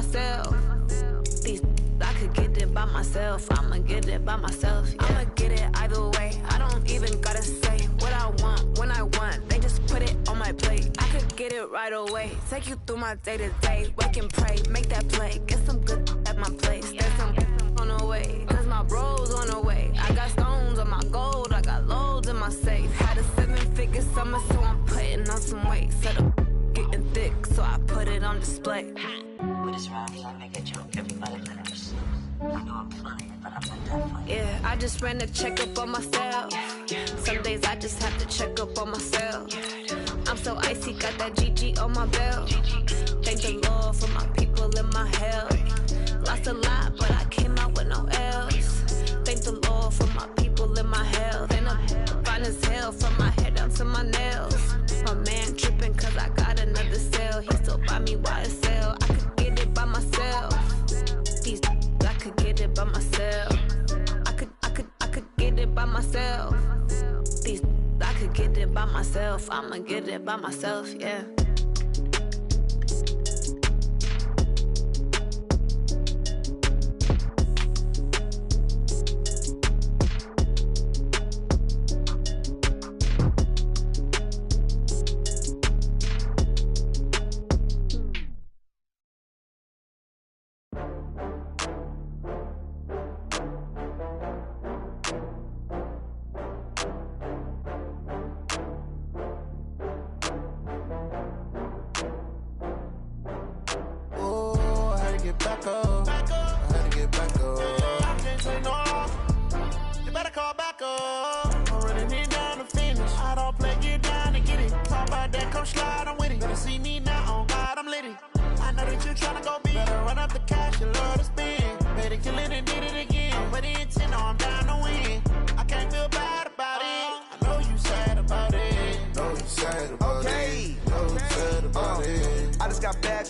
myself. These I could get it by myself. I'ma get it by myself. Yeah. I'ma get it either way. I don't even gotta say what I want when I want. They just put it on my plate. I could get it right away. Take you through my day to day. Wake and pray, make that play. Get some good at my place. There's some on the way. Cause my bros on the way. I got stones on my gold. I got loads in my safe. Had a 7-figure summer, so I'm putting on some weight. Set up getting thick, so I put it on display. With this rhyme, I make a joke, everybody laughs. I know I'm funny, but I'm not that funny. Yeah, I just ran a checkup on myself. Some days I just have to check up on myself. I'm so icy, got that GG on my belt. Thank the Lord for my people in my health. Lost a lot, but I came out with no else. Thank the Lord for my people in my health. And I'm fine as hell from my head down to my nails. My man tripping cause I got another sale. He still buy me YSL. I could get it by myself. These I could get it by myself. I could get it by myself. These I could get it by myself. I'ma get it by myself, yeah.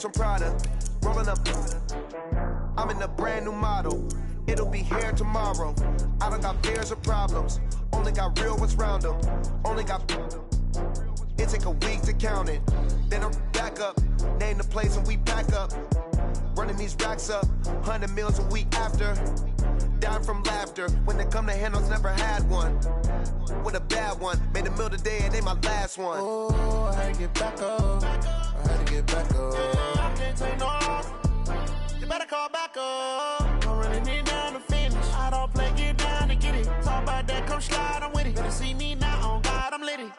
From Prada, rolling up. I'm in a brand new model. It'll be here tomorrow. I don't got fears or problems. Only got real ones round them. Only got. It take a week to count it. Then I'm back up. Name the place and we back up. Running these racks up. 100 meals a week after. Dying from laughter. When it come to handles, never had one. With a bad one. Made a meal today and they my last one. Oh, I had to get back up. I had to get back up. I can't take no loss. You better call back up. I'm running it down to finish. I don't play, get down to get it. Talk about that, come slide, I'm with it. Better see me now, on God, I'm litty.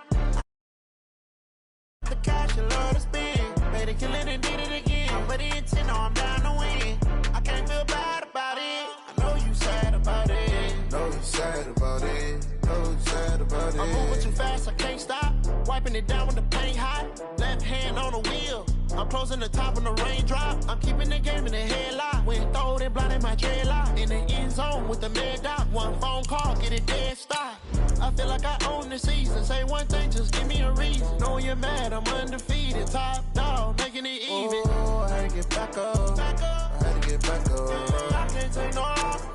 The cash, you love to spend. Better kill it and did it again. I'm ready in 10, no, I'm down to win. I can't feel bad about it. I know you sad about it. Know you sad about it. Know you sad about it. I'm moving too fast, I can't stop. Wiping it down when the paint hot. Left hand on the wheel. I'm closing the top when the raindrop. I'm keeping the game in the headlock. When throwed and blinded my dreadlock. In the end zone with the mad dot. One phone call, get it dead stop. I feel like I own the season. Say one thing, just give me a reason. Knowing you're mad, I'm undefeated. Top dog, making it even. Oh, I had to get back up. I had to get back up. I can't take no loss.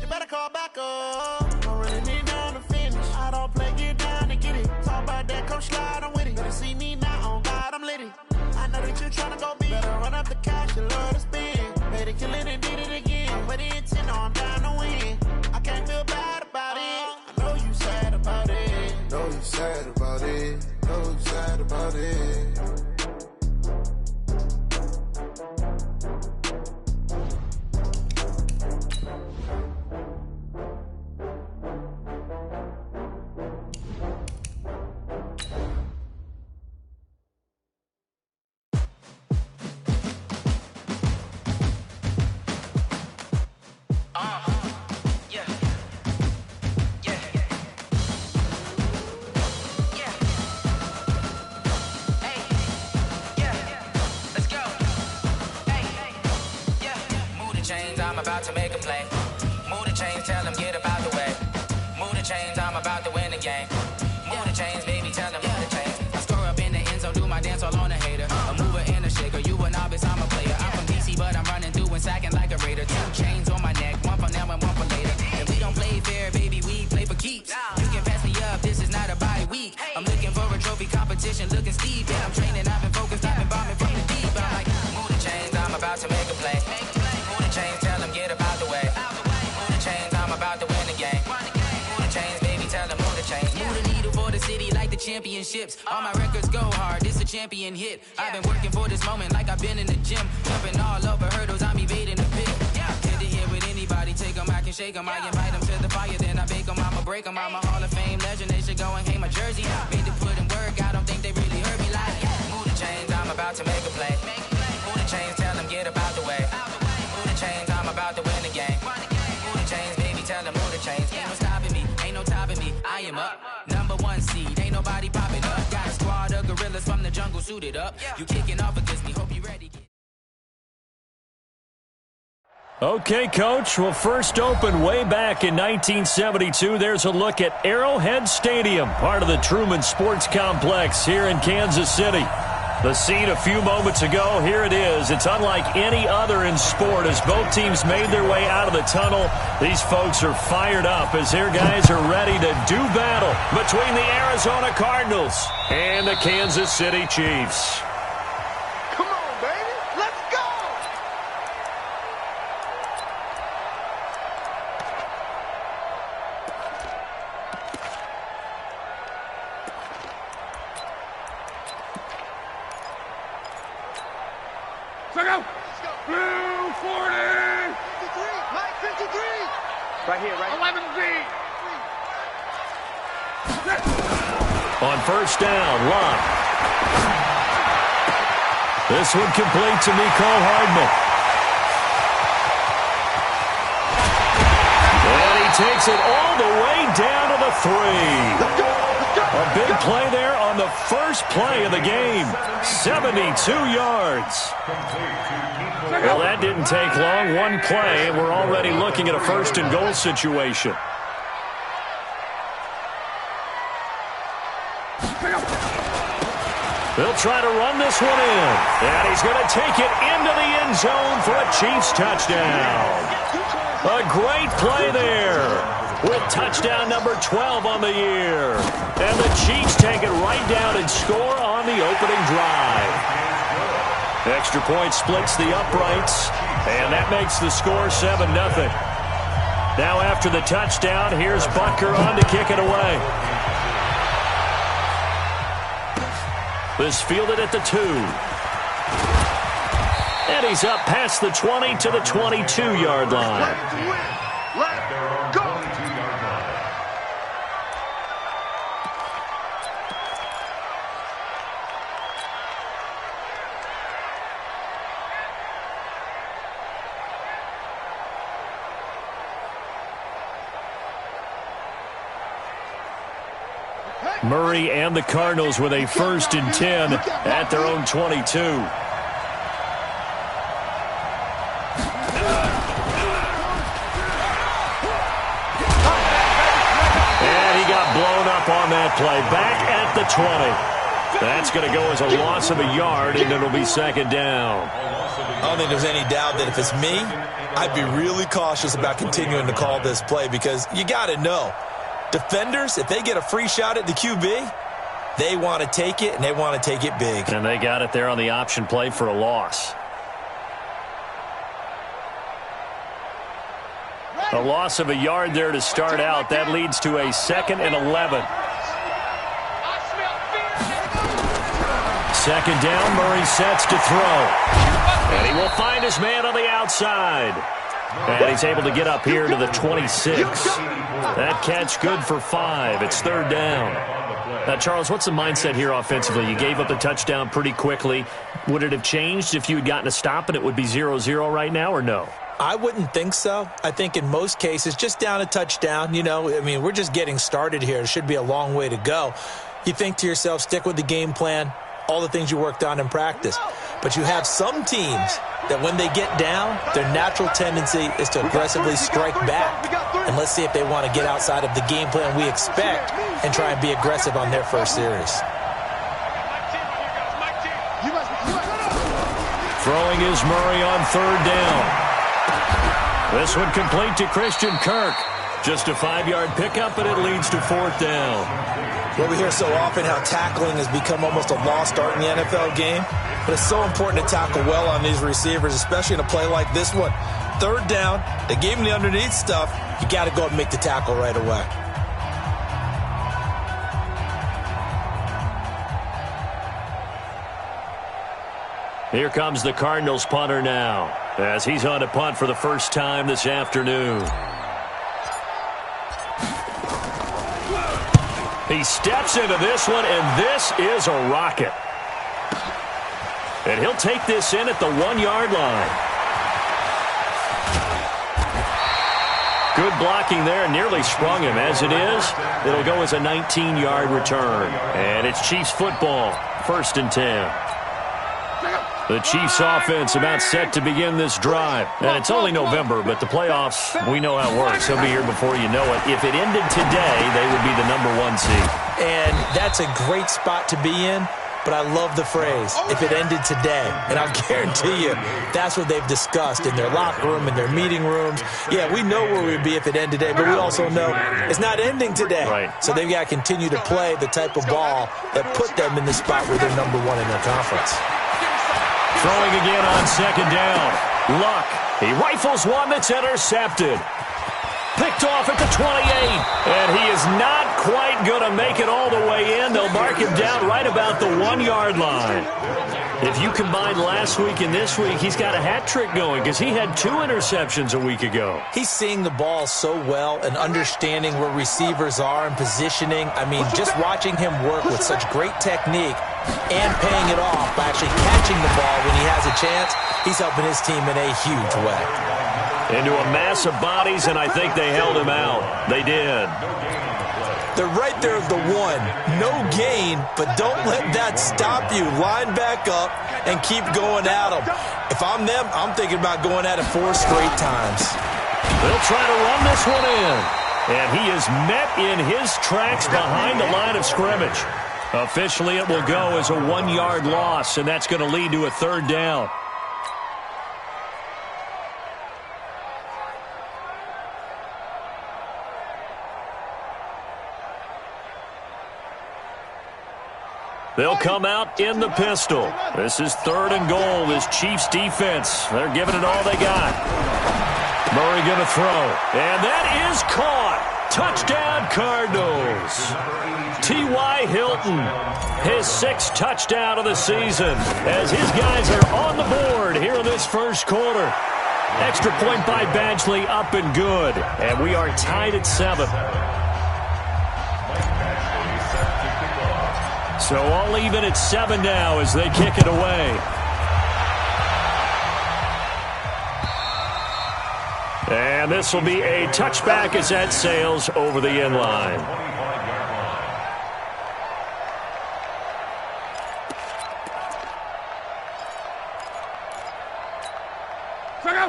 You better call back up. I'm running it down to finish. I don't play, get down to get it. Talk about that, come slide, I'm with it. Better see me now, on God, I'm litty. I know that you're tryna go big. Better run up the cash, you love to spend. Better kill it and did it again. I'm ready in 10, no, I'm down to win. I can't feel bad about it. I know you sad about it. Know you sad about it. Know you sad about it. To make a play. Move the chains, tell them get about the way. Move the chains, I'm about to win the game. Move the chains, baby, tell them move the chains. I score up in the end zone, do my dance all on a hater. A mover and a shaker, you a novice, I'm a player. I'm from DC, but I'm running through and sacking like a raider. 2 chains on my neck, one for now and one for later. And we don't play fair, baby, we play for keeps. You can pass me up, this is not a bye week. I'm looking for a trophy competition, looking steep. Yeah, I'm training, I've been focused, I've been bombing from the deep. I'm like, move the chains, I'm about to make a championships. All my records go hard, this a champion hit. I've been working for this moment like I've been in the gym. Jumping all over hurdles, I'm evading the pit. Head to head with anybody, take them, I can shake them. I invite them to the fire, then I bake them, I'ma break them. I'm a Hall of Fame legend, they should go and hang my jersey. Made to put in work, I don't think they really heard me like. Move the chains, I'm about to make a play. Move the chains, tell them get about the way. Move the chains, I'm about to win the game. Move the chains, baby, tell them move the chains. Ain't no stopping me, ain't no topping me, I am up. #1 seed, ain't nobody popping up. Got a squad of gorillas from the jungle suited up. You kicking off against me, hope you ready. Okay, Coach, we'll first open way back in 1972. There's a look at Arrowhead Stadium, part of the Truman Sports Complex here in Kansas City. The scene a few moments ago, here it is. It's unlike any other in sport as both teams made their way out of the tunnel. These folks are fired up as their guys are ready to do battle between the Arizona Cardinals and the Kansas City Chiefs. Come on, baby. Let's go. Check out. Blue 40. 53. Mike 53. Right here, right 11Z. On first down, Love. This one complete to Mecole Hardman. And he takes it all the way down to the 3. Let's go. A big play there on the first play of the game. 72 yards. Well, that didn't take long. One play, and we're already looking at a first and goal situation. They'll try to run this one in. And he's going to take it into the end zone for a Chiefs touchdown. A great play there with touchdown number 12 on the year. And the Chiefs take it right down and score on the opening drive. Extra point splits the uprights, and that makes the score 7-0. Now after the touchdown, here's Butker on to kick it away. This fielded at the 2. And he's up past the 20 to the 22-yard line. Let's go. Murray and the Cardinals with a 1st and 10 at their own 22. And he got blown up on that play. Back at the 20. That's going to go as a loss of a yard, and it'll be 2nd down. I don't think there's any doubt that if it's me, I'd be really cautious about continuing to call this play because you got to know. Defenders, if they get a free shot at the QB, they want to take it, and they want to take it big. And they got it there on the option play for a loss. A loss of a yard there to start out. That leads to a 2nd and 11. 2nd down, Murray sets to throw. And he will find his man on the outside. And he's able to get up here to the 26. That catch good for 5. It's 3rd down. Now, Charles, what's the mindset here offensively? You gave up the touchdown pretty quickly. Would it have changed if you had gotten a stop and it would be 0-0 right now, or no? I wouldn't think so. I think in most cases, just down a touchdown, we're just getting started here. It should be a long way to go. You think to yourself, stick with the game plan, all the things you worked on in practice. But you have some teams that when they get down, their natural tendency is to aggressively strike back. And let's see if they want to get outside of the game plan we expect and try and be aggressive on their first series. Throwing is Murray on 3rd down. This one complete to Christian Kirk. Just a 5-yard pickup, and it leads to 4th down. Well, we hear so often how tackling has become almost a lost art in the NFL game. But it's so important to tackle well on these receivers, especially in a play like this one. 3rd down, they gave him the underneath stuff. You got to go and make the tackle right away. Here comes the Cardinals punter now, as he's on to punt for the first time this afternoon. He steps into this one, and this is a rocket. And he'll take this in at the 1-yard line. Good blocking there, nearly sprung him. As it is, it'll go as a 19-yard return. And it's Chiefs football, 1st and 10. The Chiefs offense about set to begin this drive. And it's only November, but the playoffs, we know how it works. They'll be here before you know it. If it ended today, they would be the #1 seed. And that's a great spot to be in, but I love the phrase, if it ended today. And I'll guarantee you, that's what they've discussed in their locker room, in their meeting rooms. Yeah, we know where we'd be if it ended today, but we also know it's not ending today. Right. So they've got to continue to play the type of ball that put them in the spot where they're #1 in their conference. Throwing again on 2nd down. Luck. He rifles one that's intercepted. Picked off at the 28. And he is not quite going to make it all the way in. They'll mark him down right about the 1-yard line. If you combine last week and this week, he's got a hat trick going because he had 2 interceptions a week ago. He's seeing the ball so well and understanding where receivers are and positioning. I mean, just watching him work with such great technique and paying it off by actually catching the ball when he has a chance, he's helping his team in a huge way. Into a mass of bodies, and I think they held him out. They did. They're right there at the 1. No gain, but don't let that stop you. Line back up and keep going at them. If I'm them, I'm thinking about going at it 4 straight times. They'll try to run this one in. And he is met in his tracks behind the line of scrimmage. Officially, it will go as a 1-yard loss, and that's going to lead to a 3rd down. They'll come out in the pistol. This is 3rd and goal. This Chiefs defense, they're giving it all they got. Murray going to throw. And that is caught. Touchdown, Cardinals. T.Y. Hilton, his 6th touchdown of the season, as his guys are on the board here in this first quarter. Extra point by Badgley, up and good. And we are tied at 7. So all even at 7 now as they kick it away. And this will be a touchback as that sails over the end line.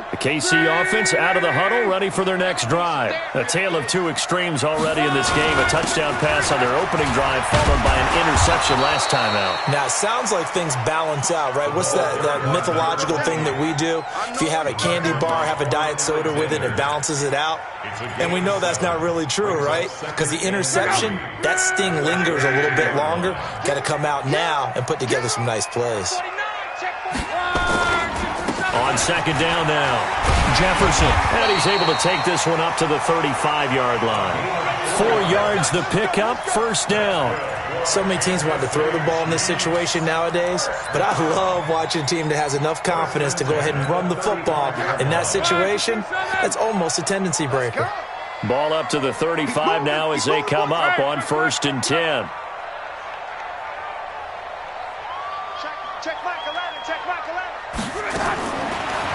The KC offense out of the huddle, ready for their next drive. A tale of 2 extremes already in this game. A touchdown pass on their opening drive, followed by an interception last time out. Now, it sounds like things balance out, right? What's that mythological thing that we do? If you have a candy bar, have a diet soda with it, it balances it out. And we know that's not really true, right? Because the interception, that sting lingers a little bit longer. Got to come out now and put together some nice plays. On 2nd down now, Jefferson. And he's able to take this one up to the 35-yard line. 4 yards the pickup, 1st down. So many teams want to throw the ball in this situation nowadays, but I love watching a team that has enough confidence to go ahead and run the football. In that situation, that's almost a tendency breaker. Ball up to the 35 now as they come up on 1st and 10.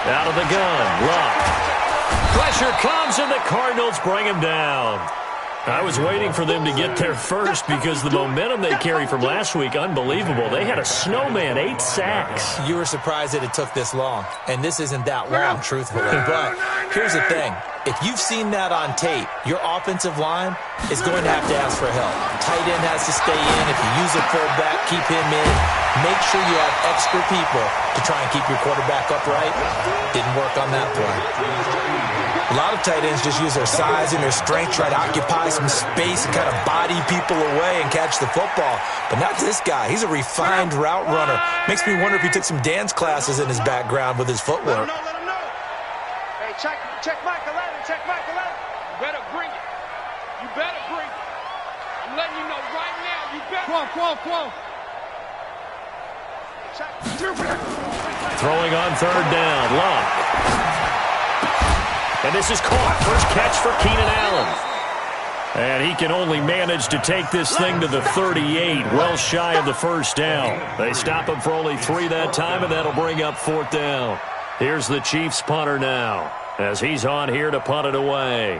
Out of the gun, Luck. Pressure comes, and the Cardinals bring him down. I was waiting for them to get there first because the momentum they carry from last week, unbelievable. They had a snowman, 8 sacks. You were surprised that it took this long, and this isn't that long, truthfully. But here's the thing. If you've seen that on tape, your offensive line is going to have to ask for help. Tight end has to stay in. If you use a fullback, keep him in. Make sure you have extra people to try and keep your quarterback upright. Didn't work on that play. A lot of tight ends just use their size and their strength, try to occupy some space and kind of body people away and catch the football. But not this guy. He's a refined route runner. Makes me wonder if he took some dance classes in his background with his footwork. Hey, check Mike 11. Check Mike 11. You better bring it. You better bring it. I'm letting you know right now. You better. Come on. Check. Throwing on third down, Luck. And this is caught. First catch for Keenan Allen. And he can only manage to take this thing to the 38, well shy of the first down. They stop him for only 3 that time, and that'll bring up 4th down. Here's the Chiefs punter now, as he's on here to punt it away.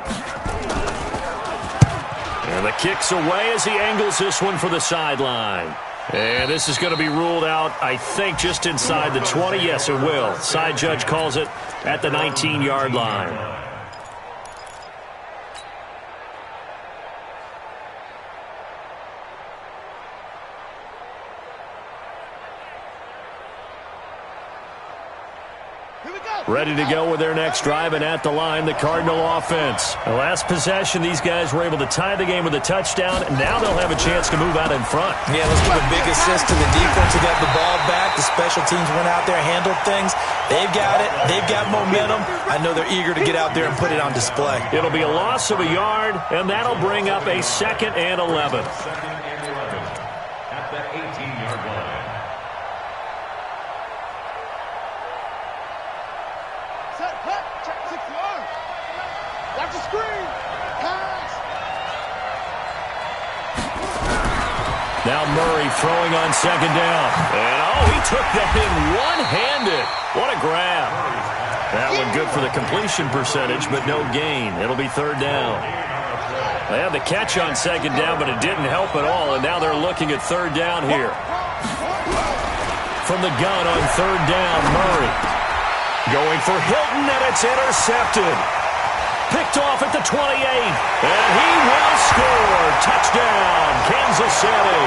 And the kick's away as he angles this one for the sideline. And this is going to be ruled out, I think, just inside the 20. Yes, it will. Side judge calls it at the 19-yard line. Ready to go with their next drive, and at the line, the Cardinal offense. The last possession, these guys were able to tie the game with a touchdown, and now they'll have a chance to move out in front. Yeah, let's give a big assist to the defense who got the ball back. The special teams went out there, handled things. They've got it. They've got momentum. I know they're eager to get out there and put it on display. It'll be a loss of a yard, and that'll bring up a 2nd and 11. At the 18-yard line. Check 6 yards. Watch the screen. Pass. Now Murray throwing on 2nd down. And, he took that in one-handed. What a grab. That one good for the completion percentage, but no gain. It'll be 3rd down. They had the catch on 2nd down, but it didn't help at all, and now they're looking at 3rd down here. From the gun on 3rd down, Murray. Going for Hilton, and it's intercepted. Picked off at the 28, and he will score. Touchdown, Kansas City.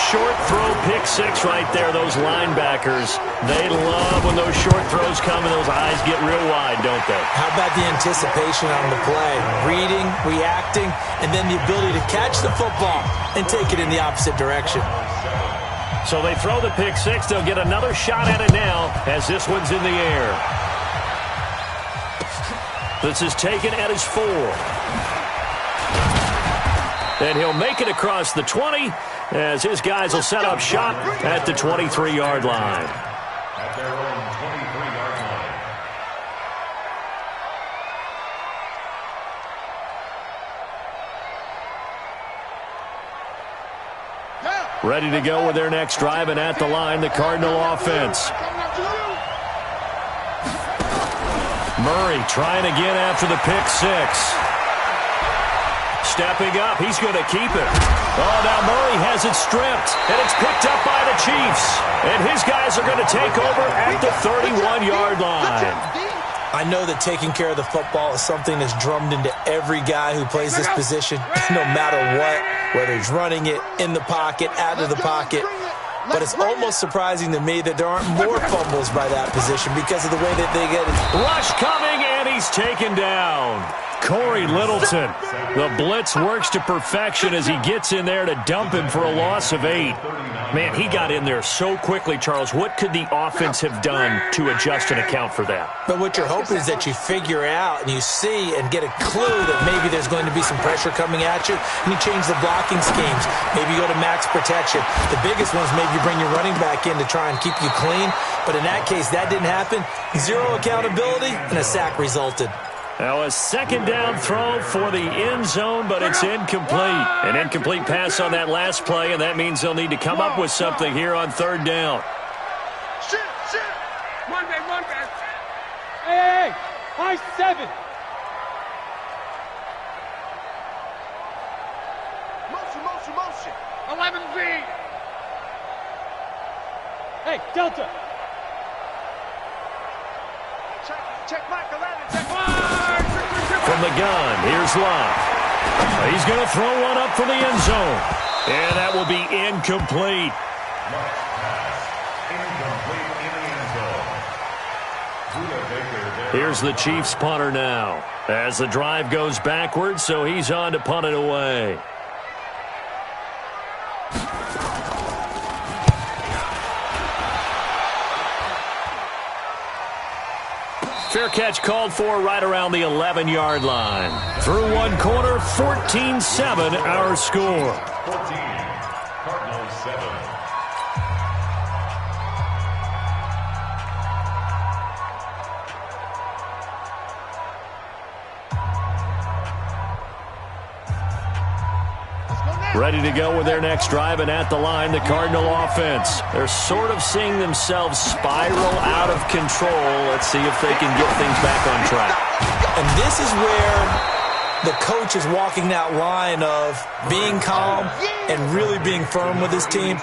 Short throw, pick 6 right there. Those linebackers, they love when those short throws come and those eyes get real wide, don't they? How about the anticipation on the play? Reading, reacting, and then the ability to catch the football and take it in the opposite direction. So they throw the pick 6. They'll get another shot at it now as this one's in the air. This is taken at his 4. And he'll make it across the 20 as his guys will set up shop at the 23-yard line. At their own 23-yard line. Ready to go with their next drive, and at the line, the Cardinal offense. Murray trying again after the pick 6. Stepping up, he's going to keep it. Oh, now Murray has it stripped, and it's picked up by the Chiefs. And his guys are going to take over at the 31-yard line. I know that taking care of the football is something that's drummed into every guy who plays this position, no matter what, whether he's running it, in the pocket, out of the pocket. But it's almost surprising to me that there aren't more fumbles by that position because of the way that they get it. Rush coming, and he's taken down. Corey Littleton. The blitz works to perfection as he gets in there to dump him for a loss of 8. Man, he got in there so quickly, Charles. What could the offense have done to adjust and account for that? But what you're hoping is that you figure out and you see and get a clue that maybe there's going to be some pressure coming at you, and you change the blocking schemes. Maybe you go to max protection. The biggest one is maybe you bring your running back in to try and keep you clean. But in that case, that didn't happen. 0 accountability, and a sack resulted. Now a 2nd down throw for the end zone, but it's incomplete. An incomplete pass on that last play, and that means they'll need to come up with something here on 3rd down. Shit. Run back. Hey, high 7. Motion. 11V. Hey, Delta. Check Mike 11. Check Mike. From the gun, here's Love. He's going to throw one up for the end zone. And that will be incomplete. Here's the Chiefs punter now as the drive goes backwards, so he's on to punt it away. Fair catch called for right around the 11-yard line. Through one quarter, 14-7 our score. 14, Cardinals 7. Ready to go with their next drive, and at the line, the Cardinal offense. They're sort of seeing themselves spiral out of control. Let's see if they can get things back on track. And this is where the coach is walking that line of being calm and really being firm with his team.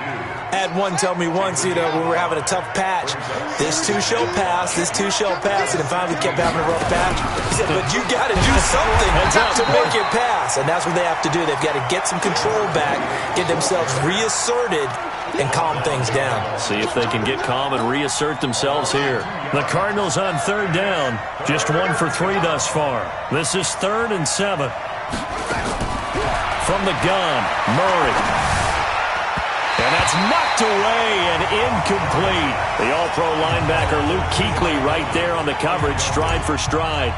I had one tell me once, when we were having a tough patch, this too shall pass, this too shall pass, and then finally kept having a rough patch. He said, but you got to do something to make it pass, and that's what they have to do. They've got to get some control back, get themselves reasserted, and calm things down. See if they can get calm and reassert themselves here. The Cardinals on third down, just 1 for 3 thus far. This is 3rd and 7. From the gun, Murray. And that's knocked away and incomplete. The all-pro linebacker Luke Kuechly right there on the coverage, stride for stride.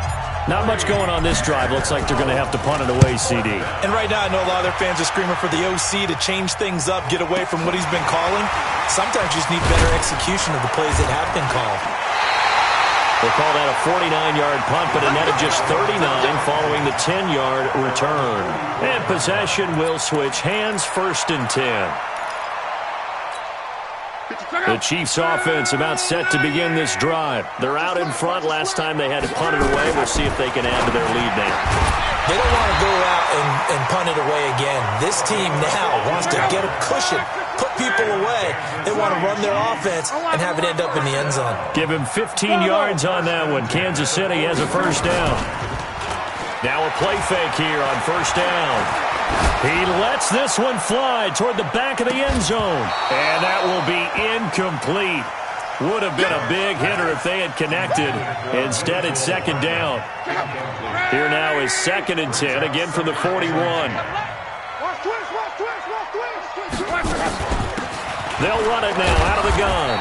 Not much going on this drive. Looks like they're going to have to punt it away, CD. And right now I know a lot of their fans are screaming for the OC to change things up, get away from what he's been calling. Sometimes you just need better execution of the plays that have been called. We'll call that a 49-yard punt, but a net of just 39 following the 10-yard return. And possession will switch hands, 1st and 10. The Chiefs offense about set to begin this drive. They're out in front. Last time they had to punt it away. We'll see if they can add to their lead now. They don't want to go out and punt it away again. This team now wants to get a cushion, put people away. They want to run their offense and have it end up in the end zone. Give him 15 yards on that one. Kansas City has a 1st down. Now a play fake here on 1st down. He lets this one fly toward the back of the end zone. And that will be incomplete. Would have been a big hitter if they had connected. Instead, it's 2nd down. Here now is 2nd and 10, again from the 41. They'll run it now out of the gun.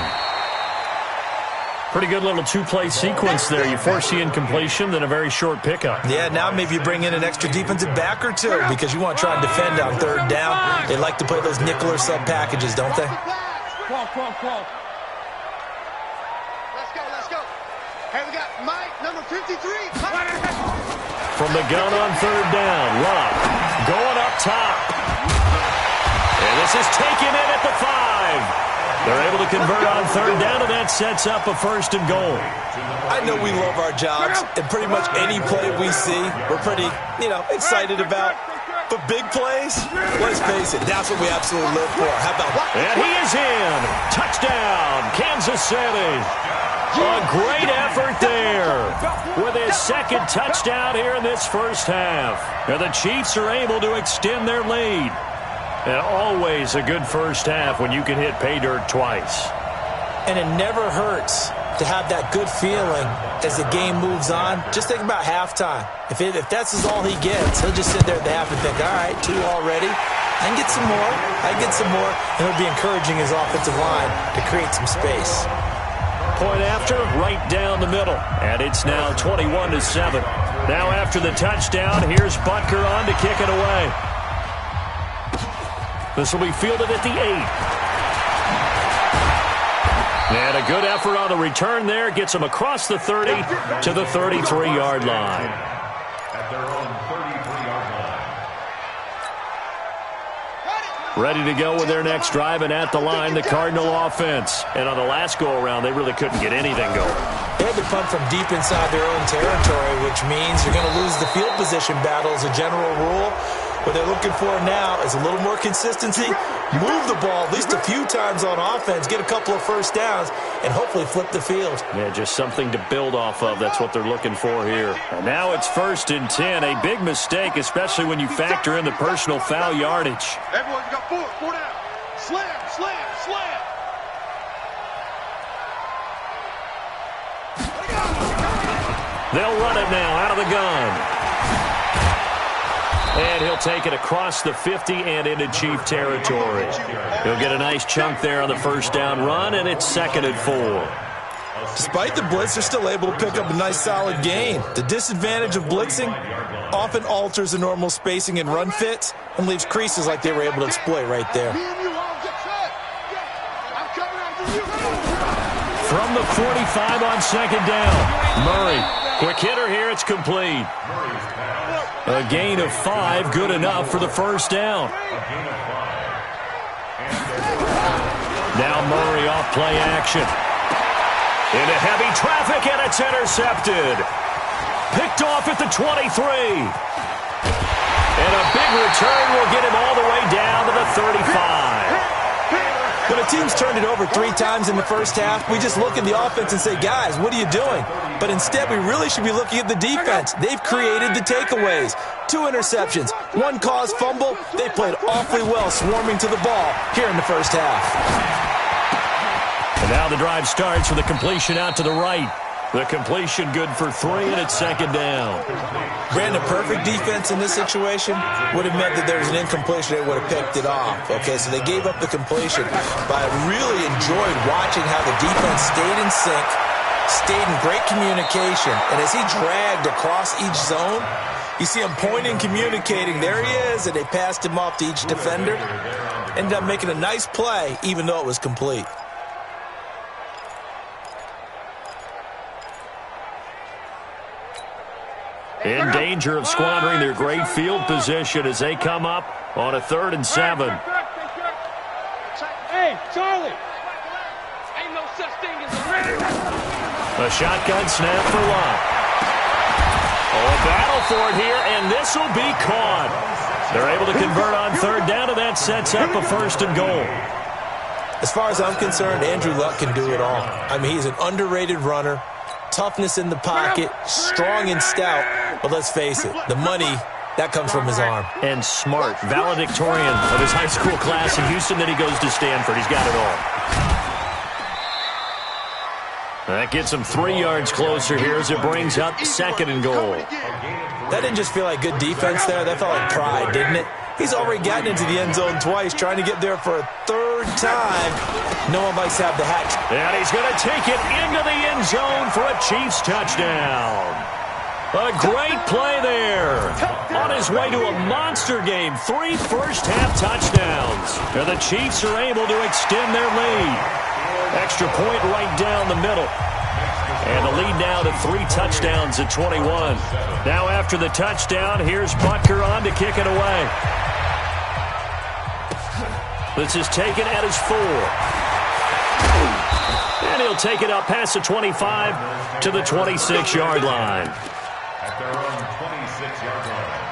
Pretty good little 2-play sequence there. You force the incompletion, then a very short pickup. Yeah, now maybe you bring in an extra defensive back or two because you want to try and defend on 3rd down. They like to play those nickel or sub packages, don't they? Let's go. Hey, we got Mike, number 53. From the gun on 3rd down, Luck going up top. And this is taken in at the 5. They're able to convert on 3rd down, and that sets up a 1st and goal. I know we love our jobs, and pretty much any play we see, we're pretty, excited about. But big plays, let's face it, that's what we absolutely live for. How about that? And he is in. Touchdown, Kansas City. A great effort there with his 2nd touchdown here in this 1st half. And the Chiefs are able to extend their lead. And always a good 1st half when you can hit pay dirt twice. And it never hurts to have that good feeling as the game moves on. Just think about halftime. If that's all he gets, he'll just sit there at the half and think, all right, 2 already. I can get some more. And he'll be encouraging his offensive line to create some space. Point after, right down the middle. And it's now 21-7. Now after the touchdown, here's Butker on to kick it away. This will be fielded at the 8. And a good effort on the return there. Gets him across the 30 to the 33-yard line. At their own 33-yard line. Ready to go with their next drive, and at the line, the Cardinal offense. And on the last go-around, they really couldn't get anything going. They had to punt from deep inside their own territory, which means you're going to lose the field position battle as a general rule. What they're looking for now is a little more consistency, move the ball at least a few times on offense, get a couple of 1st downs, and hopefully flip the field. Yeah, just something to build off of. That's what they're looking for here. And now it's 1st and 10. A big mistake, especially when you factor in the personal foul yardage. Everyone's got 4 down. Slam. They'll run it now out of the gun. And he'll take it across the 50 and into Chief territory. He'll get a nice chunk there on the 1st down run, and it's 2nd and 4. Despite the blitz, they're still able to pick up a nice solid gain. The disadvantage of blitzing often alters the normal spacing and run fits and leaves creases like they were able to exploit right there. From the 45 on second down. Murray, quick hitter here. It's complete. A gain of 5, good enough for the first down. Now Murray off play action. Into heavy traffic, and it's intercepted. Picked off at the 23. And a big return will get him all the way down to the 35. When a team's turned it over 3 times in the first half, we just look at the offense and say, guys, what are you doing? But instead, we really should be looking at the defense. They've created the takeaways. 2 interceptions, 1 caused fumble. They played awfully well swarming to the ball here in the first half. And now the drive starts with a completion out to the right. The completion good for 3, and it's second down. Brandon, perfect defense in this situation would have meant that there was an incompletion. They would have picked it off. Okay, so they gave up the completion. But I really enjoyed watching how the defense stayed in sync, stayed in great communication. And as he dragged across each zone, you see him pointing, communicating. There he is, and they passed him off to each defender. Ended up making a nice play, even though it was complete. In danger of squandering their great field position as they come up on a 3rd and 7. Hey, Charlie. Ain't no such thing as a ring. A shotgun snap for Love. Oh, a battle for it here, and this will be caught. They're able to convert on 3rd down, and that sets up a 1st and goal. As far as I'm concerned, Andrew Luck can do it all. I mean, he's an underrated runner. Toughness in the pocket, strong and stout. But let's face it, the money, that comes from his arm. And smart, valedictorian of his high school class in Houston, then he goes to Stanford. He's got it all. That gets him 3 yards closer here as it brings up 2nd and goal. That didn't just feel like good defense there. That felt like pride, didn't it? He's already gotten into the end zone twice, trying to get there for a 3rd time. No one likes to have the hat. And he's going to take it into the end zone for a Chiefs touchdown. A great play there. On his way to a monster game, 3 first-half touchdowns. And the Chiefs are able to extend their lead. Extra point right down the middle. And the lead now to 3 touchdowns at 21. Now after the touchdown, here's Butker on to kick it away. This is taken at his 4. And he'll take it up past the 25 to the 26-yard line. At their own 26-yard line.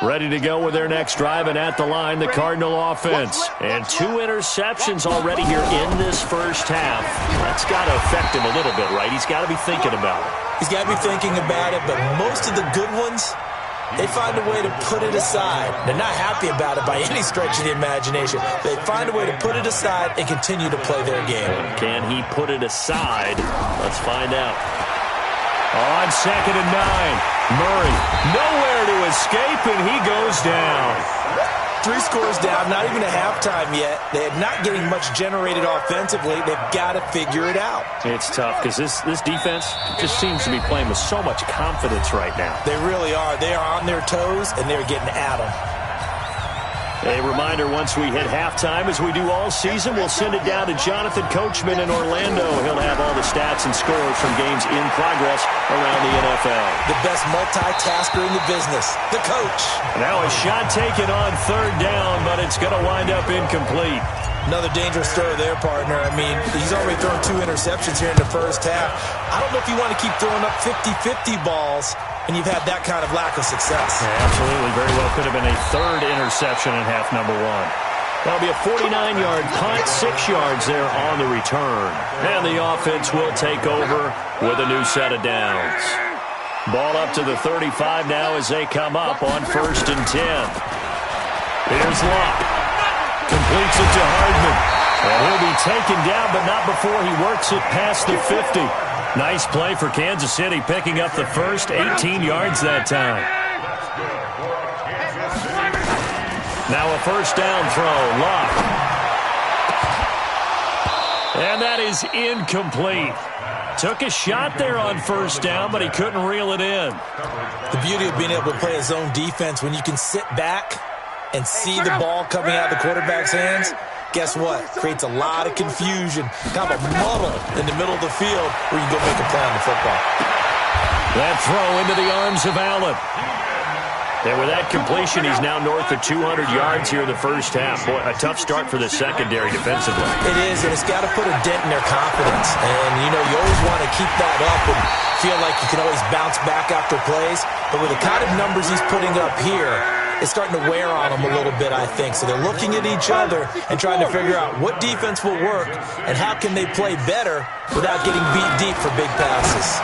Ready to go with their next drive, and at the line, the Cardinal offense. And 2 interceptions already here in this first half. That's got to affect him a little bit, right? He's got to be thinking about it. He's got to be thinking about it, but most of the good ones, they find a way to put it aside. They're not happy about it by any stretch of the imagination. They find a way to put it aside and continue to play their game. Can he put it aside? Let's find out. On 2nd and 9. Murray, nowhere to escape, and he goes down. 3 scores down, not even a halftime yet. They are not getting much generated offensively. They've got to figure it out. It's tough because this defense just seems to be playing with so much confidence right now. They really are. They are on their toes, and they're getting at them. A reminder, once we hit halftime, as we do all season, we'll send it down to Jonathan Coachman in Orlando. He'll have all the stats and scores from games in progress around the NFL. The best multitasker in the business, the coach. Now a shot taken on 3rd down, but it's going to wind up incomplete. Another dangerous throw there, partner. I mean, he's already thrown 2 interceptions here in the first half. I don't know if you want to keep throwing up 50-50 balls, and you've had that kind of lack of success. Yeah, absolutely. Very well could have been a 3rd interception in half number 1. That'll be a 49-yard punt, 6 yards there on the return. And the offense will take over with a new set of downs. Ball up to the 35 now as they come up on 1st and 10. Here's Locke. Completes it to Hardman. And he'll be taken down, but not before he works it past the 50. Nice play for Kansas City, picking up the first, 18 yards that time. Now a 1st down throw, Locke. And that is incomplete. took a shot there on first down, but he couldn't reel it in. The beauty of being able to play a zone defense when you can sit back and see the ball coming out of the quarterback's hands, guess what? Creates a lot of confusion, kind of a muddle in the middle of the field where you can go make a play on the football. That throw into the arms of Allen. And with that completion, he's now north of 200 yards here in the first half. Boy, a tough start for the secondary defensively. It is, and it's got to put a dent in their confidence. And, you know, you always want to keep that up and feel like you can always bounce back after plays. But with the kind of numbers he's putting up here, it's starting to wear on them a little bit, I think. So they're looking at each other and trying to figure out what defense will work and how can they play better without getting beat deep for big passes.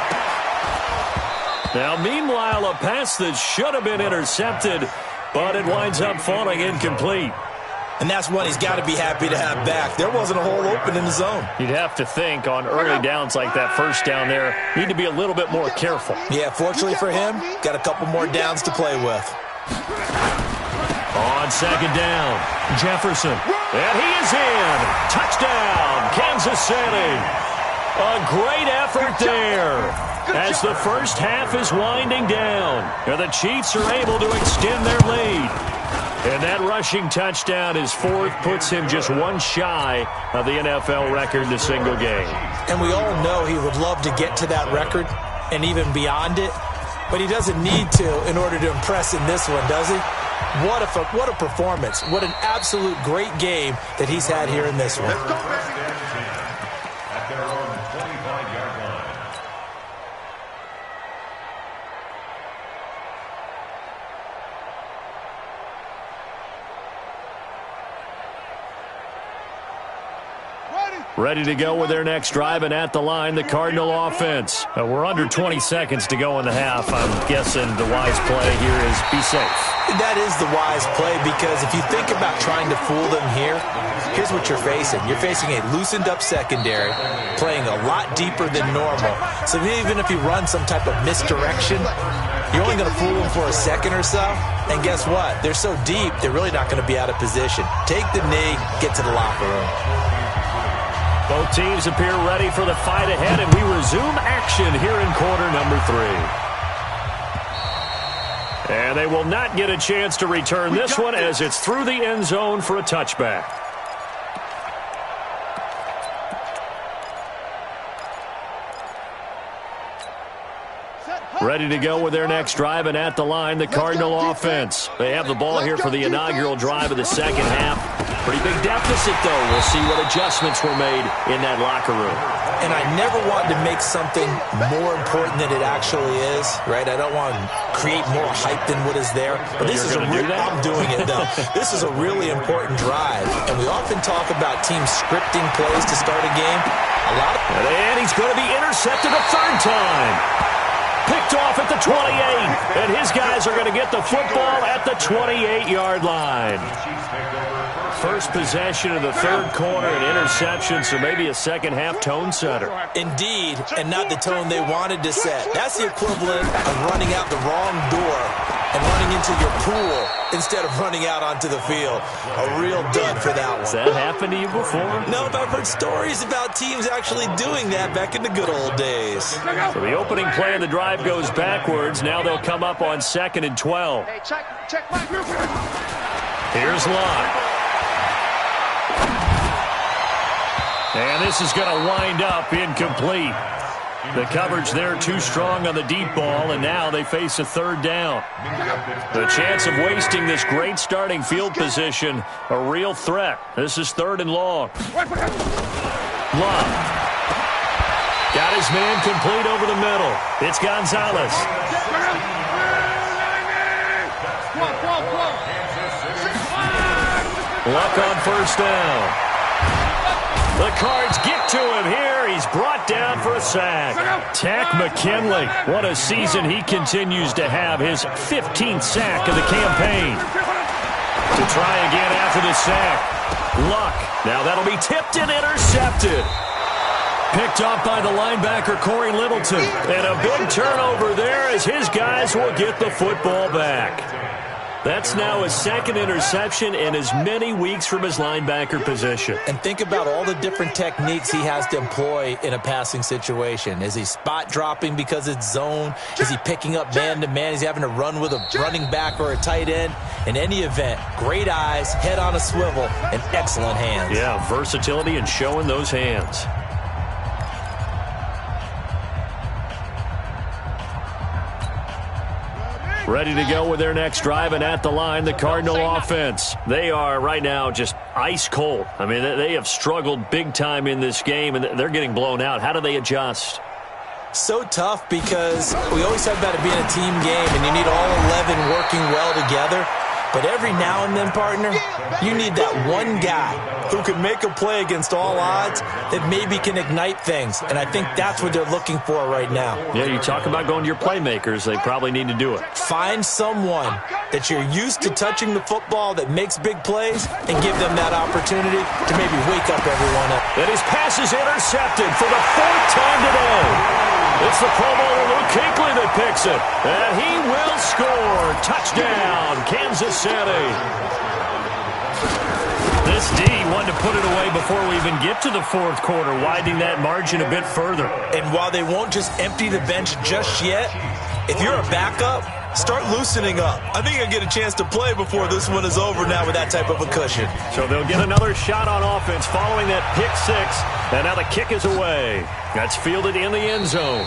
Now, meanwhile, a pass that should have been intercepted, but it winds up falling incomplete. And that's one he's got to be happy to have back. There wasn't a hole open in the zone. You'd have to think on early downs like that first down there, need to be a little bit more careful. Yeah, fortunately for him, got a couple more downs to play with. On second down, Jefferson. And he is in. Touchdown, Kansas City. A great effort there as the first half is winding down. And the Chiefs are able to extend their lead. And that rushing touchdown, his fourth, puts him just one shy of the NFL record in a single game. And we all know he would love to get to that record and even beyond it. But he doesn't need to in order to impress in this one, does he? What a performance. What an absolute great game that he's had here in this one. At their own 25-yard line. Ready to go with their next drive, and at the line, the Cardinal offense. We're under 20 seconds to go in the half. I'm guessing the wise play here is be safe. That is the wise play, because if you think about trying to fool them here, here's what you're facing. You're facing a loosened-up secondary, playing a lot deeper than normal. So even if you run some type of misdirection, you're only going to fool them for a second or so. And guess what? They're so deep, they're really not going to be out of position. Take the knee, get to the locker room. Both teams appear ready for the fight ahead, and we resume action here in quarter number 3. And they will not get a chance to return this one as it's through the end zone for a touchback. Ready to go with their next drive, and at the line, the Cardinal offense. They have the ball here for the inaugural drive of the second half. Pretty big deficit, though. We'll see what adjustments were made in that locker room. And I never want to make something more important than it actually is, right? I don't want to create more hype than what is there. But this is I'm doing it, though. This is a really important drive. And we often talk about teams scripting plays to start a game. And he's going to be intercepted a third time. Picked off at the 28, and his guys are going to get the football at the 28-yard line. First possession of the third quarter, an interception, so maybe a second-half tone setter. Indeed, and not the tone they wanted to set. That's the equivalent of running out the wrong door and running into your pool instead of running out onto the field. A real dud for that one. Has that happened to you before? No, but I've heard stories about teams actually doing that back in the good old days. So the opening play of the drive goes backwards. Now they'll come up on 2nd and 12. Hey, check my group. Here's Locke. And this is going to wind up incomplete. The coverage there too strong on the deep ball, and now they face a third down. The chance of wasting this great starting field position, a real threat. This is 3rd and long. Love. Got his man complete over the middle. It's Gonzalez. Luck on first down. The Cards get to him here. He's brought down for a sack. Tack McKinley. What a season he continues to have. His 15th sack of the campaign. To try again after the sack. Luck. Now that'll be tipped and intercepted. Picked up by the linebacker, Corey Littleton. And a big turnover there as his guys will get the football back. That's now his second interception in as many weeks from his linebacker position. And think about all the different techniques he has to employ in a passing situation. Is he spot dropping because it's zone? Is he picking up man-to-man? Is he having to run with a running back or a tight end? In any event, great eyes, head on a swivel, and excellent hands. Yeah, versatility and showing those hands. Ready to go with their next drive, and at the line, the Cardinal offense. They are right now just ice cold. I mean, they have struggled big time in this game, and they're getting blown out. How do they adjust? So tough because we always talk about it being a team game, and you need all 11 working well together. But every now and then, partner, you need that one guy who can make a play against all odds that maybe can ignite things. And I think that's what they're looking for right now. Yeah, you talk about going to your playmakers. They probably need to do it. Find someone that you're used to touching the football that makes big plays and give them that opportunity to maybe wake up everyone up. And his pass is intercepted for the fourth time today. It's the Pro Bowler Luke Kuechly that picks it. And he will score. Touchdown, Kansas City. This D wanted to put it away before we even get to the fourth quarter, widening that margin a bit further. And while they won't just empty the bench just yet, if you're a backup, start loosening up. I think you'll get a chance to play before this one is over now with that type of a cushion. So they'll get another shot on offense following that pick six. And now the kick is away. That's fielded in the end zone.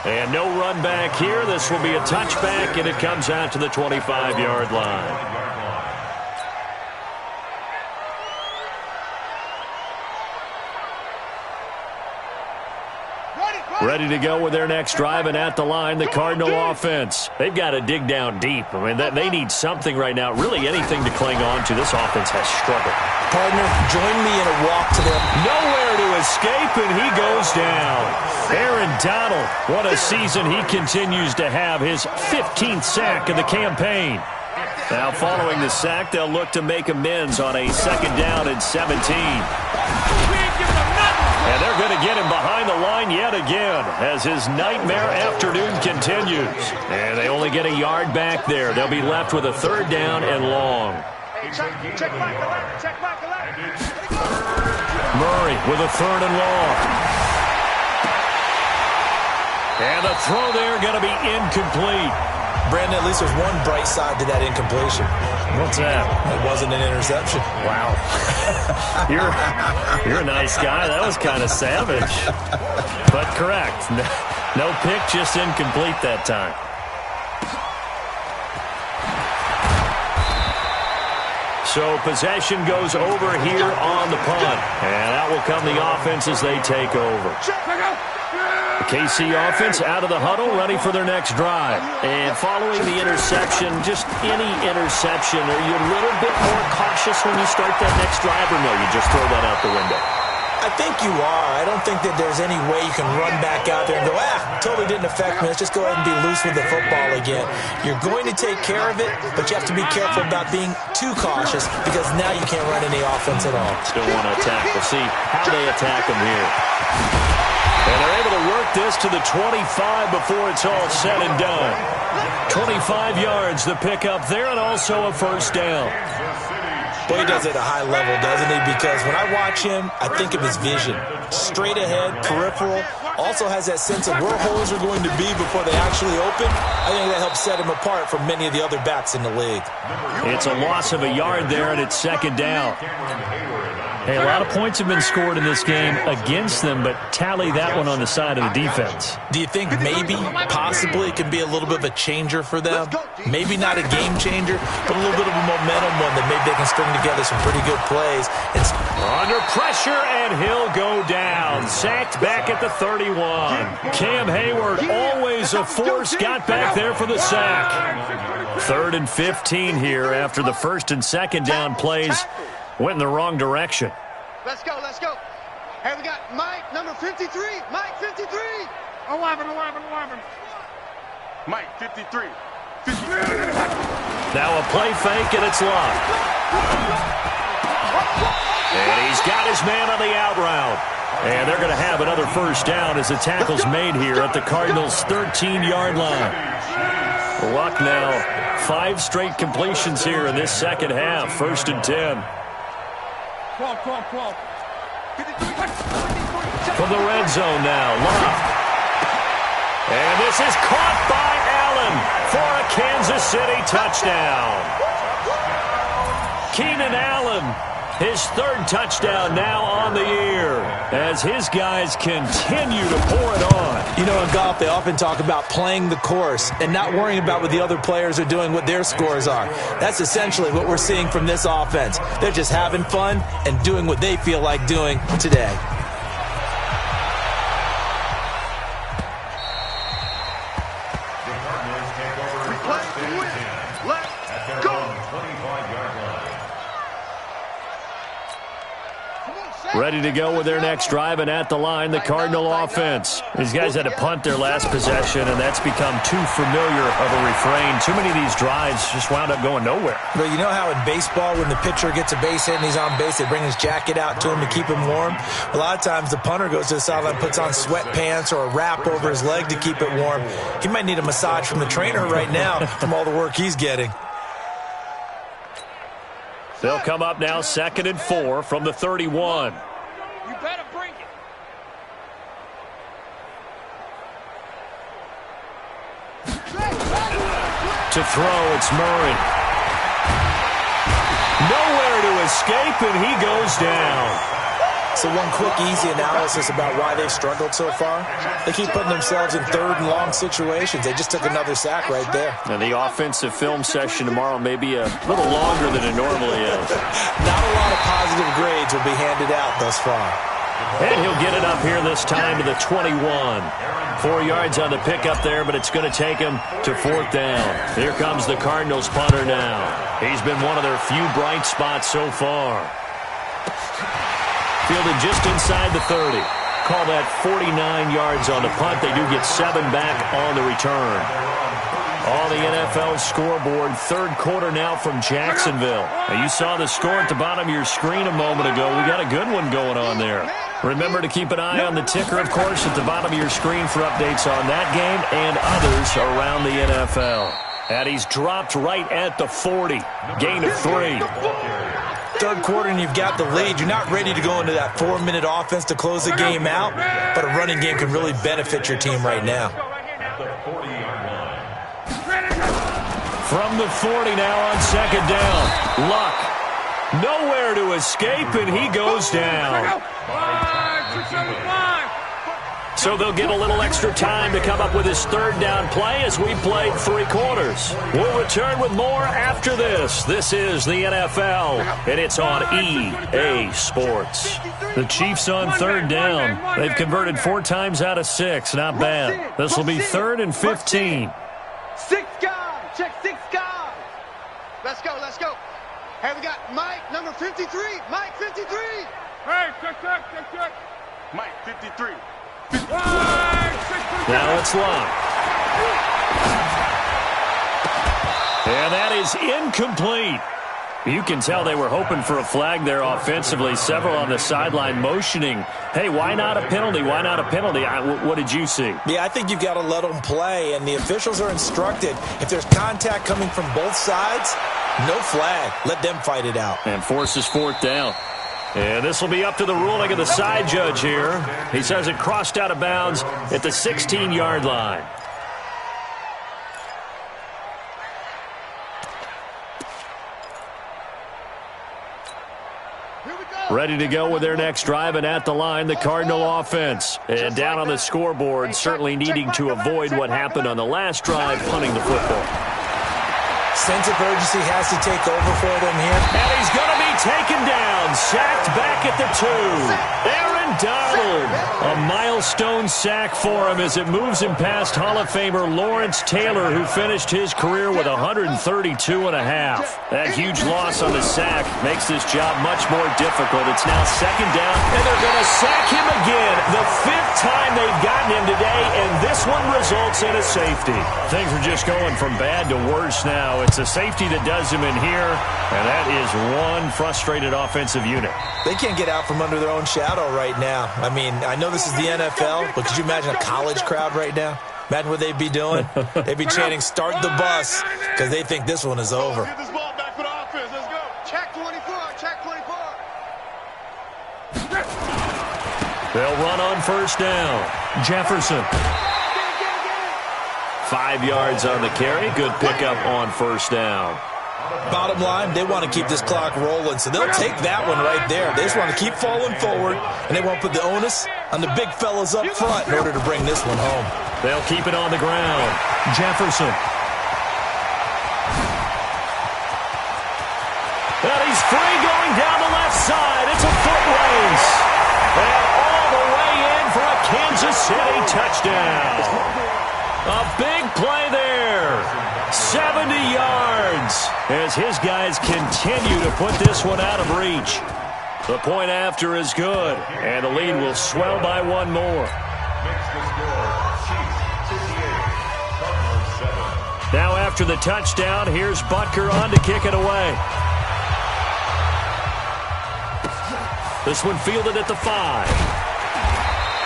And no run back here. This will be a touchback, and it comes out to the 25-yard line. Ready to go with their next drive, and at the line, the Cardinal offense. They've got to dig down deep. I mean, they need something right now, really anything to cling on to. This offense has struggled. Partner, join me in a walk to them. Nowhere to escape, and he goes down. Aaron Donald, what a season he continues to have. His 15th sack of the campaign. Now, following the sack, they'll look to make amends on a second down and 17. And they're going to get him behind the line yet again as his nightmare afternoon continues. And they only get a yard back there. They'll be left with a third down and long. Murray with a third and long. And the throw there going to be incomplete. Brandon, at least there's one bright side to that incompletion. What's that? It wasn't an interception. Wow. You're a nice guy. That was kind of savage. But correct. No pick, just incomplete that time. So possession goes over here on the punt. And out will come the offense as they take over. The KC offense out of the huddle, ready for their next drive. And following the interception, just any interception, are you a little bit more cautious when you start that next drive, or no, you just throw that out the window? I think you are. I don't think that there's any way you can run back out there and go, totally didn't affect me. Let's just go ahead and be loose with the football again. You're going to take care of it, but you have to be careful about being too cautious because now you can't run any offense at all. Still want to attack. We'll see how they attack them here. And they're able to work this to the 25 before it's all said and done. 25 yards, the pickup there, and also a first down. Boy, he does it at a high level, doesn't he? Because when I watch him, I think of his vision. Straight ahead, peripheral. Also has that sense of where holes are going to be before they actually open. I think that helps set him apart from many of the other backs in the league. It's a loss of a yard there, and it's second down. Hey, a lot of points have been scored in this game against them, but tally that one on the side of the defense. Do you think maybe, possibly, it can be a little bit of a changer for them? Maybe not a game changer, but a little bit of a momentum one that maybe they can string together some pretty good plays. Under pressure, and he'll go down. Sacked back at the 31. Cam Hayward, always a force, got back there for the sack. 3rd and 15 here after the first and second down plays went in the wrong direction. Let's go, let's go. Hey, we got Mike, number 53. Mike, 53. 11. Mike, 53. Now a play fake, and it's locked. And he's got his man on the out route. And they're going to have another first down as the tackle's made here at the Cardinals' 13-yard line. Luck now. 5 straight completions here in this second half. 1st and 10. From the red zone now. Luck. And this is caught by Allen for a Kansas City touchdown. Keenan Allen, his 3rd touchdown now on the year as his guys continue to pour it on. You know, in golf, they often talk about playing the course and not worrying about what the other players are doing, what their scores are. That's essentially what we're seeing from this offense. They're just having fun and doing what they feel like doing today. Ready to go with their next drive, and at the line, the Cardinal offense. These guys had to punt their last possession, and that's become too familiar of a refrain. Too many of these drives just wound up going nowhere. But you know how in baseball, when the pitcher gets a base hit and he's on base, they bring his jacket out to him to keep him warm? A lot of times the punter goes to the sideline, puts on sweatpants or a wrap over his leg to keep it warm. He might need a massage from the trainer right now from all the work he's getting. They'll come up now 2nd and 4 from the 31. You better bring it. To throw, it's Murray. Nowhere to escape, and he goes down. So one quick, easy analysis about why they've struggled so far. They keep putting themselves in 3rd and long situations. They just took another sack right there. And the offensive film session tomorrow may be a little longer than it normally is. Not a lot of positive grades will be handed out thus far. And he'll get it up here this time to the 21. 4 yards on the pickup there, but it's going to take him to 4th down. Here comes the Cardinals punter now. He's been one of their few bright spots so far. Fielded just inside the 30. Call that 49 yards on the punt. They do get 7 back on the return. On the NFL scoreboard, 3rd quarter now from Jacksonville. Now, you saw the score at the bottom of your screen a moment ago. We got a good one going on there. Remember to keep an eye on the ticker, of course, at the bottom of your screen for updates on that game and others around the NFL. And he's dropped right at the 40. Gain of 3. 3rd quarter and you've got the lead. You're not ready to go into that 4-minute offense to close the game out, but a running game can really benefit your team right now. From the 40 now on 2nd down. Luck. Nowhere to escape, and he goes down. So they'll get a little extra time to come up with his 3rd down play as we played 3 quarters. We'll return with more after this. This is the NFL, and it's on EA Sports. The Chiefs on 3rd down. They've converted 4 times out of 6. Not bad. This will be 3rd and 15. 6 guys. Check 6 guys. Let's go, let's go. Hey, we got Mike, number 53. Mike, 53. Hey, check. Mike, 53. Now it's Luck. And that is incomplete. You can tell they were hoping for a flag there offensively. Several on the sideline motioning, hey, why not a penalty? Why not a penalty? What did you see? Yeah, I think you've got to let them play, and the officials are instructed. If there's contact coming from both sides, no flag. Let them fight it out. And forces 4th down. And this will be up to the ruling of the side judge here. He says it crossed out of bounds at the 16-yard line. Ready to go with their next drive, and at the line, the Cardinal offense. And down on the scoreboard, certainly needing to avoid what happened on the last drive, punting the football. Sense of urgency has to take over for them here. And he's going to be taken down, sacked back at the 2. Aaron Donald, a milestone sack for him as it moves him past Hall of Famer Lawrence Taylor, who finished his career with 132.5. That huge loss on the sack makes this job much more difficult. It's now 2nd down, and they're going to sack him again. The 5th time they've gotten him today, and this one results in a safety. Things are just going from bad to worse now. It's a safety that does him in here, and that is one frustrated offensive unit. They can't get out from under their own shadow right now. I mean, I know this is the NFL, but could you imagine a college crowd right now? Imagine what they'd be doing. They'd be chanting, "Start the bus," because they think this one is over. Get this ball back for the offense. Let's go. Check 24. Check 24. They'll run on first down. Jefferson. 5 yards on the carry. Good pickup on first down. Bottom line, they want to keep this clock rolling, so they'll take that one right there. They just want to keep falling forward, and they won't put the onus on the big fellas up front in order to bring this one home. They'll keep it on the ground. Jefferson. And he's free going down the left side. It's a foot race. And all the way in for a Kansas City touchdown. A big play there. 70 yards as his guys continue to put this one out of reach. The point after is good, and the lead will swell by one more. Now after the touchdown, here's Butker on to kick it away. This one fielded at the 5.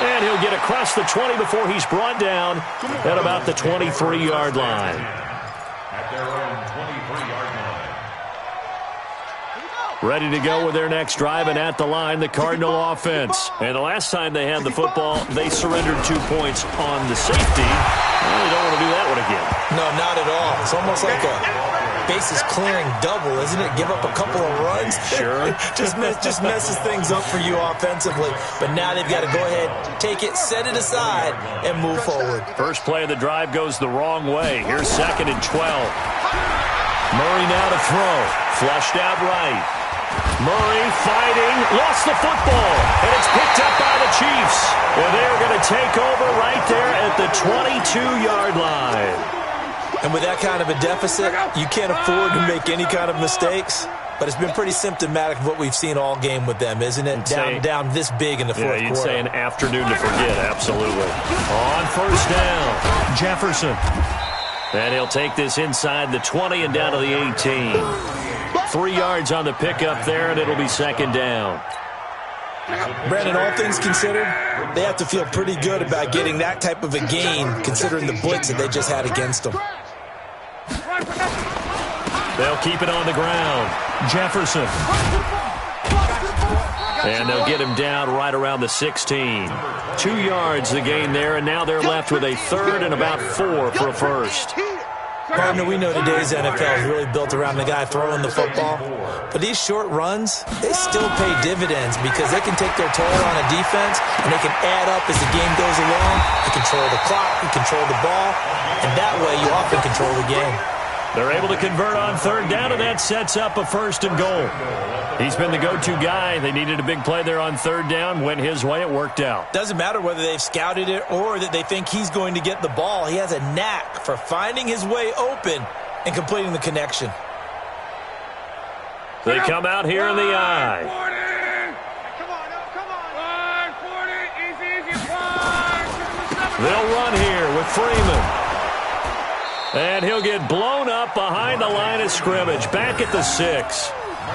And he'll get across the 20 before he's brought down at about the 23-yard line. At their own 23-yard line. Ready to go with their next drive, and at the line, the Cardinal offense. And the last time they had the football, they surrendered 2 points on the safety. Well, they don't want to do that one again. No, not at all. It's almost like a bases clearing double, isn't it? Give up a couple of runs. Sure. just messes things up for you offensively. But now they've got to go ahead, take it, set it aside, and move forward. First play of the drive goes the wrong way. Here's 2nd and 12. Murray now to throw. Flushed out right. Murray fighting. Lost the football. And it's picked up by the Chiefs. And they're going to take over right there at the 22-yard line. And with that kind of a deficit, you can't afford to make any kind of mistakes. But it's been pretty symptomatic of what we've seen all game with them, isn't it? Down this big in the fourth quarter. You'd say an afternoon to forget, absolutely. On first down, Jefferson. And he'll take this inside the 20 and down to the 18. 3 yards on the pickup there, and it'll be 2nd down. Brandon, all things considered, they have to feel pretty good about getting that type of a gain, considering the blitz that they just had against them. They'll keep it on the ground. Jefferson. And they'll get him down right around the 16. 2 yards the gain there, and now they're left with a 3rd and about 4 for a first. Partner, we know today's NFL is really built around the guy throwing the football. But these short runs, they still pay dividends because they can take their toll on a defense, and they can add up as the game goes along. You control the clock, you control the ball, and that way you often control the game. They're able to convert on 3rd down, and that sets up a 1st and goal. He's been the go-to guy. They needed a big play there on 3rd down. Went his way. It worked out. Doesn't matter whether they've scouted it or that they think he's going to get the ball. He has a knack for finding his way open and completing the connection. They come out here in the eye. They'll run here with Freeman. And he'll get blown up behind the line of scrimmage. Back at the 6.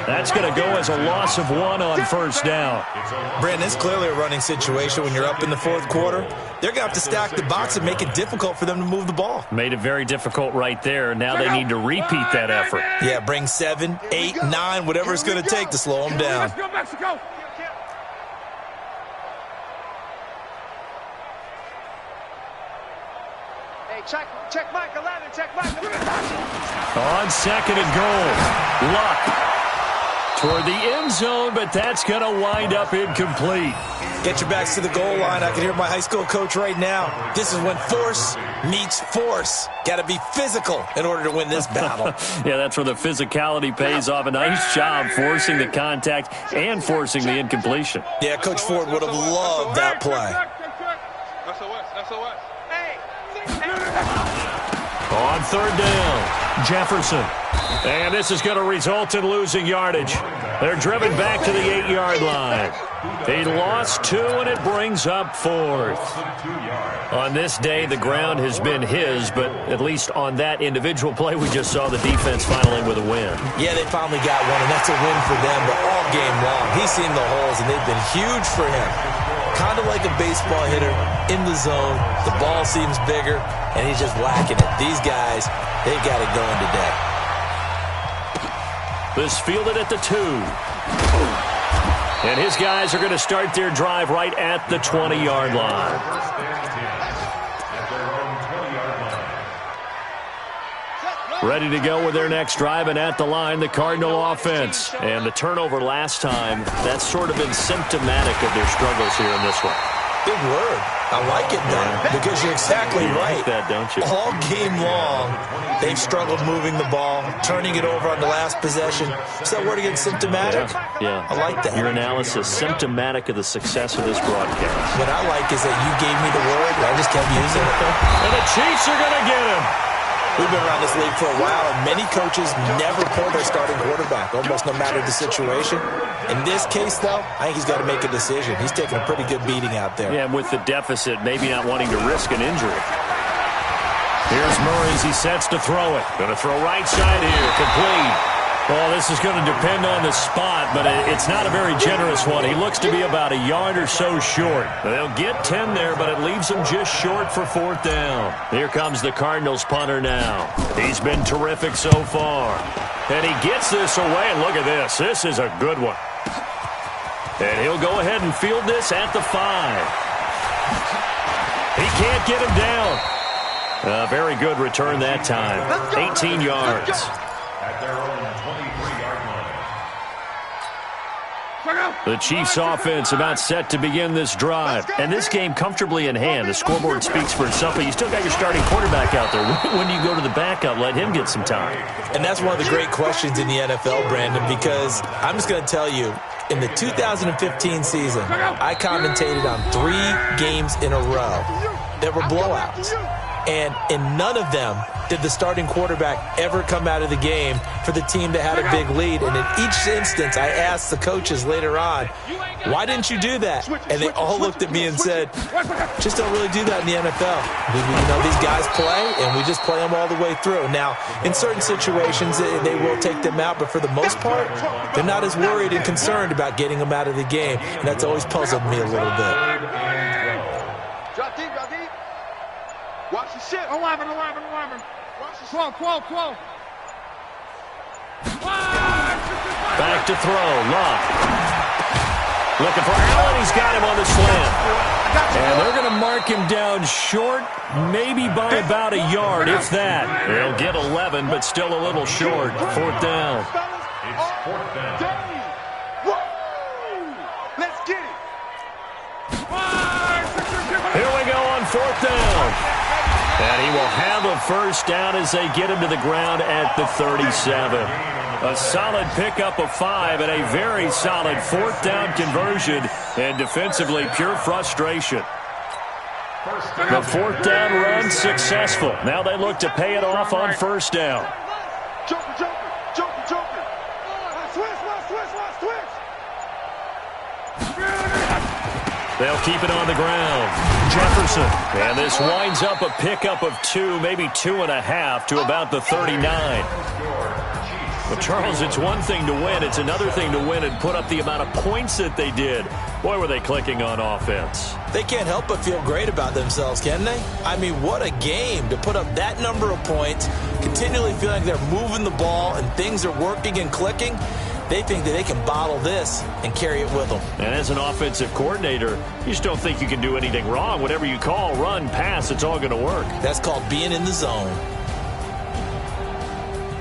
That's going to go as a loss of 1 on 1st down. Brandon, it's clearly a running situation when you're up in the 4th quarter. They're going to have to stack the box and make it difficult for them to move the ball. Made it very difficult right there. Now they need to repeat that effort. Yeah, bring 7, 8, 9, whatever it's going to take to slow them down. Let's go, Mexico. Check Mike 11, check Mike 11. On 2nd and goal. Luck toward the end zone, but that's going to wind up incomplete. Get your backs to the goal line. I can hear my high school coach right now. This is when force meets force. Got to be physical in order to win this battle. Yeah, that's where the physicality pays off. A nice job forcing the contact and forcing the incompletion. Yeah, Coach Ford would have loved that play. SOS. On 3rd down, Jefferson. And this is going to result in losing yardage. They're driven back to the 8-yard line. He lost 2, and it brings up 4th. On this day, the ground has been his, but at least on that individual play, we just saw the defense finally with a win. Yeah, they finally got one, and that's a win for them, but all game long, he's seen the holes, and they've been huge for him. kind of like a baseball hitter in the zone. The ball seems bigger, and he's just whacking it. These guys, they've got it going today. This fielded at the 2. And his guys are going to start their drive right at the 20-yard line. Ready to go with their next drive, and at the line, the Cardinal offense. And the turnover last time, that's sort of been symptomatic of their struggles here in this one. Big word. I like it, though, because you're exactly right. Like that, don't you? All game long, they've struggled moving the ball, turning it over on the last possession. Is that word again, symptomatic? Yeah. I like that. Your analysis, symptomatic of the success of this broadcast. What I like is that you gave me the word, and I just kept using it. And the Chiefs are going to get him. We've been around this league for a while, and many coaches never pull their starting quarterback, almost no matter the situation. In this case, though, I think he's got to make a decision. He's taking a pretty good beating out there. Yeah, with the deficit, maybe not wanting to risk an injury. Here's Murray as he sets to throw it. Going to throw right side here, complete. Well, this is going to depend on the spot, but it's not a very generous one. He looks to be about a yard or so short. They'll get 10 there, but it leaves them just short for 4th down. Here comes the Cardinals punter now. He's been terrific so far. And he gets this away, and look at this. This is a good one. And he'll go ahead and field this at the 5. He can't get him down. A very good return that time. 18 yards. At their own 23-yard line. The Chiefs offense about set to begin this drive. And this game comfortably in hand. The scoreboard speaks for itself, but you still got your starting quarterback out there. When do you go to the backup? Let him get some time. And that's one of the great questions in the NFL, Brandon, because I'm just going to tell you, in the 2015 season, I commentated on 3 games in a row that were blowouts. And in none of them did the starting quarterback ever come out of the game for the team that had a big lead. And in each instance, I asked the coaches later on, why didn't you do that? And they all looked at me and said, just don't really do that in the NFL. You know, these guys play, and we just play them all the way through. Now, in certain situations, they will take them out, but for the most part, they're not as worried and concerned about getting them out of the game. And that's always puzzled me a little bit. Drop deep, drop deep. Watch the shit. 11. Watch the 12. Back to throw. Love. Looking for Allen. He's got him on the slant. And they're going to mark him down short, maybe by about a yard, if that. They'll get 11, but still a little short. 4th down. It's 4th down. Let's get it. Here we go on 4th down. And he will have a first down as they get him to the ground at the 37. A solid pickup of 5 and a very solid 4th down conversion. And defensively, pure frustration. The 4th down run successful. Now they look to pay it off on 1st down. Joker. They'll keep it on the ground. Jefferson. And this winds up a pickup of 2, maybe 2.5 to about the 39. But, Charles, it's one thing to win. It's another thing to win and put up the amount of points that they did. Boy, were they clicking on offense. They can't help but feel great about themselves, can they? I mean, what a game to put up that number of points, continually feeling like they're moving the ball and things are working and clicking. They think that they can bottle this and carry it with them. And as an offensive coordinator, you just don't think you can do anything wrong. Whatever you call, run, pass, it's all going to work. That's called being in the zone.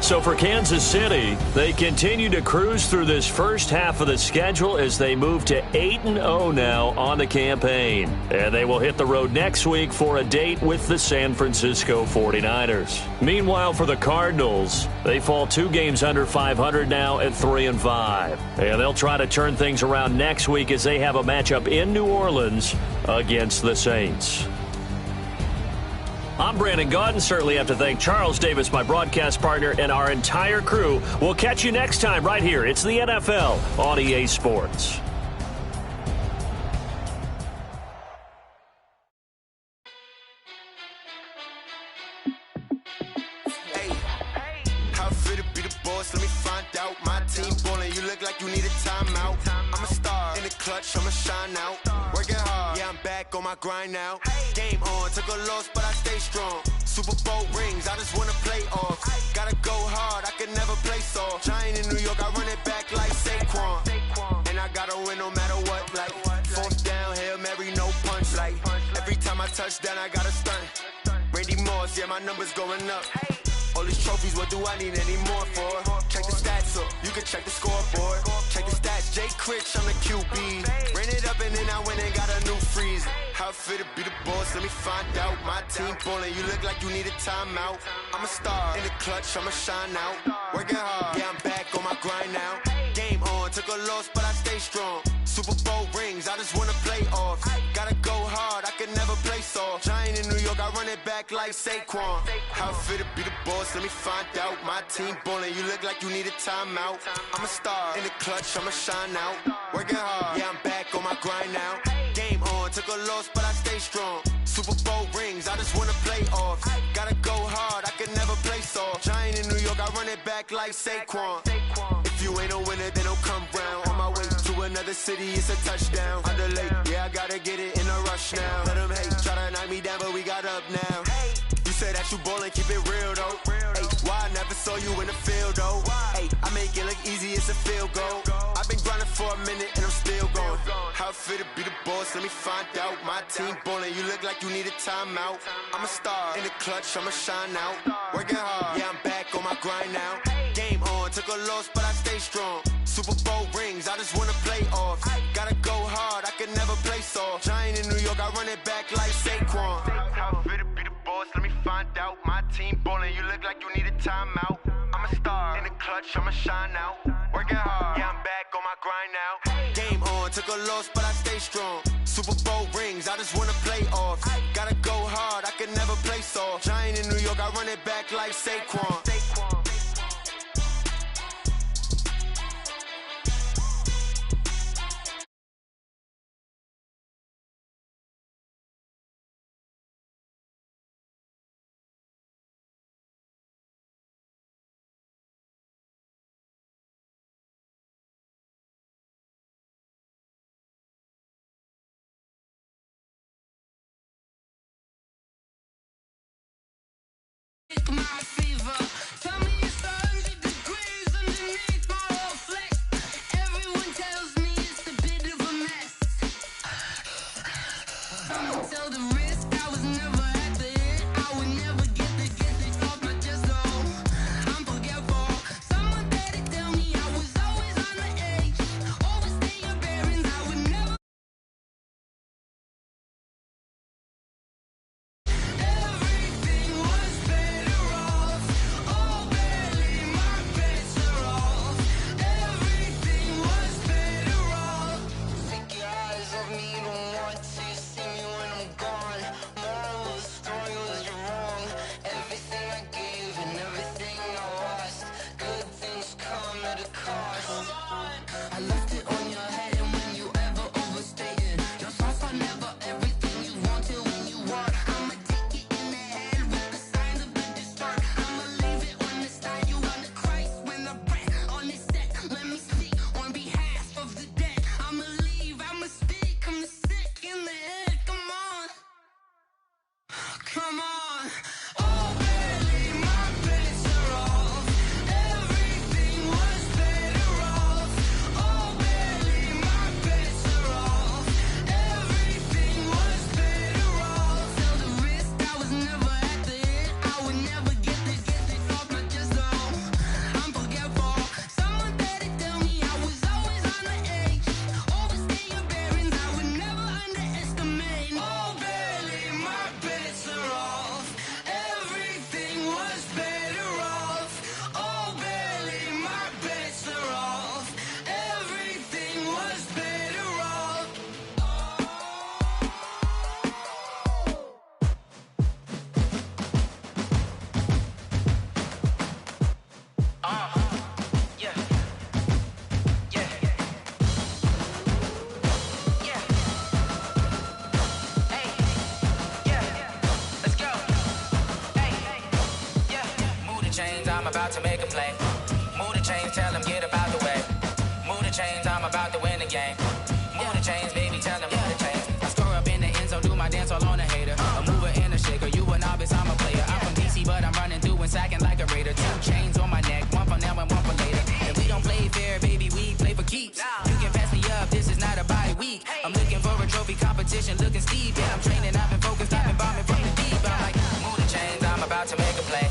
So for Kansas City, they continue to cruise through this first half of the schedule as they move to 8-0 now on the campaign. And they will hit the road next week for a date with the San Francisco 49ers. Meanwhile, for the Cardinals, they fall 2 games under 500 now at 3-5. And they'll try to turn things around next week as they have a matchup in New Orleans against the Saints. I'm Brandon Gaudin. Certainly have to thank Charles Davis, my broadcast partner, and our entire crew. We'll catch you next time right here. It's the NFL on EA Sports. Hey, how it feel to be the boss? Let me find out. My team ballin', you look like you need a timeout. I'm a star in the clutch, I'ma shine out. Working hard, yeah, I'm back on my grind now. Game on, took a loss, but I stay strong. Super Bowl rings, I just wanna play off. Gotta go hard, I can never play soft. Giant in New York, I run it back like Saquon. And I gotta win no matter what, like fourth down, Hail Mary, no punch. Like every time I touch down, I gotta stunt. Randy Moss, yeah, my numbers going up. All these trophies, what do I need any more for? Check the stats up, you can check the scoreboard. Check the stats, Jay Critch, I'm the QB. Ran it up and then I went and got a new freeze. How it fit to be the boss, let me find out. My team ballin', you look like you need a timeout. I'm a star, in the clutch, I'ma shine out. Working hard, yeah, I'm back on my grind now. Game on, took a loss, but I stay strong. Super Bowl rings, I just wanna play off. Gotta go hard, I can never play soft. Giant in New York, I run it back like Saquon. How it fit to be the boss, let me find out. My team ballin', you look like you need a timeout. I'm a star, in the clutch, I'ma shine out. Working hard, yeah, I'm back on my grind now. Game on, took a loss, but I stay strong. Super Bowl rings, I just wanna play off. Gotta go hard, I can never play soft. Giant in New York, I run it back like Saquon. If you ain't a winner, then don't come round. On my way to another city, it's a touchdown. Underlay, yeah, I gotta get it in a rush now. Let them hate, try to knock me down, but we got up now. You say that you ballin', keep it real though. Hey, why I never saw you in the field though? Hey, I make it look easy, it's a field goal. I've been grinding for a minute and I'm still going. How it fit to be the boss, let me find out. My team ballin', you look like you need a timeout. I'm a star, in the clutch, I'ma shine out. Working hard, yeah, I'm back on my grind now. Game on, took a loss, but I stay strong. Super Bowl rings, I just wanna play off. Gotta go hard, I can never play soft. Giant in New York, I run it back like Saquon. How it fit to be the boss, let me find out. My team ballin', you look like you need a timeout. I'm a star, in the clutch, I'ma shine out. Working hard, yeah, I'm back on my grind now. Game on, took a loss, but I stay strong. Super Bowl rings, I just wanna play off. Gotta go hard, I can never play soft. Giant in New York, I run it back like Saquon. My fever. Tell me it's 100 degrees underneath my whole flex. Everyone tells me it's a bit of a mess. Someone tell the risk I was never at the hit. I would never get it off my chest though. I'm forgetful. Someone better tell me I was always on the edge. Overstay your bearings, I would never. Everything was better off. Oh, barely my bets are off. Everything was better off. Take your eyes off me, don't want to see me when I'm gone. Moral of the story was you're wrong. Everything I gave and everything I lost. Good things come at a cost. I left it on your head, and when you ever overstay it, your thoughts are never everything you wanted when you want. I'ma take it in the head with the signs of the distort. I'ma leave it on the side. You on the Christ when the breath on this set. Let me speak on behalf of the dead. I'ma leave, I'ma speak. I'm sick in the head. Come on, come on. Oh, barely my bets are off. Everything was better off. Oh, barely my bets are off. Everything was better off. Tell the risk I was never at the hit. I would never get it off my chest though. I'm forgetful. Someone better tell me I was always on the edge. Overstay your bearings, I would never underestimate. Oh, barely my bets are off. Everything was better off. Oh, barely my bets are off. Everything was better off. Yeah. Yeah. Yeah. Hey. Yeah. Let's go. Hey. Yeah. Move the chains, I'm about to make a play. Move the chains, tell them get about the way. Move the chains, I'm about to win the game. Move the chains, baby, tell them move the chains. I score up in the end zone, do my dance all on a hater. A mover and a shaker, you a novice, I'm a player. I'm from DC, but I'm running through and sacking like a raider. 2 chains on my neck, one for now and one for later. And we don't play fair, baby, we play for keeps. You can pass me up, this is not a bye week. I'm looking for a trophy competition, looking steep. Yeah, I'm training, I've been focused, I've been bombing from the deep. I'm like, move the chains, I'm about to make a play.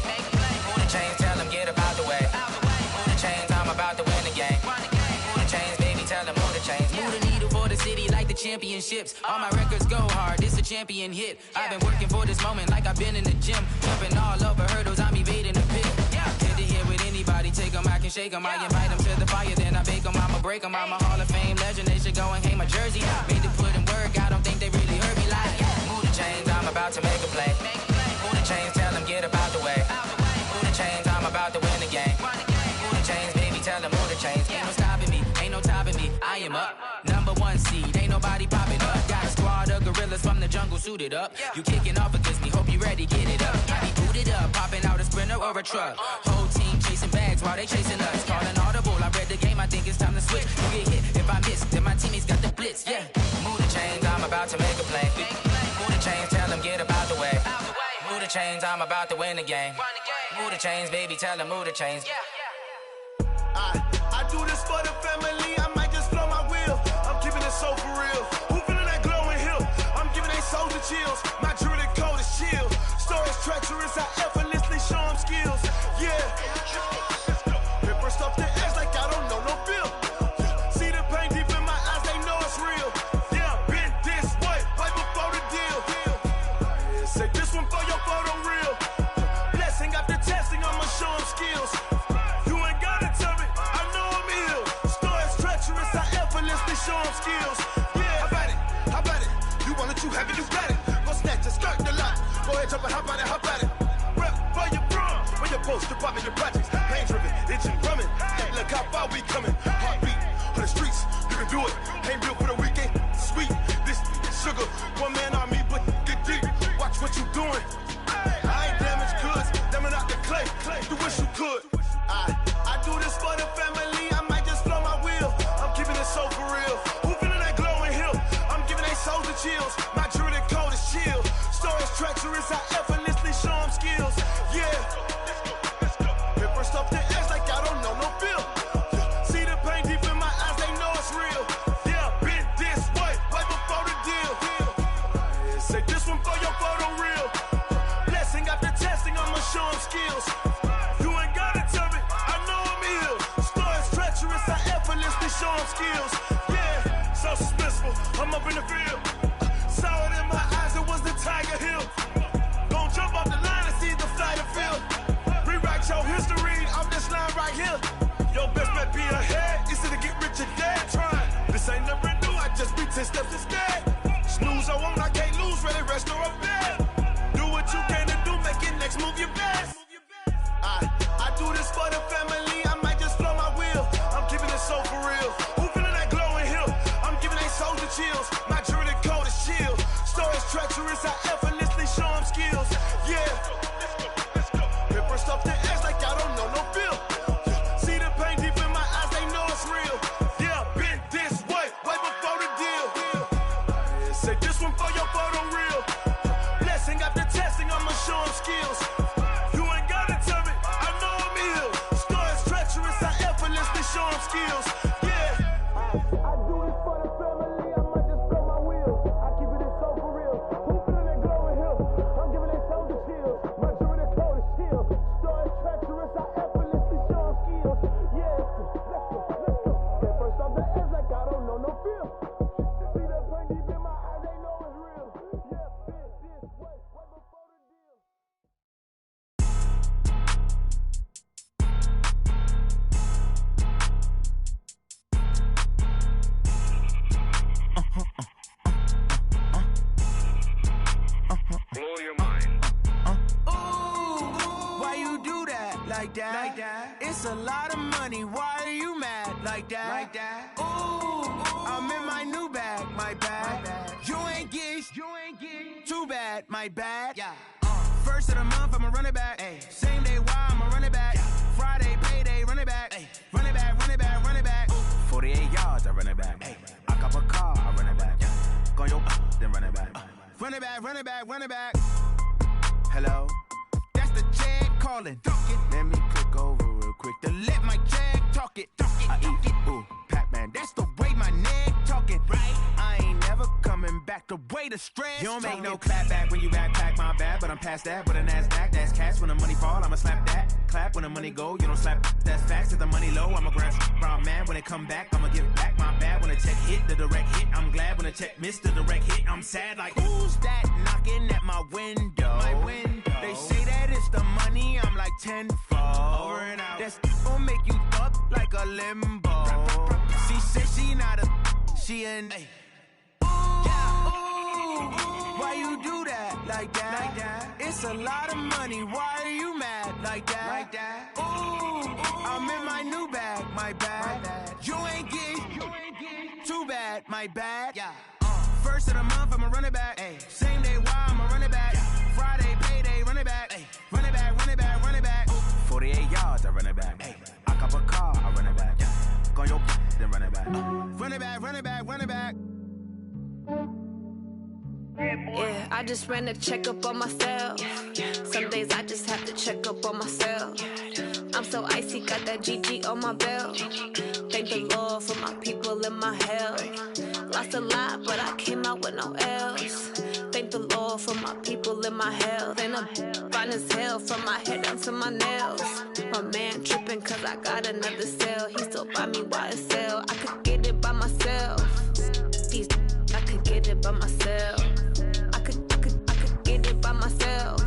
Move the chains, tell them get up out the way. Move the chains, I'm about to win the game. Move the chains, baby, tell them move the chains. Move the needle for the city like the championships. All my records go hard, this a champion hit. I've been working for this moment like I've been in the gym. Jumping all over hurdles, I'm evading the pit. Get to here with anybody, take them, I can shake them. I invite them to the fire, then I bake them, I'ma break them. I'm a Hall of Fame legend, they should go and hang my jersey. Made to put in work, I don't think they really heard me like, move the chains, I'm about to make a play. Move the chains, tell them get up out the way. Move the chains, I'm about to win the game. Move the chains, baby, tell them move the chains. Ain't no stopping me, ain't no topping me, I am up. #1 seed, ain't nobody popping up. Got a squad of gorillas from the jungle suited up. You kicking off against me, hope you ready, get it up. I be booted up, popping out a Sprinter or a truck. Whole team chasing bags while they chasing us. Calling audible, I read the game, I think it's time to switch. You get hit if I miss, then my teammates got the blitz, yeah. Move the chains, I'm about to make a play. Move the chains, tell them get up out the way. Move the chains, I'm about to win the game. Move the chains, baby, tell them move the chains. I do this for the family, I might just blow my wheel. I'm keeping it so for real. Who feeling that glowing hill? I'm giving they soldier chills. My jewelry code is chill. Stories treacherous, I effortlessly show them skills. Yeah. Ripper stuff the edge like I don't know no feel. See the pain deep in my eyes, they know it's real. Yeah, been this way, right before the deal. Say this one for your photo real. Blessing after testing, I'ma show them skills. You ain't gotta tell me, I know I'm ill. Stories treacherous, I effortlessly show them skills. Yeah, how about it? You want it, you have it, you got it. Go snatch it, skirt the lot. Go ahead, jump it, how about it? Rep for your brum, for your post, department, your projects. Pain driven, itching, drumming. Hey, look how far we coming. Heartbeat on the streets, you can do it. Ain't built for the weekend, sweet. This sugar, one man on me, but get deep. Watch what you doing. I ain't damaged goods, damn out the clay. You wish you could. I do this for the family, I might just blow my wheel. I'm keeping it so for real. Who feeling that glowing hill? I'm giving they soldier chills. My jewelry code is chill. Stories treacherous, I effortlessly show them skills. Yeah. Ripper stuff the edge like I don't know no feel. See the pain deep in my eyes, they know it's real. Yeah, been this way, right before the deal. Say this one for your photo real. Blessing after testing, I'ma show them skills. You ain't gotta tell me, I know I'm ill. Stories treacherous, I effortlessly show them skills. Yeah, so suspenseful, I'm up in the field. Saw it in my eyes, it was the Tiger Hill. Gon' jump off the line and see the flight of field. Rewrite your history off this line right here. Your best bet be ahead, easy to get rich or dead. Trying, this ain't never new, I just be 10 steps instead. Snooze I won't, I can't lose, ready, rest or up bed. Do what you can to do, make it next move your best. I do this for the family, I might just blow my wheel. I'm keeping it so for real. Who feeling that glowing hill? I'm giving they soldier chills. My jewelry code is chill. Stories treacherous, I effortlessly show them skills. Yeah. Ripper stuff the edge like I don't know no feel. See the pain deep in my eyes, they know it's real. Yeah, been this way, right before the deal. Say this one for your photo real. Blessing after testing, I'ma show them skills. You ain't gotta tell me, I know I'm ill. Stories treacherous, I effortlessly show them skills. Yeah. I do this for the family, I might just blow my wheel. I keep it so for real. Who feeling that glowing hill? I'm giving they soldier chills. My jewelry code is chill. Stories treacherous, I effortlessly show them skills. Yeah, let's go. Get first off the edge like I don't know no feel. See that pain deep in my eyes, they know it's real. Yeah, been this way, right before the deal. Blow your mind. Why you do that? Like that? It's a lot of money. Why are you mad? Like that? Ooh, I'm in my new bag. My bad. You ain't get. Too bad. My bad. Yeah. First of the month, I'ma run it back. Ay. Same day, why I'ma run it back. Friday, payday, run it back. Ay. Run it back. 48 yards, I run it back. Ay. I cop a car, I run it Run it back, run it back, run it back. Hello? That's the jag calling. Let me click over real quick to let my jag talk it. I eat, ooh, Pac-Man, that's the way my neck talking. Right? I ain't never coming back the way the stress. You don't make no clap back when you backpack, my bad, but I'm past that. With a NASDAQ, that's cash. When the money fall, I'ma slap that. Clap when the money go, you don't slap. That's facts. If the money low, I'ma grab brown man. When it come back, I'ma give back my bad. When the check hit, the direct hit. I'm glad when the check missed the direct hit. I'm sad like, who's that knocking at my window? My window. They say that it's the money, I'm like tenfold. Over and out. That's gon' make you up like a limbo. She said she not a, she an. Hey. Why you do that like that? Like that? It's a lot of money. Why are you mad like that? Like that? Ooh, I'm in my new bag. My bad. You ain't get too bad. My bad. Yeah. First of the month, I'ma run it back. Ay. Same day, why I'ma run it back. Yeah. Friday, payday, run it back. Ay. Run it back, run it back, run it back. 48 yards, I run it back. Ay. I cop a car, I run it back. Yeah. Go on your then run it back. Run it back, run it back, run it back. Yeah, I just ran a checkup on myself. Some days I just have to check up on myself. I'm so icy, got that GG on my belt. Thank the Lord for my people in my health. Lost a lot, but I came out with no L's. Thank the Lord for my people in my health. And I'm fine as hell from my head down to my nails. My man tripping cause I got another cell. He still buy me YSL. I could get it by myself. These I could get it by myself. I could get it by myself.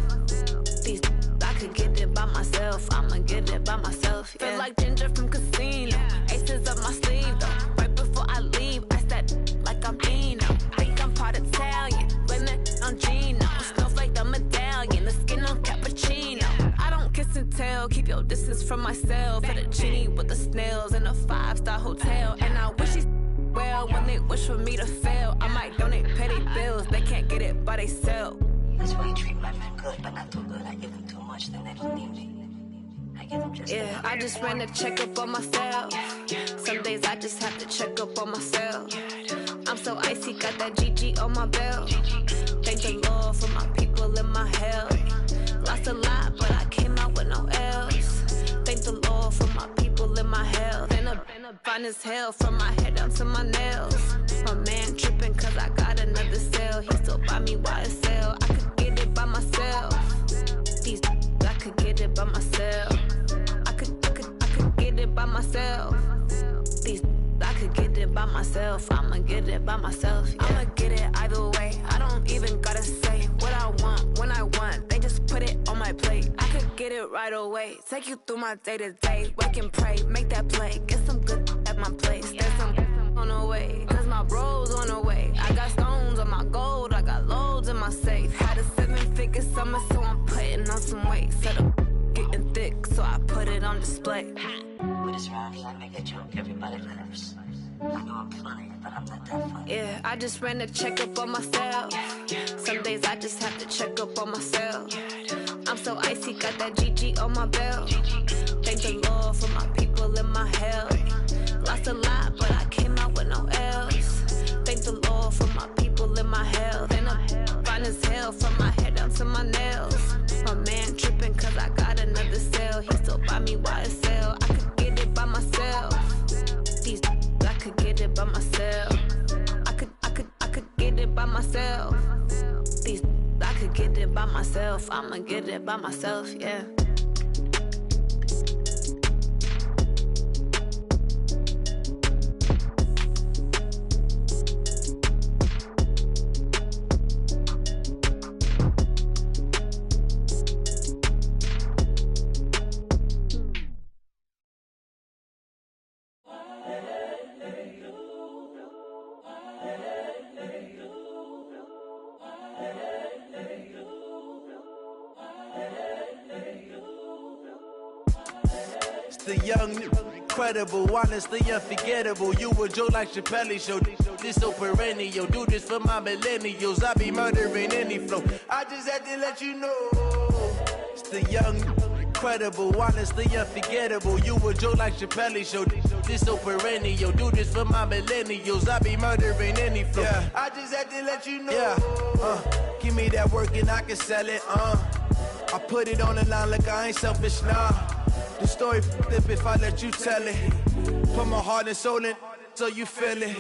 These I could get it by myself. I'ma get it by myself. Yeah. Feel like Ginger from Casino. Aces up my sleeve though. Right before I leave, I said like I'm Dino. Think I'm part Italian. Blame it on Gino. Snowflake the medallion. The skin on cappuccino. I don't kiss and tell. Keep your distance from myself. For the genie with the snails in a 5-star hotel. And I wish he's well when they wish for me to fail. I might donate petty bills. They can't get it by themselves. That's why you treat my friend good, but not too good. I give them too much, then they don't need me. I give them just yeah, I just ran a checkup on myself. Some days I just have to check up on myself. I'm so icy, got that GG on my belt. Thank the Lord for my people in my health. Lost a lot, but I came out with no L's. Thank the Lord for my people in my health. And I'm fine as hell from my head down to my nails. My man tripping cause I got another cell. He still buy me YSL. I could get it by myself. These I could get it by myself. I could get it by myself. These I could get it by myself. I'ma get it by myself. Yeah. I'ma get it either way. I don't even gotta say what I want when I want. They just put it on my plate. I could get it right away. Take you through my day to day. Wake and pray, make that play. Get some good at my place. There's some on the way. Cause my bro's on the way. I got stones on my gold. I got loads in my safe. Had a 7-figure summer, so I'm putting on some weight. Set up getting thick, so I put it on display. With this round, I make a joke, everybody laughs. I know I'm funny, but I'm not that funny. Yeah, I just ran a checkup on myself. Some days I just have to check up on myself. I'm so icy, got that GG on my belt. Thank the Lord for my people in my health. Lost a lot, but I came out with no L's. Thank the Lord for my people in my health. And I'm fine as hell from my head down to my nails. My man tripping cause I got another cell. He still buy me YSL. I could get it by myself. These I could get it by myself. I could get it by myself. These I could get it by myself. I'ma get it by myself, yeah. The young, incredible, honestly unforgettable. You a Joe like Chappelle show. This so perennial. Do this for my millennials. I be murdering any flow. I just had to let you know. It's the young, incredible, honestly unforgettable. You a Joe like Chappelle show. This so perennial. Do this for my millennials. I be murdering any flow. Yeah. I just had to let you know. Yeah, give me that work and I can sell it, I put it on the line like I ain't selfish, nah. The story flip if I let you tell it. Put my heart and soul in so you feel it.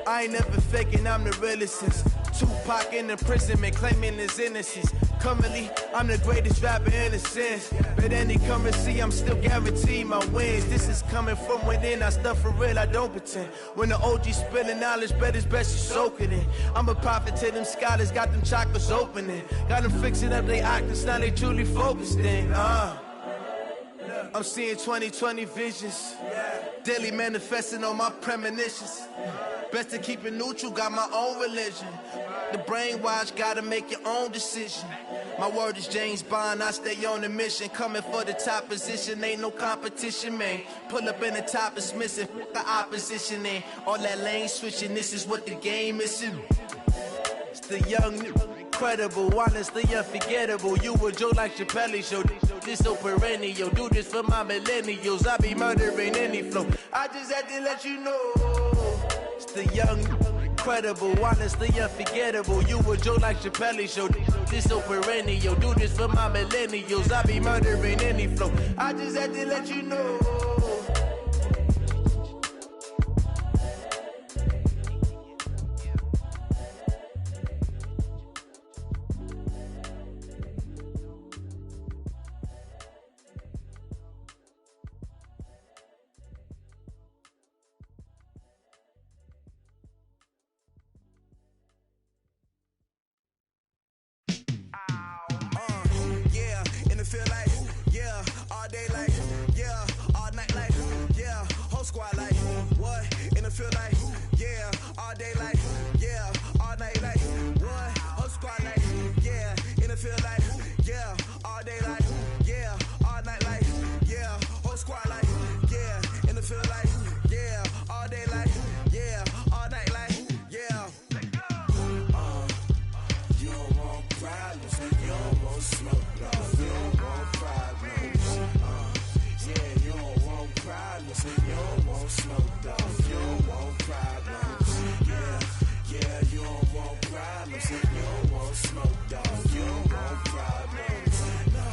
I ain't never faking, I'm the realest since Tupac in imprisonment, claiming his innocence. Currently, I'm the greatest rapper in a sense. But any currency, I'm still guaranteed my wins. This is coming from within, I stuff for real, I don't pretend. When the OG spilling knowledge, bet it's best you soak it in. I'm a prophet to them scholars, got them chakras opening. Got them fixing up their octaves, now they truly focused in. I'm seeing 2020 visions. Daily manifesting on my premonitions. Best to keep it neutral, got my own religion. The brainwash, gotta make your own decision. My word is James Bond, I stay on the mission. Coming for the top position, ain't no competition, man. Pull up in the top is missing, the opposition in. All that lane switching, this is what the game is. It's the young, incredible, honestly unforgettable. You a joke like Chappelle show. This so perennial, do this for my millennials. I be murdering any flow. I just had to let you know. It's the young, incredible, honestly unforgettable. You a joke like Chappelle show. This so perennial, do this for my millennials. I be murdering any flow. I just had to let you know. Feel like, yeah, all day like, yeah, all night like, yeah, whole squad like, what? And it feel like, yeah, all day like, yeah, all night like, what? Whole squad like, yeah, and it feel like, yeah, all day like, yeah, all night like, yeah, whole squad like, yeah, and it feel like, yeah, all day like, yeah, all night like, yeah. You don't want problems, you don't want smoke, dog. You don't want problems, yeah, you don't want problems, you don't want smoke, dog. You don't want problems, yeah, you don't want problems, you don't want smoke, dog. You don't want problems, no,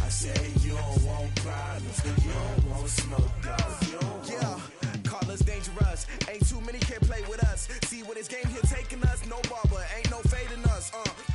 I say you don't want problems, you don't want smoke, dog. You don't want. Call us dangerous, ain't too many can play with us. See what this game here taking us, no barber, ain't no fading us,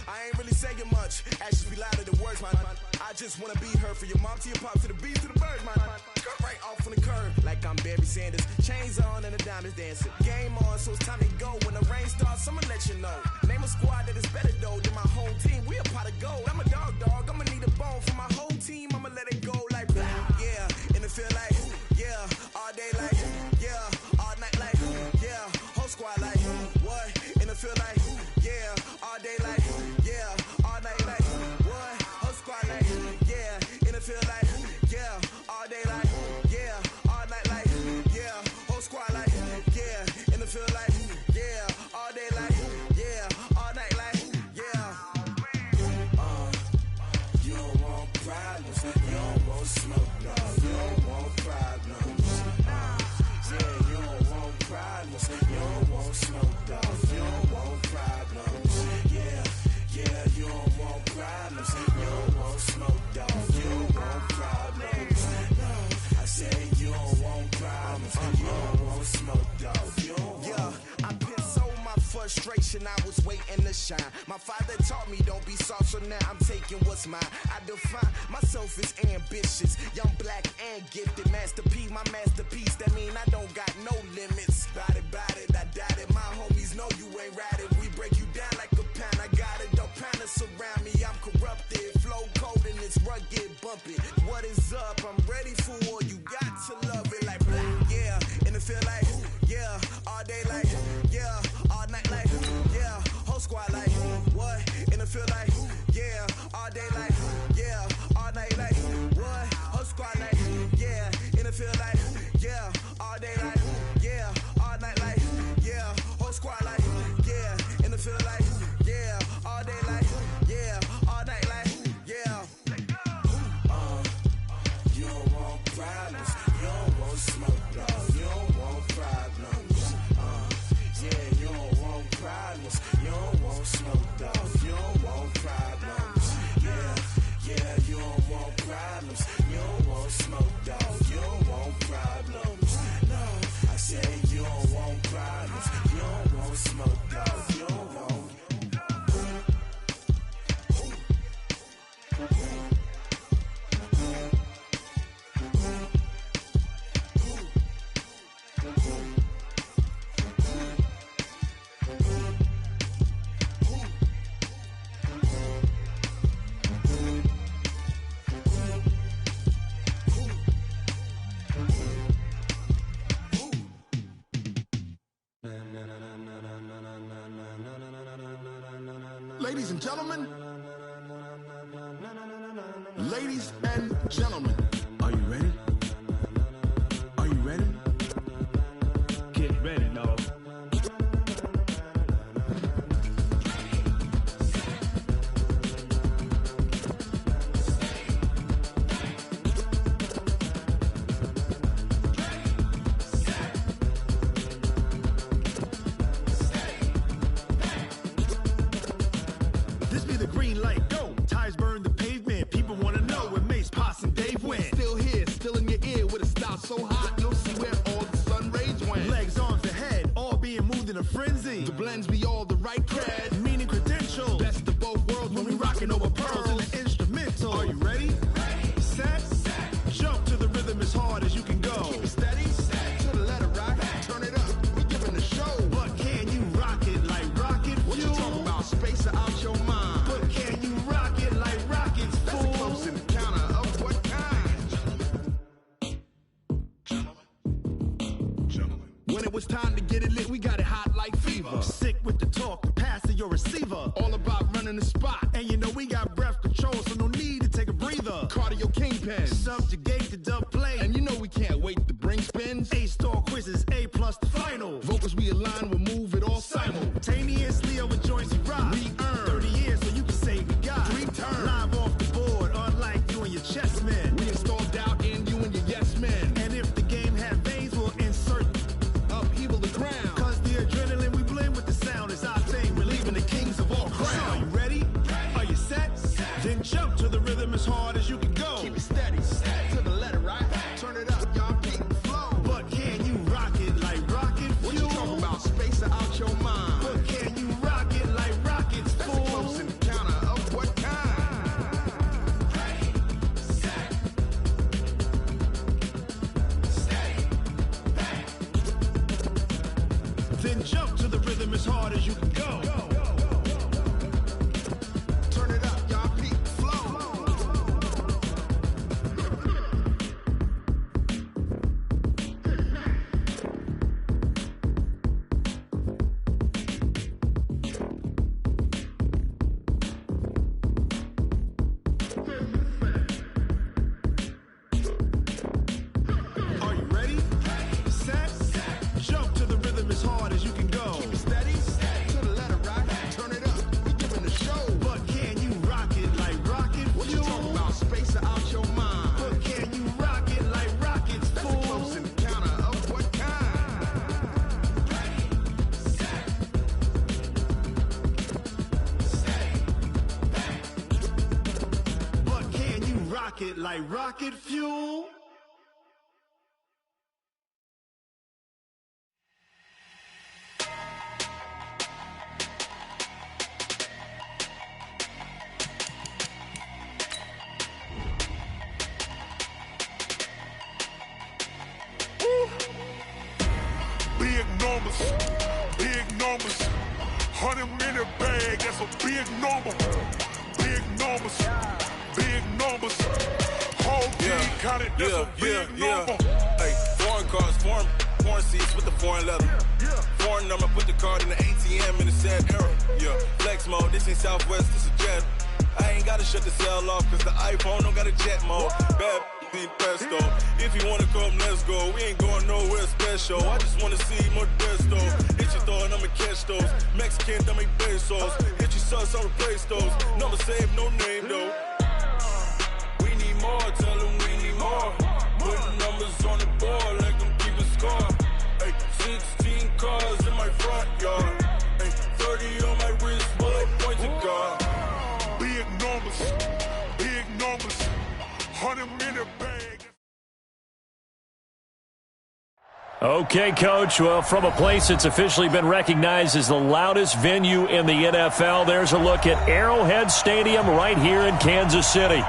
I ain't really saying much, actions be louder than words, man. I just wanna be heard for your mom to your pop to the bees to the birds, man. Cut right off on the curb, like I'm Barry Sanders. Chains on and the diamonds dancing. Game on, so it's time to go. When the rain starts, I'ma let you know. Name a squad that is better though than my home team. We a pot of gold. I'm a dog. I'ma need a bone for my whole team. I'ma let it go like blah. Yeah, and it feel like, yeah, all day like, yeah, all night like, yeah, whole squad like, what? And it feel like, yeah, all day like, yeah, all night like, what? Whole squad like, yeah, and it feel like, yeah, all day like, yeah, all night like, yeah, whole squad like, yeah, and it feel like, yeah, all day like, yeah, all night like, yeah. You don't want problems, you don't want smoke, dog. You don't want problems, yeah, you don't want problems, you don't want smoke, dog. You don't want problems, yeah, you don't want problems, you don't want smoke, dog. You don't want problems, no, I say you don't want problems, you don't want smoke, dog. You don't want. I piss on my frustration, I was waiting to shine. My father taught me don't be soft, so now I'm taking what's mine. I define myself as ambitious, young, black, and gifted. Master P, my masterpiece, that mean I don't got no limits. Bout it, I doubt it. My homies know you ain't ratted. We break you down like a pound. I got it, don't pound us around me. I'm corrupted, flow cold and it's rugged, bumpy. What is up? I'm ready for war. You got to love it like blah. Yeah, and it feel like, yeah, all day like, yeah, all night like, yeah, whole squad like, what? And it feel like, yeah, all day like, yeah, all night like, what? Whole squad like, yeah, and it feel like, yeah, all day like, yeah, all night like, yeah, whole squad like, yeah, and it feel like, yeah, all day like, yeah, all night like, yeah. You don't want problems. Ladies and gentlemen. Ladies and gentlemen. Are you ready? Are you ready? Get ready, dog. This be the green light, go. Tires burn the pavement. People wanna know where Mace, Potts, and Dave went. Still here, still in your ear with a style so hot, you'll see where all the sun rays went. Legs, arms, and head, all being moved in a frenzy. The blends be all the right cred, meaning credentials. Best of both worlds when we rockin' over pearls in the instrumental. Are you ready? Set, jump to the rhythm as hard as you can go. Keep it steady, to the letter right. Turn it up, we giving the show. But can you rock it like rocket fuel? What you talking about? Space out your mind. But can you rock it like rockets, fool? That's a close encounter of what kind? Gentlemen. When it was time to get it lit, we got it hot like fever. Sick with the talk, the pass to your receiver. All about running the spot. And you know we got breath control, so no need to take a breather. Cardio kingpin, subjugate the dub play. And you know we can't wait to bring spins. A-star quizzes, A+ the final. Vocals we align, we'll move it all simultaneously over joints we rock. We earn 30 years so you can say we got 3 turns. Live off the board, unlike you and your chess men. We install doubt in you and your yes men. And if the game had veins, we'll insert upheaval the ground. Cause the adrenaline we blend with the sound is our thing. Relieving the kings of all crowns. So are you ready? Are you set? Then jump to the rhythm as hard as you can go. Keep it steady, to the letter right. Turn it up, y'all keep the flow. But can you rock it like rocket fuel? What you talking about? Space out your mind. But can you rock it like rockets, fool? That's a close encounter of what kind? Then jump to the rhythm as hard as you can go. Turn it up, y'all keep the flow. Are you ready? Set, jump to the rhythm as hard as you can go. Keep it steady, to the letter right. Turn it up, we giving the show. But can you rock it like rocket fuel? What you talking about? Space out your mind. But can you rock it like rockets, fool? That's a close encounter of what kind? But can you rock it like rocket fuel? Big numbers, big numbers. 100 minute bag, that's a big number. Big numbers, big numbers. Whole team counted, that's a big number. Hey, foreign cars, foreign seats with the foreign leather. Foreign number, put the card in the ATM in the sad era. Yeah, flex mode, this ain't Southwest, this a jet. I ain't gotta shut the cell off, cause the iPhone don't got a jet mode. Bad need pesto. If you wanna come, let's go. We ain't going nowhere special. I just wanna see Modesto. Hit your thought, I'ma catch those. Mexican, I make pesos. Hit your sus, I'll replace those. Number save, no name though. We need more, tell them we need more. Putting numbers on the board like them keeping score. Hey, 16 cars in my front yard. Hey, 30 on my wrist, bullet point to God. Big numbers, big numbers. 100 minute bag. Okay, Coach. Well, from a place that's officially been recognized as the loudest venue in the NFL, there's a look at Arrowhead Stadium right here in Kansas City.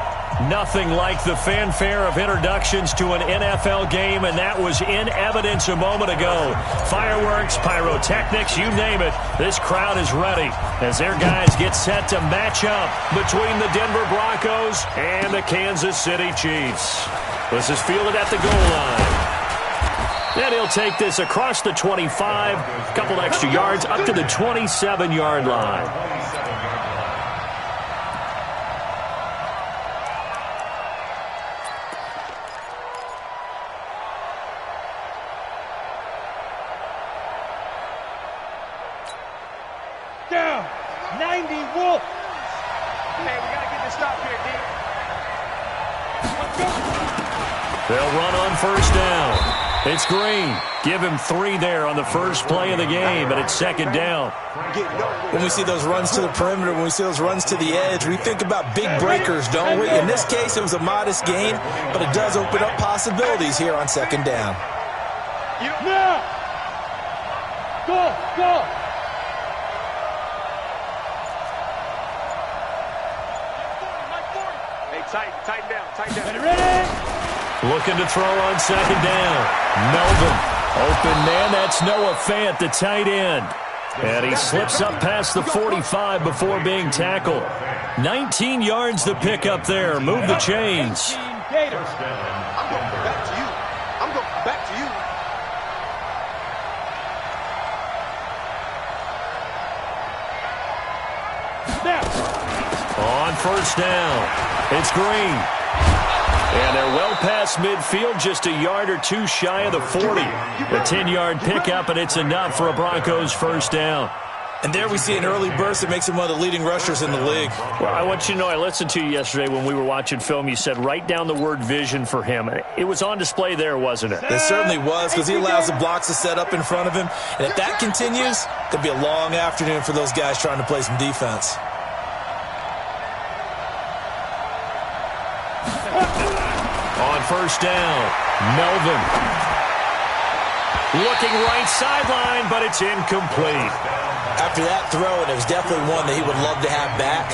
Nothing like the fanfare of introductions to an NFL game, and that was in evidence a moment ago. Fireworks, pyrotechnics, you name it. This crowd is ready as their guys get set to match up between the Denver Broncos and the Kansas City Chiefs. This is fielded at the goal line. And he'll take this across the 25, a couple extra yards, up to the 27-yard line. 90 Wolf. Man, we got to get this stop here, D. Let's go. They'll run on first down. It's Green. Give him 3 there on the first play of the game, but it's second down. When we see those runs to the perimeter, when we see those runs to the edge, we think about big breakers, don't we? In this case, it was a modest gain, but it does open up possibilities here on second down. Now! Go! Hey, tighten down. Ready? Looking to throw on second down. Melvin. Open man, that's Noah Fant, the tight end. And he slips up past the 45 before being tackled. 19 yards to pick up there. Move the chains. I'm going back to you. On first down, it's Green. And they're well past midfield, just a yard or two shy of the 40. A 10-yard pickup, and it's enough for a Broncos first down. And there we see an early burst that makes him one of the leading rushers in the league. Well, I want you to know, I listened to you yesterday when we were watching film. You said write down the word vision for him. It was on display there, wasn't it? It certainly was, because he allows the blocks to set up in front of him. And if that continues, it could be a long afternoon for those guys trying to play some defense. On first down, Melvin. Looking right sideline, but it's incomplete. After that throw, and it was definitely one that he would love to have back,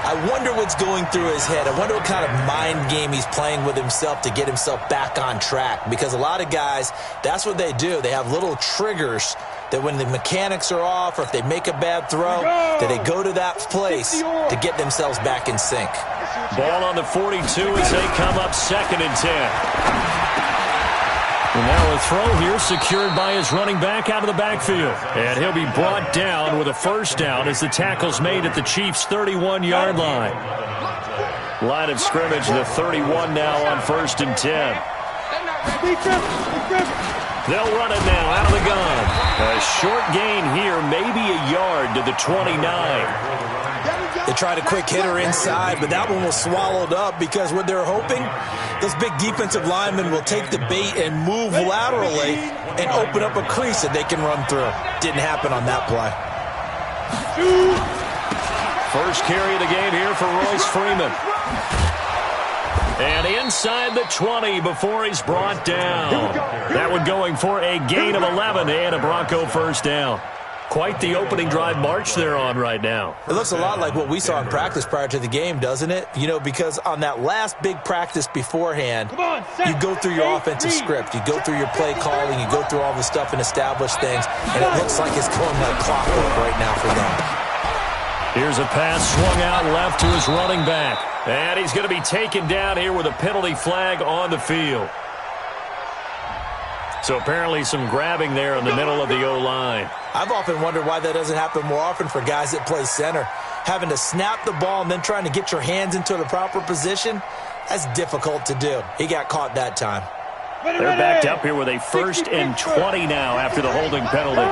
I wonder what's going through his head. I wonder what kind of mind game he's playing with himself to get himself back on track. Because a lot of guys, that's what they do. They have little triggers that when the mechanics are off or if they make a bad throw, that they go to that place to get themselves back in sync. Ball on the 42 as they come up 2nd and 10. And now a throw here secured by his running back out of the backfield. And he'll be brought down with a first down as the tackle's made at the Chiefs' 31-yard line. Line of scrimmage, the 31 now on 1st and 10. They'll run it now out of the gun. A short gain here, maybe a yard to the 29. They tried a quick hitter inside, but that one was swallowed up because what they're hoping, those big defensive linemen will take the bait and move laterally and open up a crease that they can run through. Didn't happen on that play. First carry of the game here for Royce Freeman. And inside the 20 before he's brought down. That one going for a gain of 11 and a Bronco first down. Quite the opening drive march they're on right now. It looks a lot like what we saw in practice prior to the game, doesn't it? You know, because on that last big practice beforehand, you go through your offensive script. You go through your play calling. You go through all the stuff and establish things. And it looks like it's going like clockwork right now for them. Here's a pass swung out left to his running back. And he's going to be taken down here with a penalty flag on the field. So apparently some grabbing there in the middle of the O-line. I've often wondered why that doesn't happen more often for guys that play center. Having to snap the ball and then trying to get your hands into the proper position, that's difficult to do. He got caught that time. They're backed up here with a 1st and 20 now after the holding penalty.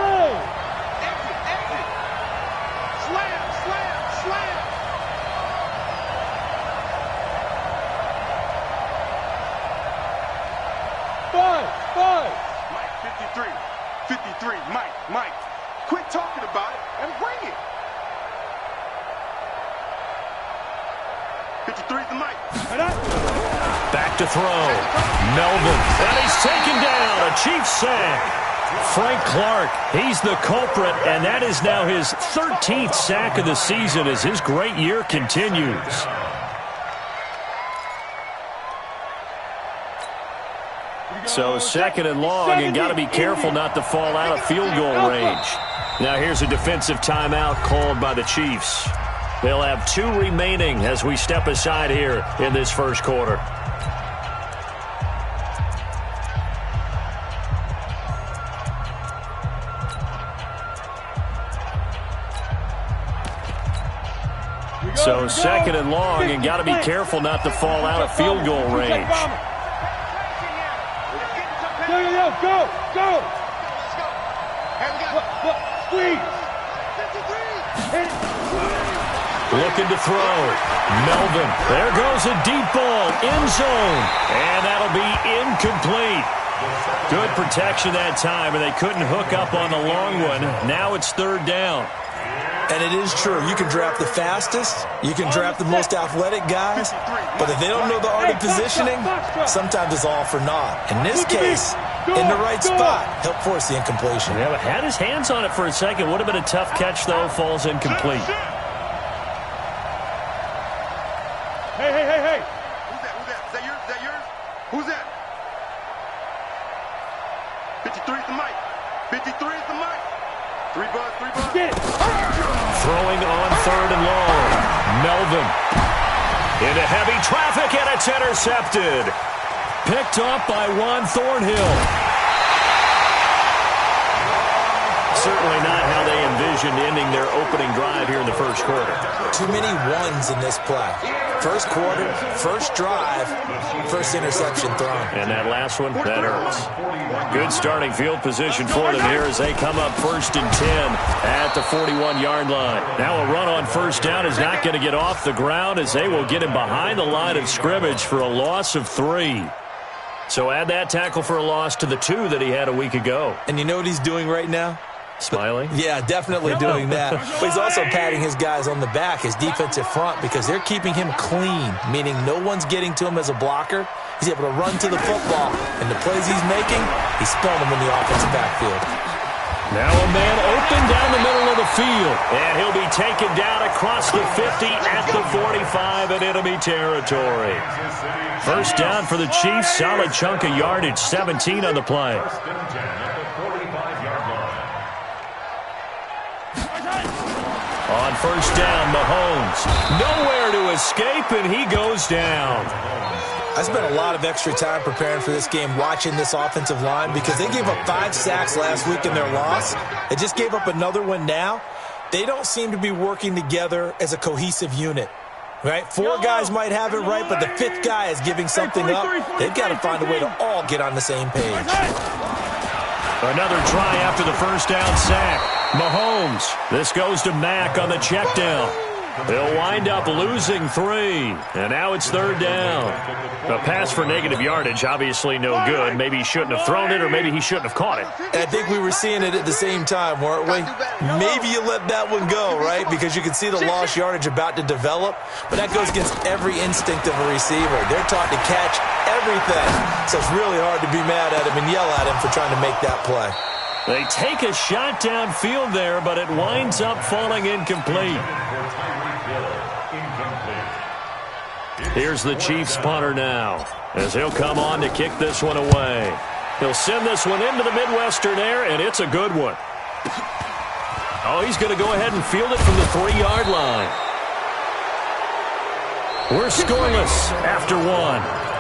Mike, 53, Mike, quit talking about it and bring it. 53's the Mike. Back to throw. Melvin, and he's taken down. A Chiefs sack. Frank Clark, he's the culprit, and that is now his 13th sack of the season as his great year continues. So 2nd and long, and got to be careful not to fall out of field goal range. Now here's a defensive timeout called by the Chiefs. They'll have 2 remaining as we step aside here in this first quarter. So 2nd and long, and got to be careful not to fall out of field goal range. Go! Here we go. Look, squeeze. 53. looking to throw. Melvin, there goes a deep ball, end zone, and that'll be incomplete. Good protection that time, and they couldn't hook up on the long one. Now it's third down. And it is true. You can draft the fastest. You can draft the most athletic guys. But if they don't know the art of positioning, sometimes it's all for naught. In this case, in the right spot, help force the incompletion. Yeah, but had his hands on it for a second. Would have been a tough catch, though. Falls incomplete. Hey, hey, hey, hey. Who's that? Who's that? Is that yours? Is that yours? Who's that? 53 is the mic. 53 is the mic. 3 bucks, 3 bucks. Get it. Throwing on third and long. Melvin into heavy traffic, and it's intercepted. Picked up by Juan Thornhill. Certainly not how they envisioned ending their opening drive here in the first quarter. Too many ones in this play. First quarter, first drive, first interception thrown. And that last one, that hurts. Good starting field position for them here as they come up 1st and 10 at the 41-yard line. Now a run on first down is not going to get off the ground as they will get him behind the line of scrimmage for a loss of 3. So add that tackle for a loss to the 2 that he had a week ago. And you know what he's doing right now? Smiling? Yeah, definitely doing that. But he's also patting his guys on the back, his defensive front, because they're keeping him clean, meaning no one's getting to him as a blocker. He's able to run to the football, and the plays he's making, he's spelling them in the offensive backfield. Now a man open down the middle of the field, and he'll be taken down across the 50 at the 45 in enemy territory. First down for the Chiefs, solid chunk of yardage, 17 on the play. On first down, Mahomes. Nowhere to escape, and he goes down. I spent a lot of extra time preparing for this game watching this offensive line because they gave up 5 sacks last week in their loss. They just gave up another one now. They don't seem to be working together as a cohesive unit. Right? 4 guys might have it right, but the 5th guy is giving something up. They've got to find a way to all get on the same page. Another try after the first down sack. Mahomes. This goes to Mack on the check down. They'll wind up losing 3. And now it's third down. A pass for negative yardage, obviously no good. Maybe he shouldn't have thrown it, or maybe he shouldn't have caught it. And I think we were seeing it at the same time, weren't we? Maybe you let that one go, right? Because you can see the lost yardage about to develop. But that goes against every instinct of a receiver. They're taught to catch everything. So it's really hard to be mad at him and yell at him for trying to make that play. They take a shot downfield there, but it winds up falling incomplete. Here's the Chiefs punter now, as he'll come on to kick this one away. He'll send this one into the Midwestern air, and it's a good one. Oh, he's going to go ahead and field it from the 3-yard line. We're scoreless after 1.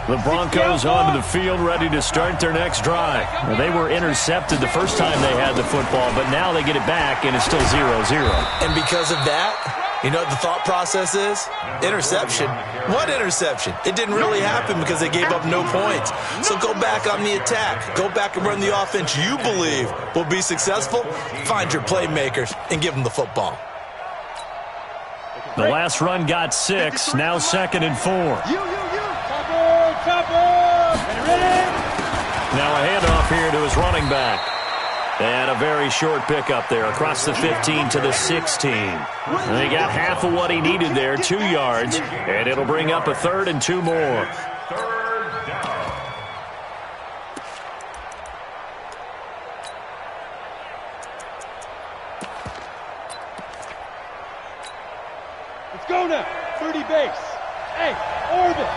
The Broncos onto the field, ready to start their next drive. Well, they were intercepted the first time they had the football, but now they get it back, and it's still 0-0. And because of that, you know what the thought process is? Interception. What interception? It didn't really happen because they gave up no points. So go back on the attack. Go back and run the offense you believe will be successful. Find your playmakers and give them the football. The last run got 6, now 2nd and 4. Now a handoff here to his running back. And a very short pickup there across the 15 to the 16. And he got half of what he needed there, 2 yards. And it'll bring up a 3rd and 2 more. Let's go now. 30 base. Hey, orbit.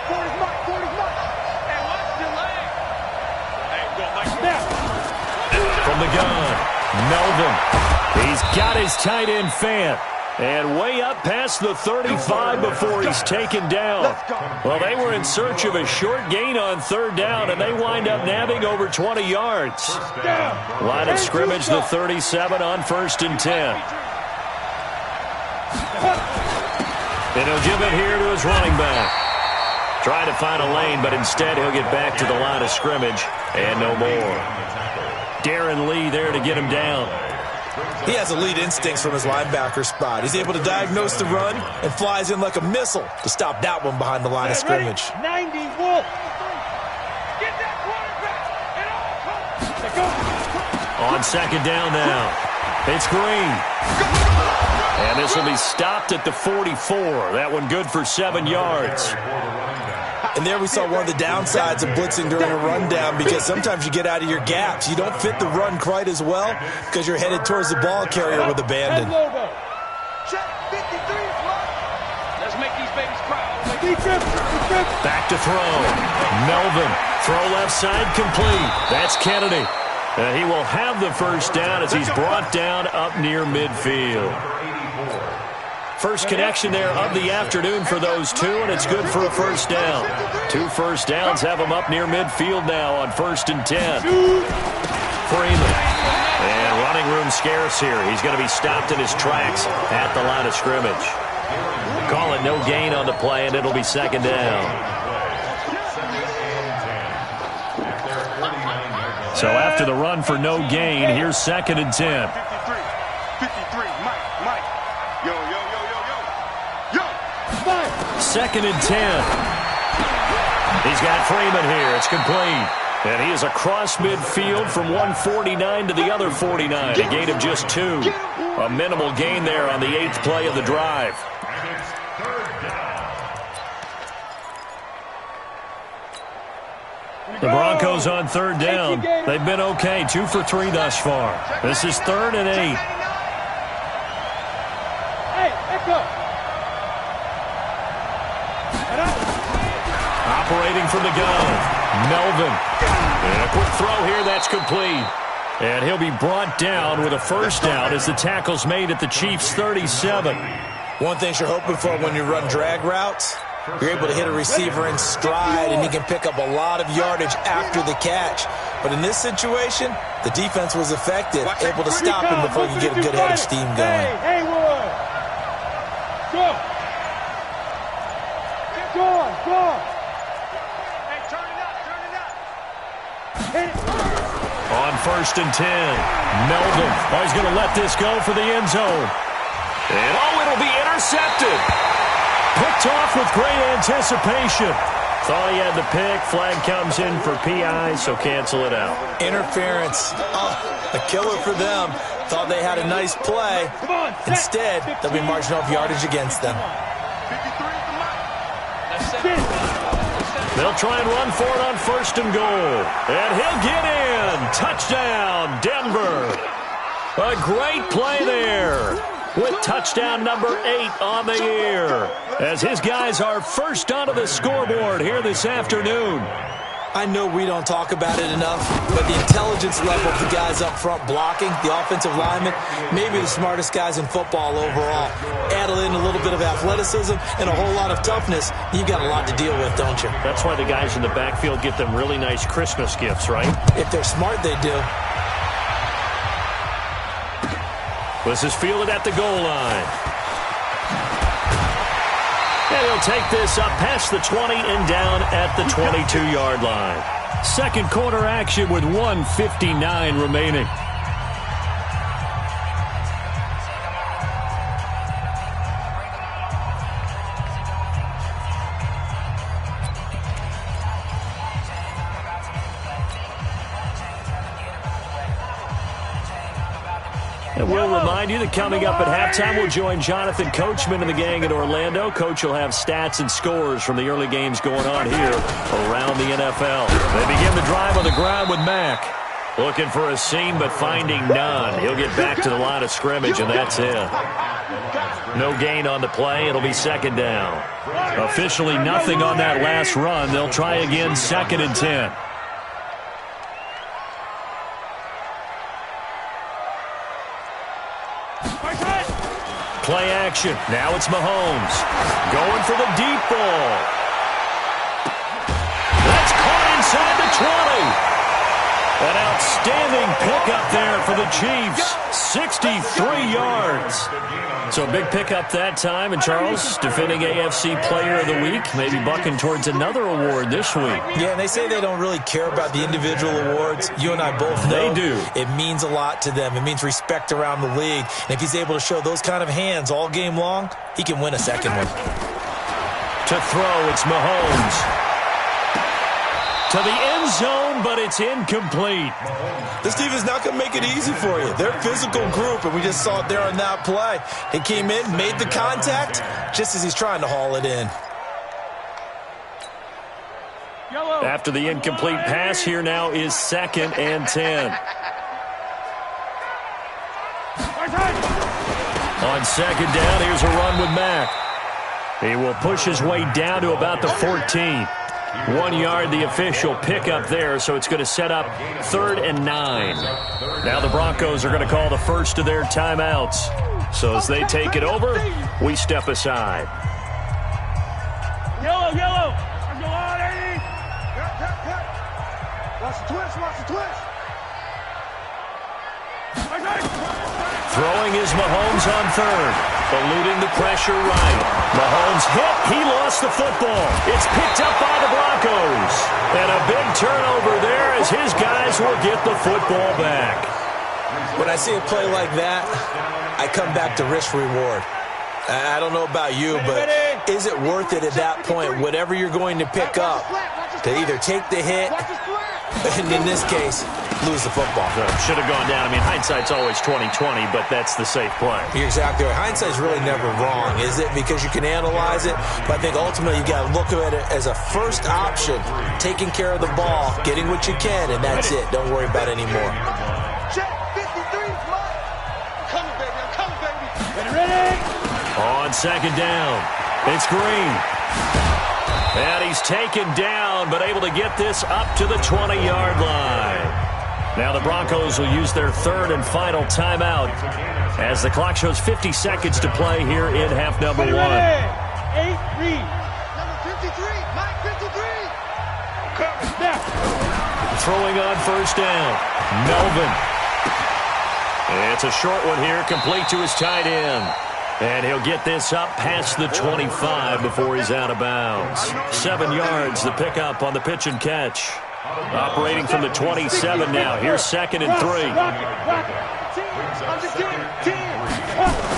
40's mark. 40's mark. Hey, watch your leg. Hey, go like that. From the gun, Melvin. He's got his tight end Fant. And way up past the 35 before he's taken down. Well, they were in search of a short gain on 3rd down, and they wind up nabbing over 20 yards. Line of scrimmage, the 37 on 1st and 10. And he'll give it here to his running back. Trying to find a lane, but instead he'll get back to the line of scrimmage and no more. Darren Lee there to get him down. He has elite instincts from his linebacker spot. He's able to diagnose the run and flies in like a missile to stop that one behind the line of scrimmage. 90, Wolf. Get that quarterback. Let's go. On second down now. It's Green. And this will be stopped at the 44. That one good for 7 yards. And there we saw one of the downsides of blitzing during a rundown, because sometimes you get out of your gaps. You don't fit the run quite as well because you're headed towards the ball carrier with abandon. Check 53 is right. Let's make these babies proud. Defense. Back to throw. Melvin. Throw left side complete. That's Kennedy. He will have the first down as he's brought down up near midfield. First connection there of the afternoon for those two, and it's good for a first down. 2 first downs have them up near midfield now on 1st and 10. Freeman. And running room scarce here. He's going to be stopped in his tracks at the line of scrimmage. Call it no gain on the play, and it'll be second down. So after the run for no gain, here's 2nd and 10. 53, Mike. Yo. 2nd and 10. He's got Freeman here. It's complete. And he is across midfield from 149 to the other 49. A gain of just 2. A minimal gain there on the 8th play of the drive. The Broncos on 3rd down. They've been okay. 2 for 3 thus far. This is 3rd and 8. Hey, echo. Operating from the gun. Melvin. And a quick throw here. That's complete. And he'll be brought down with a first down as the tackle's made at the Chiefs' 37. One thing you're hoping for when you run drag routes, you're able to hit a receiver in stride, and he can pick up a lot of yardage after the catch. But in this situation, the defense was effective, able to stop him before you get a good head of steam going. Hey, Wood. Go. Go. Hey, turn it up. Hit it. On 1st and 10, Melvin. Oh, he's going to let this go for the end zone. And it'll be intercepted. Picked off with great anticipation. Thought he had the pick. Flag comes in for PI, so cancel it out. Interference. A killer for them. Thought they had a nice play. Instead, they'll be marching off yardage against them. They'll try and run for it on 1st and goal. And he'll get in. Touchdown, Denver. A great play there, with touchdown number 8 on the year, as his guys are first onto the scoreboard here this afternoon. I know we don't talk about it enough, but the intelligence level of the guys up front blocking, the offensive linemen, maybe the smartest guys in football overall. Add in a little bit of athleticism and a whole lot of toughness, you've got a lot to deal with, don't you? That's why the guys in the backfield get them really nice Christmas gifts, right? If they're smart, they do. This is fielded at the goal line. And he'll take this up past the 20 and down at the 22-yard line. Second quarter action with 1:59 remaining. And we'll remind you that coming up at halftime, we'll join Jonathan Coachman and the gang in Orlando. Coach will have stats and scores from the early games going on here around the NFL. They begin the drive on the ground with Mack. Looking for a seam, but finding none. He'll get back to the line of scrimmage, and that's it. No gain on the play. It'll be second down. Officially nothing on that last run. They'll try again, 2nd and 10. Play action. Now it's Mahomes. Going for the deep ball. That's caught inside the 20. An outstanding pickup there for the Chiefs. 63 yards. So a big pickup that time. And Charles, defending AFC Player of the Week, maybe bucking towards another award this week. Yeah, and they say they don't really care about the individual awards. You and I both know they do. It means a lot to them. It means respect around the league. And if he's able to show those kind of hands all game long, he can win a second one. To throw, it's Mahomes. To the end zone, but it's incomplete. This defense is not going to make it easy for you. They're a physical group, and we just saw it there on that play. He came in, made the contact, just as he's trying to haul it in. After the incomplete pass, here now is 2nd and 10. On 2nd down, here's a run with Mack. He will push his way down to about the 14. 1 yard, the official pickup there, so it's going to set up 3rd and 9. Now the Broncos are going to call the first of their timeouts. So as they take it over, we step aside. Yellow. Let's go on, 80. Cut. Watch the twist. Throwing is Mahomes on 3rd. Eluding the pressure right. Mahomes hit. He lost the football. It's picked up by the Broncos. And a big turnover there as his guys will get the football back. When I see a play like that, I come back to risk reward. I don't know about you, but is it worth it at that point, whatever you're going to pick up, to either take the hit, and in this case, lose the football? Should have gone down. I mean, hindsight's always 20/20, but that's the safe play. You're exactly right. Hindsight's really never wrong, is it? Because you can analyze it, but I think ultimately you got to look at it as a first option, taking care of the ball, getting what you can, and that's it. Don't worry about any more. Check 53. I'm coming, baby. Ready? On 2nd down, it's Green. And he's taken down, but able to get this up to the 20-yard line. Now the Broncos will use their 3rd and final timeout as the clock shows 50 seconds to play here in half number 1. 8-3. Number 53, Mike 53. Throwing on 1st down, Melvin. It's a short one here, complete to his tight end. And he'll get this up past the 25 before he's out of bounds. 7 yards, the pickup on the pitch and catch. Operating from the 27 now. Here's 2nd and 3.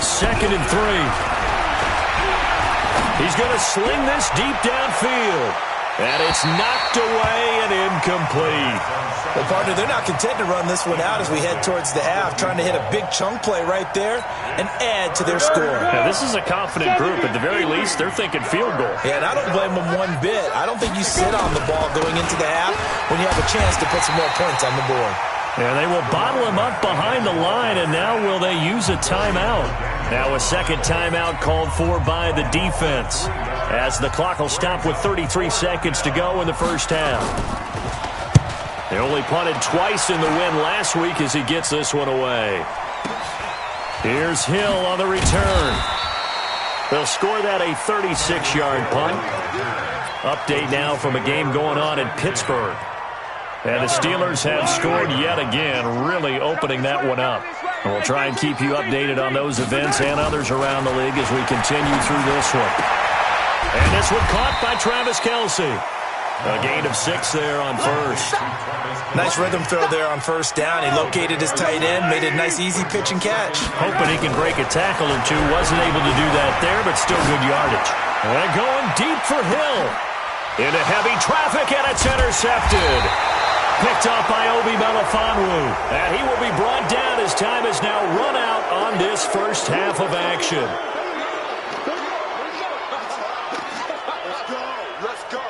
2nd and 3. He's going to sling this deep downfield. And it's knocked away and incomplete. Well, partner, they're not content to run this one out as we head towards the half, trying to hit a big chunk play right there and add to their score. Now, this is a confident group. At the very least, they're thinking field goal. Yeah, and I don't blame them one bit. I don't think you sit on the ball going into the half when you have a chance to put some more points on the board. Yeah, they will bottle him up behind the line, and now will they use a timeout? Now a second timeout called for by the defense, as the clock will stop with 33 seconds to go in the first half. They only punted twice in the win last week as he gets this one away. Here's Hill on the return. They'll score that a 36-yard punt. Update now from a game going on in Pittsburgh. And the Steelers have scored yet again, really opening that one up. And we'll try and keep you updated on those events and others around the league as we continue through this one. And this one caught by Travis Kelce. A gain of 6 there on first. Nice rhythm throw there on first down. He located his tight end, made a nice easy pitch and catch. Hoping he can break a tackle or two. Wasn't able to do that there, but still good yardage. And going deep for Hill. Into heavy traffic, and it's intercepted. Picked off by Obi Melifonwu. And he will be brought down as time has now run out on this first half of action. Let's go.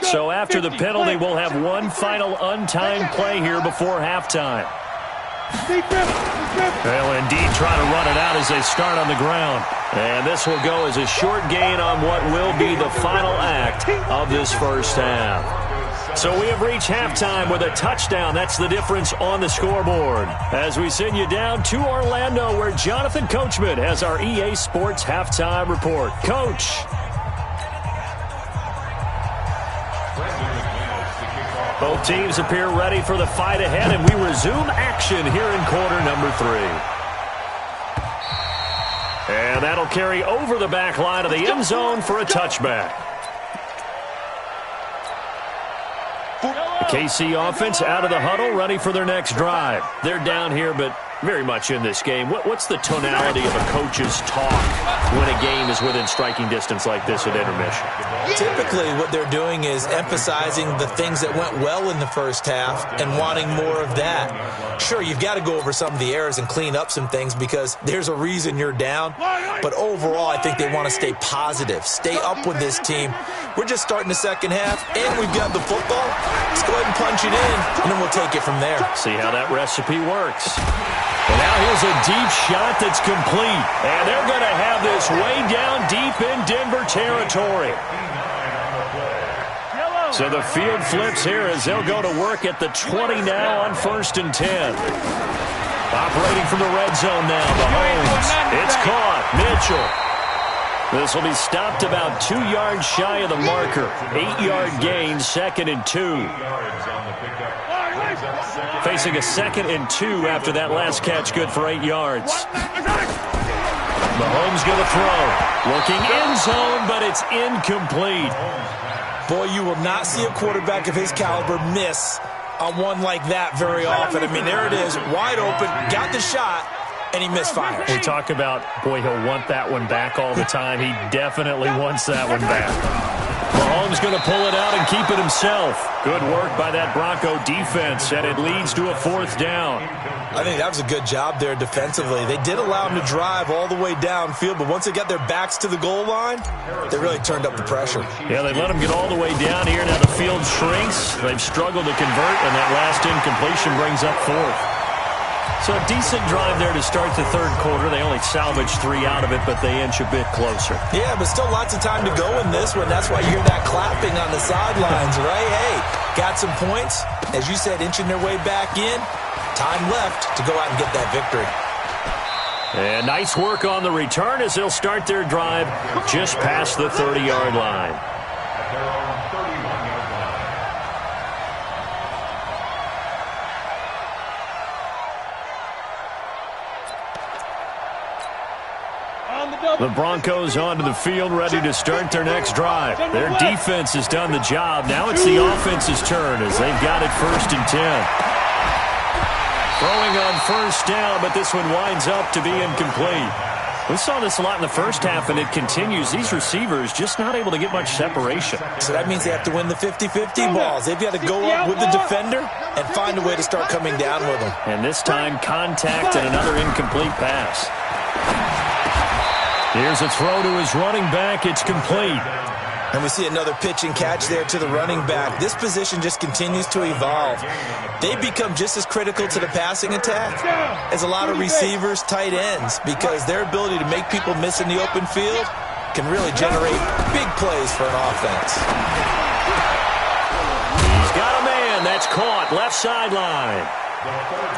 So after the penalty, we'll have one final untimed play here before halftime. They'll indeed try to run it out as they start on the ground. And this will go as a short gain on what will be the final act of this first half. So we have reached halftime with a touchdown. That's the difference on the scoreboard. As we send you down to Orlando, where Jonathan Coachman has our EA Sports halftime report. Coach. Both teams appear ready for the fight ahead, and we resume action here in quarter number 3. And that'll carry over the back line of the end zone for a touchback. The KC offense out of the huddle, ready for their next drive. They're down here, but very much in this game. What's the tonality of a coach's talk when a game is within striking distance like this at intermission? Typically, what they're doing is emphasizing the things that went well in the first half and wanting more of that. Sure, you've got to go over some of the errors and clean up some things because there's a reason you're down. But overall, I think they want to stay positive, stay up with this team. We're just starting the second half, and we've got the football. Let's go ahead and punch it in, and then we'll take it from there. See how that recipe works. And now here's a deep shot that's complete. And they're going to have this way down deep in Denver territory. So the field flips here as they'll go to work at the 20 now on 1st and 10. Operating from the red zone now, Mahomes. It's caught. Mitchell. This will be stopped about 2 yards shy of the marker. 8-yard gain, 2nd and 2. Facing a 2nd and 2 after that last catch, good for 8 yards. Mahomes going to throw. Looking end zone, but it's incomplete. Boy, you will not see a quarterback of his caliber miss on one like that very often. I mean, there it is, wide open, got the shot, and he misfires. We talk about, boy, he'll want that one back all the time. He definitely wants that one back. Mahomes going to pull it out and keep it himself. Good work by that Bronco defense, and it leads to a 4th down. I think that was a good job there defensively. They did allow him to drive all the way downfield, but once they got their backs to the goal line, they really turned up the pressure. Yeah, they let him get all the way down here. Now the field shrinks. They've struggled to convert, and that last incompletion brings up 4th. So a decent drive there to start the 3rd quarter. They only salvaged 3 out of it, but they inch a bit closer. Yeah, but still lots of time to go in this one. That's why you hear that clapping on the sidelines, right? Hey, got some points. As you said, inching their way back in. Time left to go out and get that victory. And nice work on the return as they'll start their drive just past the 30-yard line. The Broncos onto the field, ready to start their next drive. Their defense has done the job. Now it's the offense's turn as they've got it 1st and 10. Throwing on 1st down, but this one winds up to be incomplete. We saw this a lot in the first half, and it continues. These receivers just not able to get much separation. So that means they have to win the 50-50 balls. They've got to go up with the defender and find a way to start coming down with them. And this time, contact and another incomplete pass. Here's a throw to his running back. It's complete. And we see another pitch and catch there to the running back. This position just continues to evolve. They become just as critical to the passing attack as a lot of receivers, tight ends, because their ability to make people miss in the open field can really generate big plays for an offense. He's got a man. That's caught. Left sideline.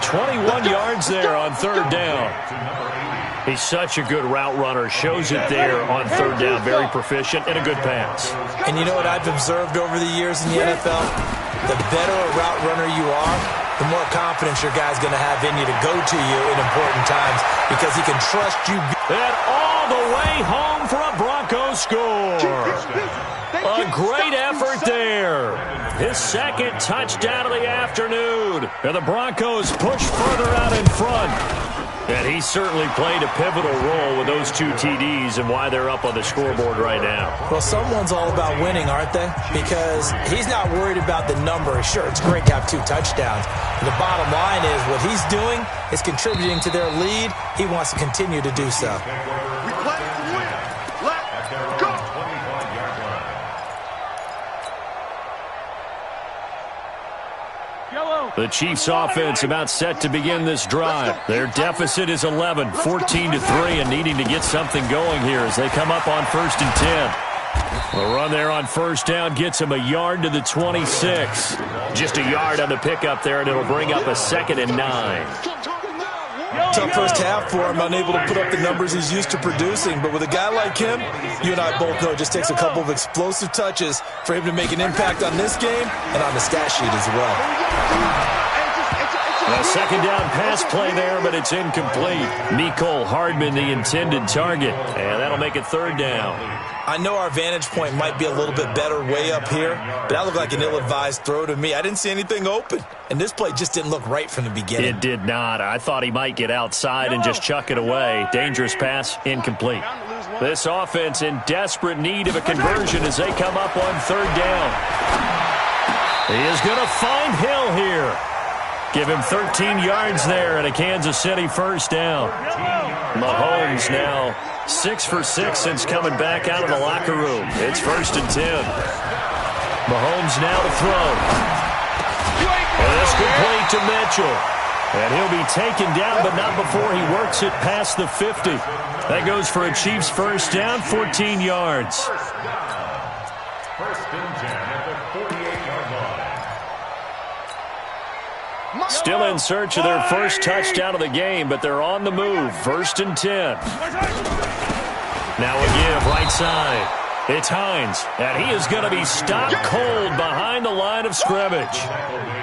21 yards there on 3rd down. He's such a good route runner. Shows it there on 3rd down. Very proficient and a good pass. And you know what I've observed over the years in the NFL? The better a route runner you are, the more confidence your guy's going to have in you to go to you in important times because he can trust you. And all the way home for a Broncos score. A great effort there. His 2nd touchdown of the afternoon. And the Broncos push further out in front. And he certainly played a pivotal role with those 2 TDs and why they're up on the scoreboard right now. Well, someone's all about winning, aren't they? Because he's not worried about the number. Sure, it's great to have 2 touchdowns. But the bottom line is what he's doing is contributing to their lead. He wants to continue to do so. We play to win. Let's go. The Chiefs offense about set to begin this drive. Their deficit is 11, 14-3, and needing to get something going here as they come up on 1st and 10. The run there on first down gets him a yard to the 26. Just a yard on the pickup there, and it'll bring up a 2nd and 9. Tough first half for him, unable to put up the numbers he's used to producing. But with a guy like him, you and I both know it just takes a couple of explosive touches for him to make an impact on this game and on the stat sheet as well. A 2nd down pass play there, but it's incomplete. Mecole Hardman, the intended target, and that'll make it 3rd down. I know our vantage point might be a little bit better way up here, but that looked like an ill-advised throw to me. I didn't see anything open, and this play just didn't look right from the beginning. It did not. I thought he might get outside and just chuck it away. Dangerous pass, incomplete. This offense in desperate need of a conversion as they come up on 3rd down. He is going to find Hill here. Give him 13 yards there and a Kansas City 1st down. Mahomes now 6 for 6 since coming back out of the locker room. It's 1st and 10. Mahomes now to throw. And it's complete to Mitchell. And he'll be taken down, but not before he works it past the 50. That goes for a Chiefs 1st down, 14 yards. 1st and 10 at the 48-yard line. Still in search of their first touchdown of the game, but they're on the move. 1st and 10. Now a give right side. It's Hines, and he is going to be stopped cold behind the line of scrimmage.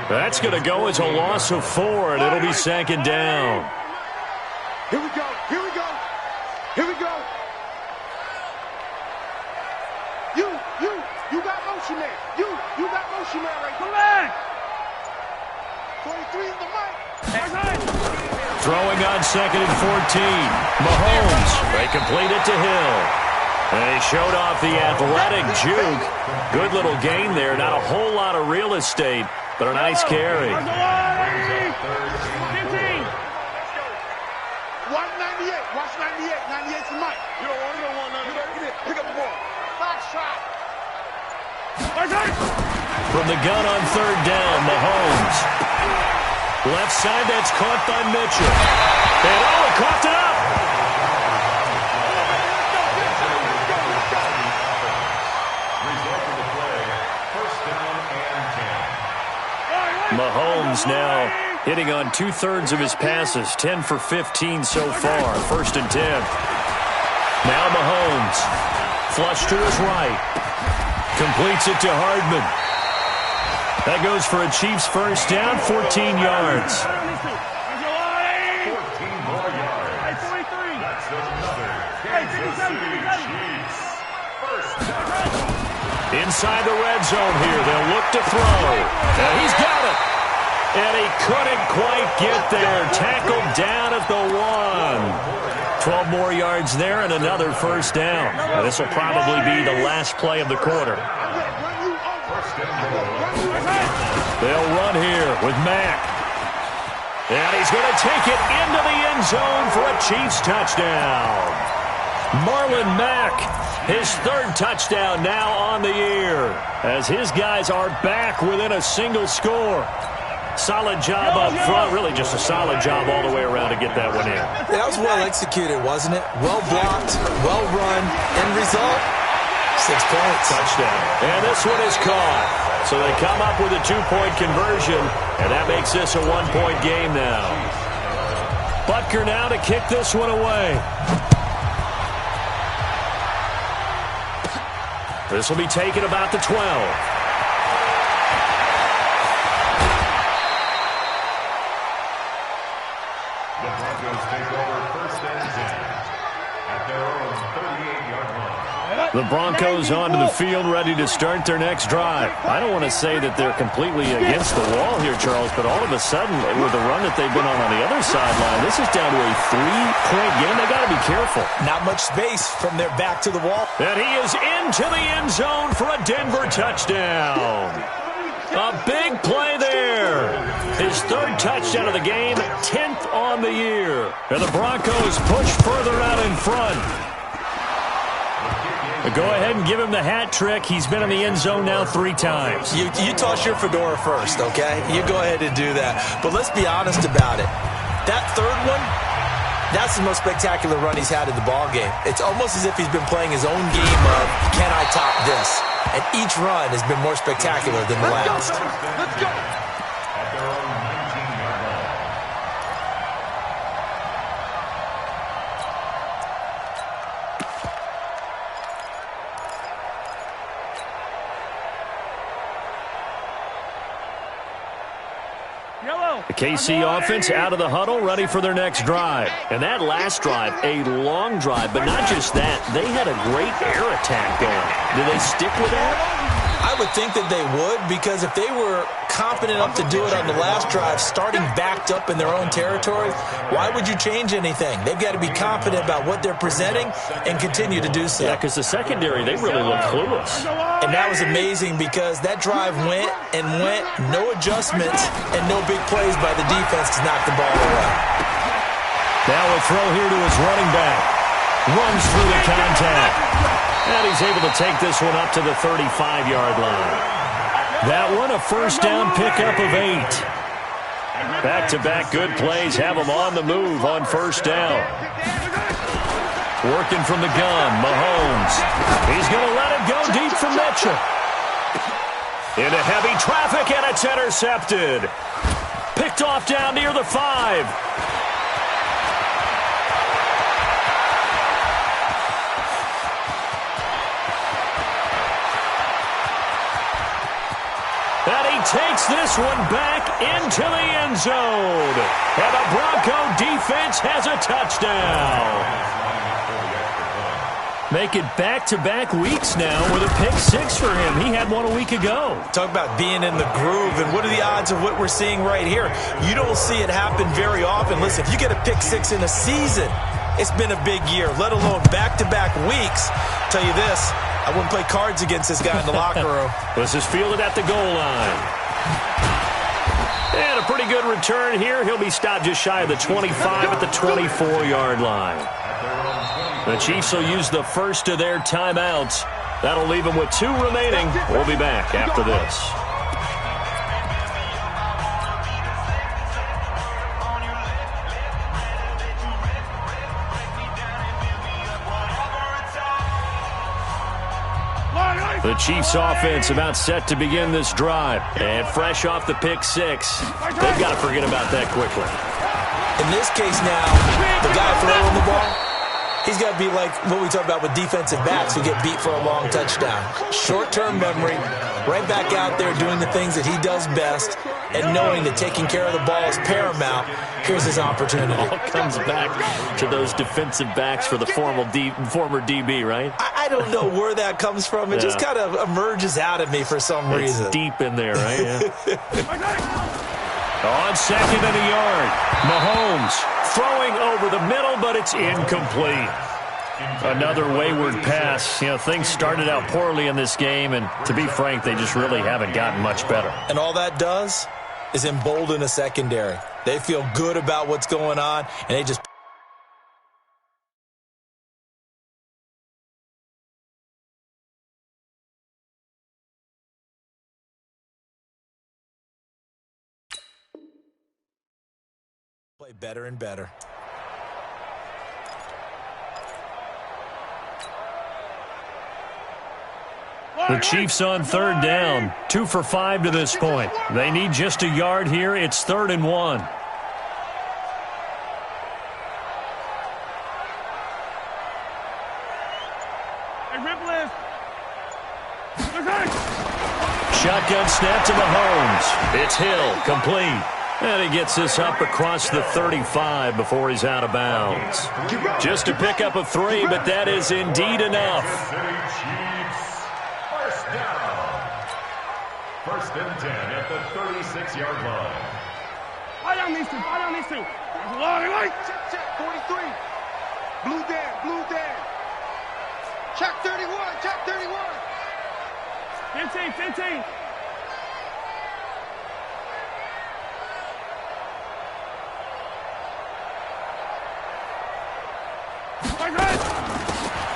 That's going to go as a loss of 4, and it'll be 2nd down. Here we go. Here we go. Here we go. You got motion man. You got motion man right there. 23 in the mic. Throwing on 2nd and 14. Mahomes, they complete it to Hill. And he showed off the athletic juke. Good little gain there. Not a whole lot of real estate, but a nice carry. 198. Watch 98. 98's the mic. You don't want it. Pick up the ball. Back shot. From the gun on 3rd down, Mahomes. Left side, that's caught by Mitchell. And he coughed it up. Mahomes now hitting on 2/3 of his passes, 10 for 15 so far. 1st and 10. Now Mahomes, flush to his right. Completes it to Hardman. That goes for a Chiefs 1st down, 14 yards. 14 more yards. That's another Kansas City Chiefs 1st down. Inside the red zone here, they'll look to throw. And he's got it. And he couldn't quite get there. Tackled down at the 1. 12 more yards there and another 1st down. Now, this will probably be the last play of the quarter. They'll run here with Mack. And he's going to take it into the end zone for a Chiefs touchdown. Marlon Mack, his 3rd touchdown now on the year, as his guys are back within a single score. Solid job up front. Really just a solid job all the way around to get that one in. Yeah, that was well executed, wasn't it? Well blocked, well run. End result, 6 points. Touchdown. And this one is caught. So they come up with a 2-point conversion, and that makes this a 1-point game now. Butker now to kick this one away. This will be taken about the 12. The Broncos take over 1st and 10 at their own 38-yard line. The Broncos onto the field, ready to start their next drive. I don't want to say that they're completely against the wall here, Charles, but all of a sudden, with the run that they've been on the other sideline, this is down to a 3-point game. They got to be careful. Not much space from their back to the wall. And he is into the end zone for a Denver touchdown. A big play there. His 3rd touchdown of the game, 10th on the year. And the Broncos push further out in front. Go ahead and give him the hat trick. He's been in the end zone now 3 times. You toss your fedora first, okay? You go ahead and do that. But let's be honest about it. That 3rd one, That's the most spectacular run he's had in the ball game. It's almost as if he's been playing his own game of, can I top this? And each run has been more spectacular than the last. Let's go. At their own 19-yard line. The KC offense out of the huddle, ready for their next drive. And that last drive, a long drive, but not just that. They had a great air attack going. Do they stick with that? I would think that they would, because if they were confident enough to do it on the last drive, starting backed up in their own territory, why would you change anything? They've got to be confident about what they're presenting and continue to do so. Yeah, because the secondary, they really look clueless. And that was amazing because that drive went and went, no adjustments, and no big plays by the defense to knock the ball away. Now a throw here to his running back. Runs through the contact. And he's able to take this one up to the 35-yard line. That one, a first down pickup of 8. Back-to-back good plays have him on the move on first down. Working from the gun, Mahomes. He's going to let it go deep from Mitchell. Into heavy traffic, and it's intercepted. Picked off down near the 5. And he takes this one back into the end zone. And the Bronco defense has a touchdown. Make it back-to-back weeks now with a pick 6 for him. He had one a week ago. Talk about being in the groove, and what are the odds of what we're seeing right here? You don't see it happen very often. Listen, if you get a pick 6 in a season, it's been a big year, let alone back-to-back weeks. I'll tell you this, I wouldn't play cards against this guy in the locker room. This is fielded at the goal line. And a pretty good return here. He'll be stopped just shy of the 25 at the 24-yard line. The Chiefs will use the first of their timeouts. That'll leave them with 2 remaining. We'll be back after this. The Chiefs offense about set to begin this drive. And fresh off the pick 6, they've got to forget about that quickly. In this case now, the guy throwing the ball, he's got to be like what we talk about with defensive backs who get beat for a long touchdown. Short-term memory, right back out there doing the things that he does best, and knowing that taking care of the ball is paramount. Here's his opportunity. It all comes back to those defensive backs for the former DB, right? I don't know where that comes from. It just kind of emerges out of me for some reason. It's deep in there, right? Yeah. On second and a yard, Mahomes throwing over the middle, but it's incomplete. Another wayward pass. You know, things started out poorly in this game, and to be frank, they just really haven't gotten much better. And all that does is embolden a secondary. They feel good about what's going on, and they just... play better and better. The Chiefs on third down, 2 for 5 to this point. They need just a yard here. It's 3rd and 1. Shotgun snap to Mahomes. It's Hill, complete. And he gets this up across the 35 before he's out of bounds. Just a pickup of 3, but that is indeed enough. First down. 1st and 10 at the 36-yard line. Fire down these two. Check, 43. Blue Dan. Check 31. 15.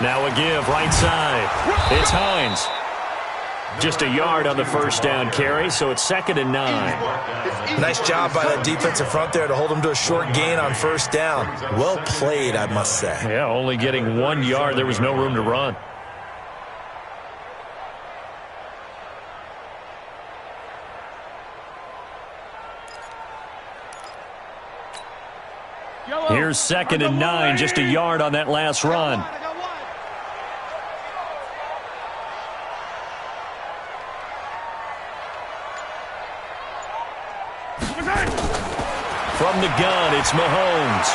Now a give, right side. It's Hines. Just a yard on the first down carry, so it's 2nd and 9. Nice job by that defensive front there to hold them to a short gain on first down. Well played, I must say. Yeah, only getting 1 yard. There was no room to run. Here's 2nd and 9, just a yard on that last run. From the gun, it's Mahomes.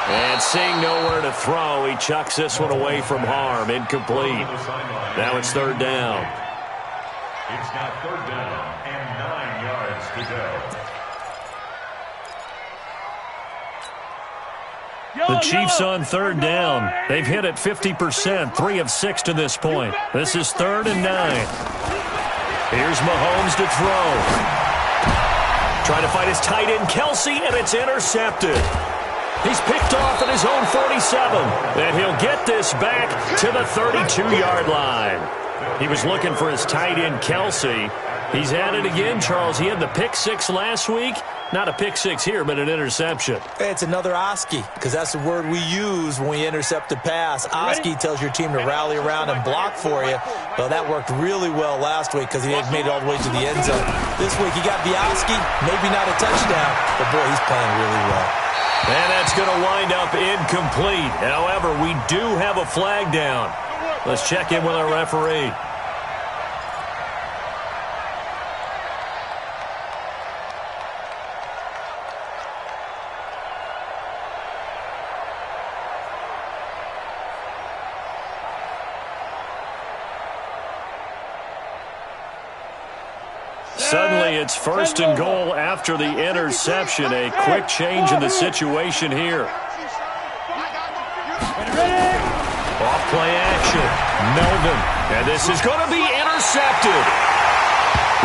And seeing nowhere to throw, he chucks this one away from harm. Incomplete. Now it's 3rd down. It's now 3rd down and 9 yards to go. The Chiefs on 3rd down. They've hit it 50%, 3 of 6 to this point. This is 3rd and 9. Here's Mahomes to throw. Trying to find his tight end, Kelsey, and it's intercepted. He's picked off at his own 47, and he'll get this back to the 32-yard line. He was looking for his tight end, Kelsey. He's at it again, Charles. He had the pick 6 last week. Not a pick 6 here, but an interception. Hey, it's another Oski, because that's the word we use when we intercept a pass. Oski tells your team to rally around and block for you. Well, that worked really well last week because he had made it all the way to the end zone. This week he got the Oski, maybe not a touchdown, but boy, he's playing really well. And that's going to wind up incomplete. However, we do have a flag down. Let's check in with our referee. Suddenly, it's 1st and goal after the interception. A quick change in the situation here. Off play action. Melvin. And this is going to be intercepted.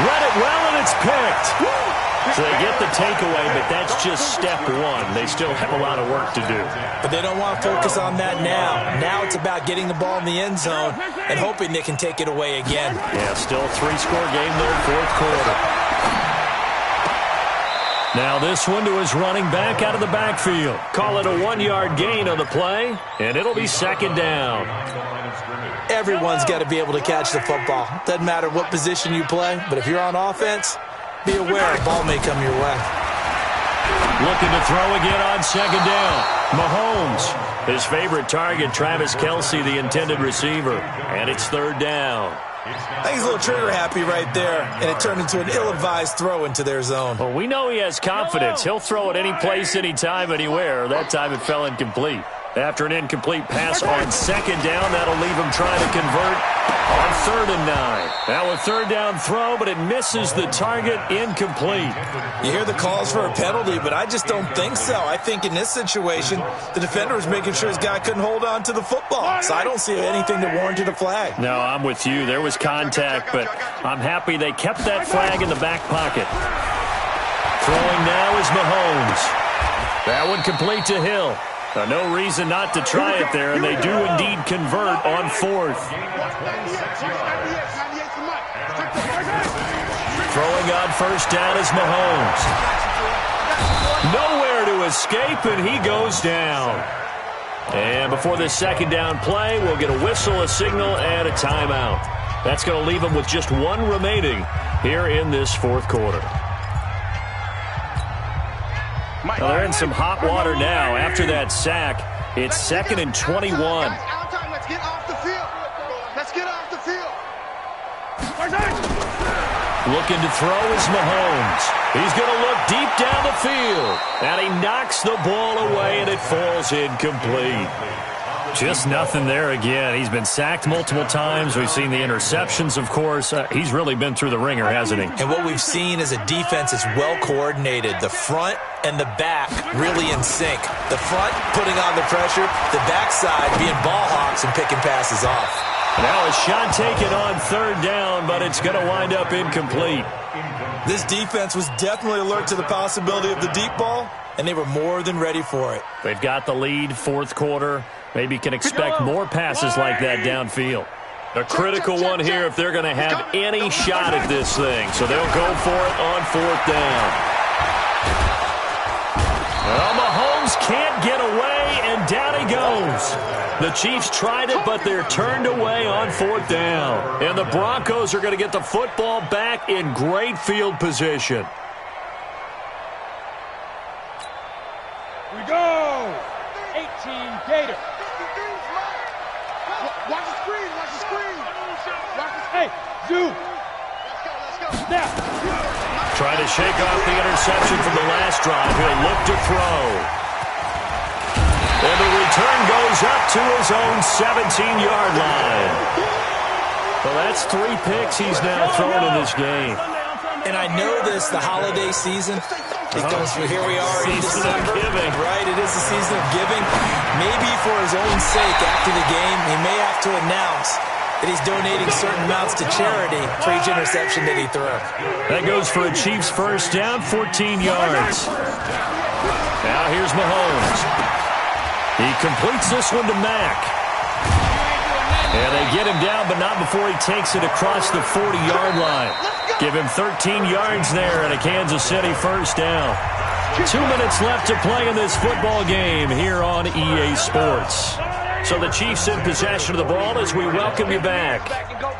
Read it well, and it's picked. So they get the takeaway, but that's just step 1. They still have a lot of work to do. But they don't want to focus on that now. Now it's about getting the ball in the end zone and hoping they can take it away again. Yeah, still a 3-score game, though, 4th quarter. Now this one to his running back out of the backfield. Call it a 1-yard gain on the play, and it'll be 2nd down. Everyone's got to be able to catch the football. Doesn't matter what position you play, but if you're on offense, be aware a ball may come your way. Looking to throw again on 2nd down. Mahomes, his favorite target, Travis Kelsey, the intended receiver. And it's 3rd down. I think he's a little trigger happy right there, and it turned into an ill-advised throw into their zone. Well, we know he has confidence. He'll throw it any place, anytime, anywhere. That time it fell incomplete. After an incomplete pass on 2nd down, that'll leave him trying to convert on 3rd and 9. Now a 3rd down throw, but it misses the target, incomplete. You hear the calls for a penalty, but I just don't think so. I think in this situation, the defender was making sure his guy couldn't hold on to the football. So I don't see anything that warranted a flag. No, I'm with you. There was contact, but I'm happy they kept that flag in the back pocket. Throwing now is Mahomes. That one complete to Hill. No reason not to try it there, and they do indeed convert on 4th. Throwing on 1st down is Mahomes. Nowhere to escape, and he goes down. And before this 2nd down play, we'll get a whistle, a signal, and a timeout. That's going to leave them with just 1 remaining here in this 4th quarter. Well, they're in some hot water now. After that sack, it's 2nd and 21. Let's get off the field. Let's get off the field. Looking to throw is Mahomes. He's going to look deep down the field. And he knocks the ball away, and it falls incomplete. Just nothing there again. He's been sacked multiple times. We've seen the interceptions, of course. He's really been through the ringer, hasn't he? And what we've seen is a defense that's well coordinated. The front and the back really in sync. The front putting on the pressure, the backside being ball hawks and picking passes off. Now a shot taken on 3rd down, but it's going to wind up incomplete. This defense was definitely alert to the possibility of the deep ball, and they were more than ready for it. They've got the lead, 4th quarter. Maybe can expect more passes like that downfield. A critical one here if they're going to have any shot at this thing. So they'll go for it on 4th down. Well, Mahomes can't get away, and down he goes. The Chiefs tried it, but they're turned away on 4th down. And the Broncos are going to get the football back in great field position. We go! 18 Gator. Watch the screen, watch the screen. Watch the hey, Zoo. Let's go. Snap. Trying to shake off the interception from the last drive. He'll look to throw. And the return goes up to his own 17-yard line. Well, that's 3 picks he's now thrown in this game. And I know this, the holiday season, because here we are in December, right? It is the season of giving. Maybe for his own sake after the game, he may have to announce that he's donating certain amounts to charity for each interception that he threw. That goes for a Chiefs first down, 14 yards. Now here's Mahomes. He completes this one to Mack. And they get him down, but not before he takes it across the 40-yard line. Give him 13 yards there and a Kansas City first down. 2 minutes left to play in this football game here on EA Sports. So the Chiefs in possession of the ball as we welcome you back.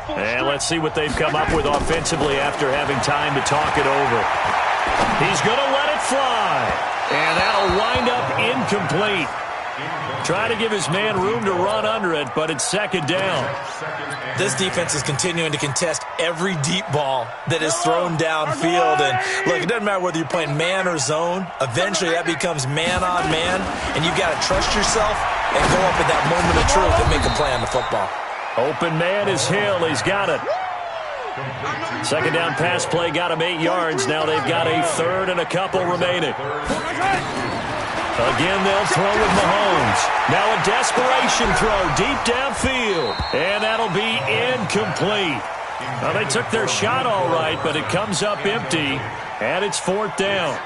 And let's see what they've come up with offensively after having time to talk it over. He's going to let it fly. And that'll wind up incomplete. Try to give his man room to run under it, but it's 2nd down. This defense is continuing to contest every deep ball that is thrown downfield. And look, it doesn't matter whether you're playing man or zone. Eventually that becomes man on man, and you've got to trust yourself and go up at that moment of truth and make a play on the football. Open man is Hill. He's got it. 2nd down pass play got him 8 yards. Now they've got a 3rd and a couple remaining. Again, they'll throw with Mahomes. Now a desperation throw deep downfield. And that'll be incomplete. Well, they took their shot all right, but it comes up empty. And it's 4th down.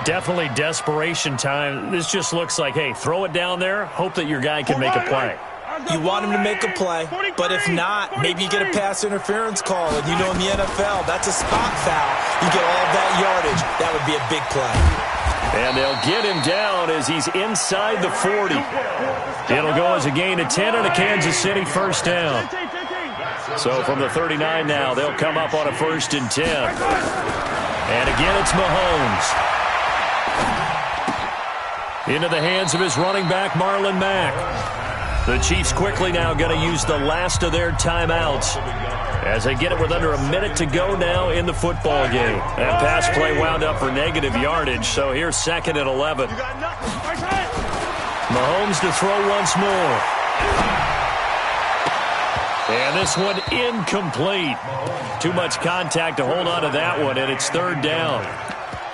Definitely desperation time. This just looks like, hey, throw it down there. Hope that your guy can make a play. You want him to make a play, but if not, maybe you get a pass interference call. And you know in the NFL, that's a spot foul. You get all that yardage. That would be a big play. And they'll get him down as he's inside the 40. It'll go as a gain of 10 and a Kansas City first down. So from the 39 now, they'll come up on a 1st and 10. And again, it's Mahomes. Into the hands of his running back, Marlon Mack. The Chiefs quickly now going to use the last of their timeouts as they get it with under a minute to go now in the football game. That pass play wound up for negative yardage, so here's 2nd and 11. Mahomes to throw once more. And this one incomplete. Too much contact to hold on to that one, and it's 3rd down.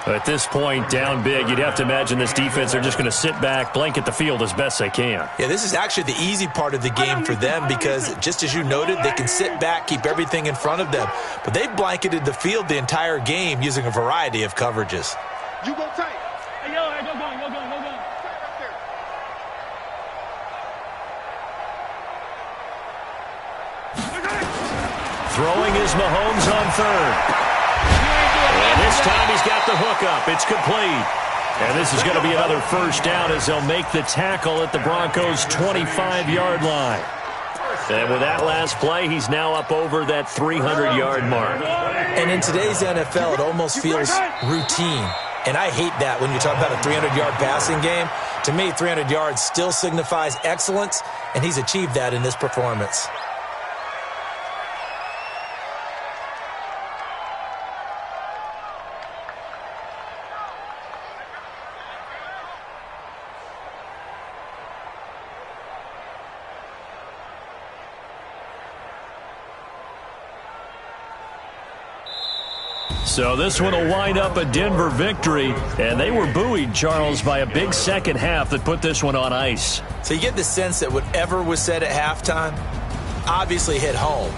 At this point, down big, you'd have to imagine this defense are just going to sit back, blanket the field as best they can. Yeah, this is actually the easy part of the game for them because, just as you noted, they can sit back, keep everything in front of them. But they've blanketed the field the entire game using a variety of coverages. You go tight. Hey, yo, go gun. Throwing is Mahomes on 3rd. And this time he's got the hook up. It's complete. And this is going to be another first down as they'll make the tackle at the Broncos' 25-yard line. And with that last play, he's now up over that 300-yard mark. And in today's NFL, it almost feels routine. And I hate that when you talk about a 300-yard passing game. To me, 300 yards still signifies excellence, and he's achieved that in this performance. So this one will wind up a Denver victory, and they were buoyed, Charles, by a big second half that put this one on ice. So you get the sense that whatever was said at halftime obviously hit home.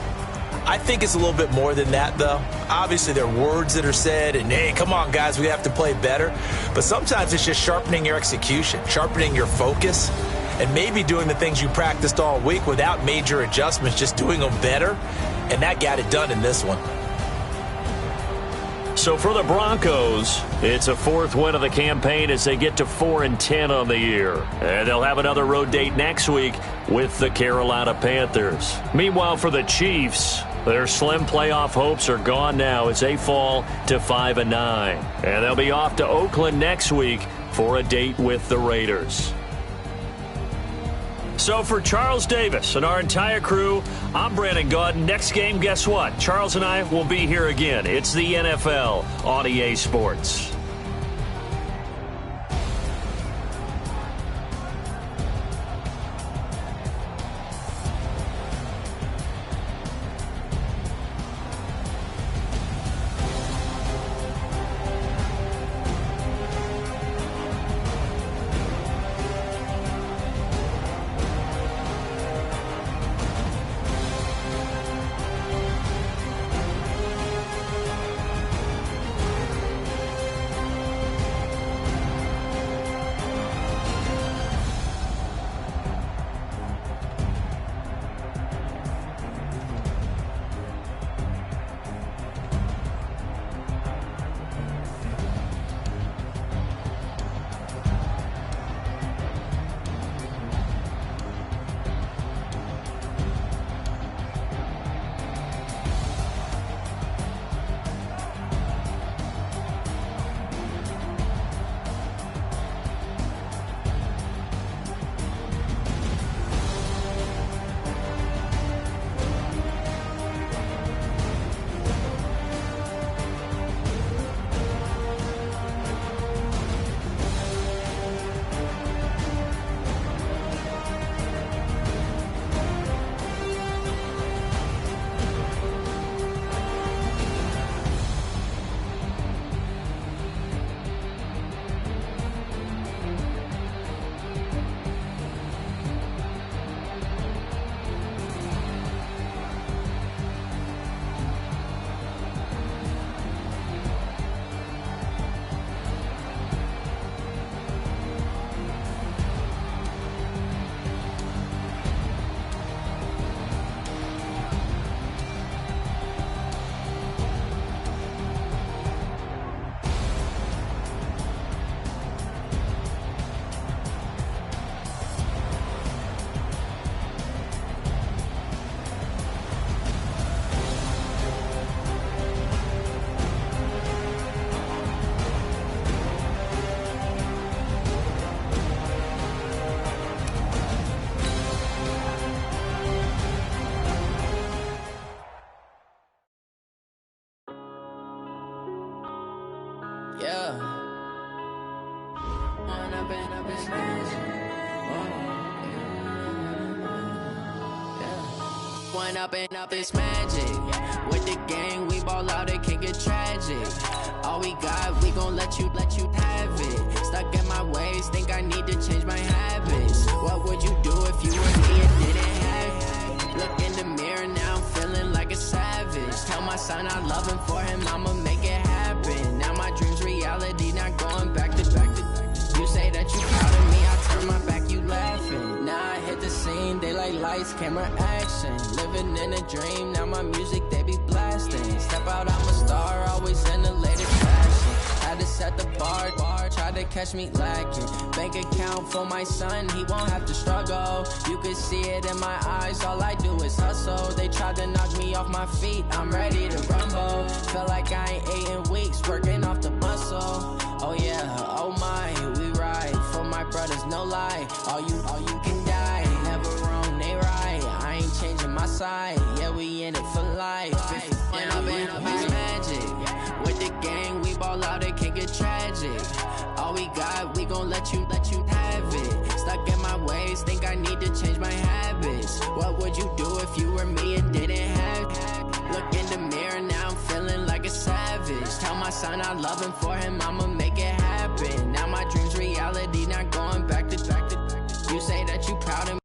I think it's a little bit more than that, though. Obviously, there are words that are said, and, hey, come on, guys, we have to play better. But sometimes it's just sharpening your execution, sharpening your focus. and maybe doing the things you practiced all week without major adjustments, just doing them better, and that got it done in this one. So for the Broncos, it's a fourth win of the campaign as they get to 4-10 on the year. And they'll have another road date next week with the Carolina Panthers. Meanwhile, for the Chiefs, their slim playoff hopes are gone now as they fall to 5-9. And they'll be off to Oakland next week for a date with the Raiders. So for Charles Davis and our entire crew, I'm Brandon Gaudin. Next game, guess what? Charles and I will be here again. It's the NFL on EA Sports. Up it's magic. With the gang, we ball out, it can get tragic. All we got, we gon' let you have it. Stuck in my ways, think I need to change my habits. What would you do if you were me and didn't have it? Look in the mirror, now I'm feeling like a savage. Tell my son I love him, for him I'ma make it happen. Now my dream's reality, not going back to back to. You say that you proud of me, I turn my back, you laughing. Now I hit the scene, they like lights, camera, action. Living in a dream, now my music they be blasting. Step out, I'm a star, always in the latest fashion. Had to set the bar, try to catch me lacking. Bank account for my son, he won't have to struggle. You can see it in my eyes, all I do is hustle. They tried to knock me off my feet, I'm ready to rumble. Feel like I ain't ate in weeks, working off the muscle. Oh yeah, oh my, we ride for my brothers, no lie. All you can die, never wrong, they right. I ain't changing my side, yeah, we in it for life. When I've been up is magic. With the gang, we ball out, it can get tragic. All we got, we gon' let you have it. Stuck in my ways, think I need to change my habits. What would you do if you were me and didn't have it? Look in the mirror, now I'm feeling like a savage. Tell my son I love him, for him I'ma make it happen. Now my dream's reality, not going back to. You say that you proud of me.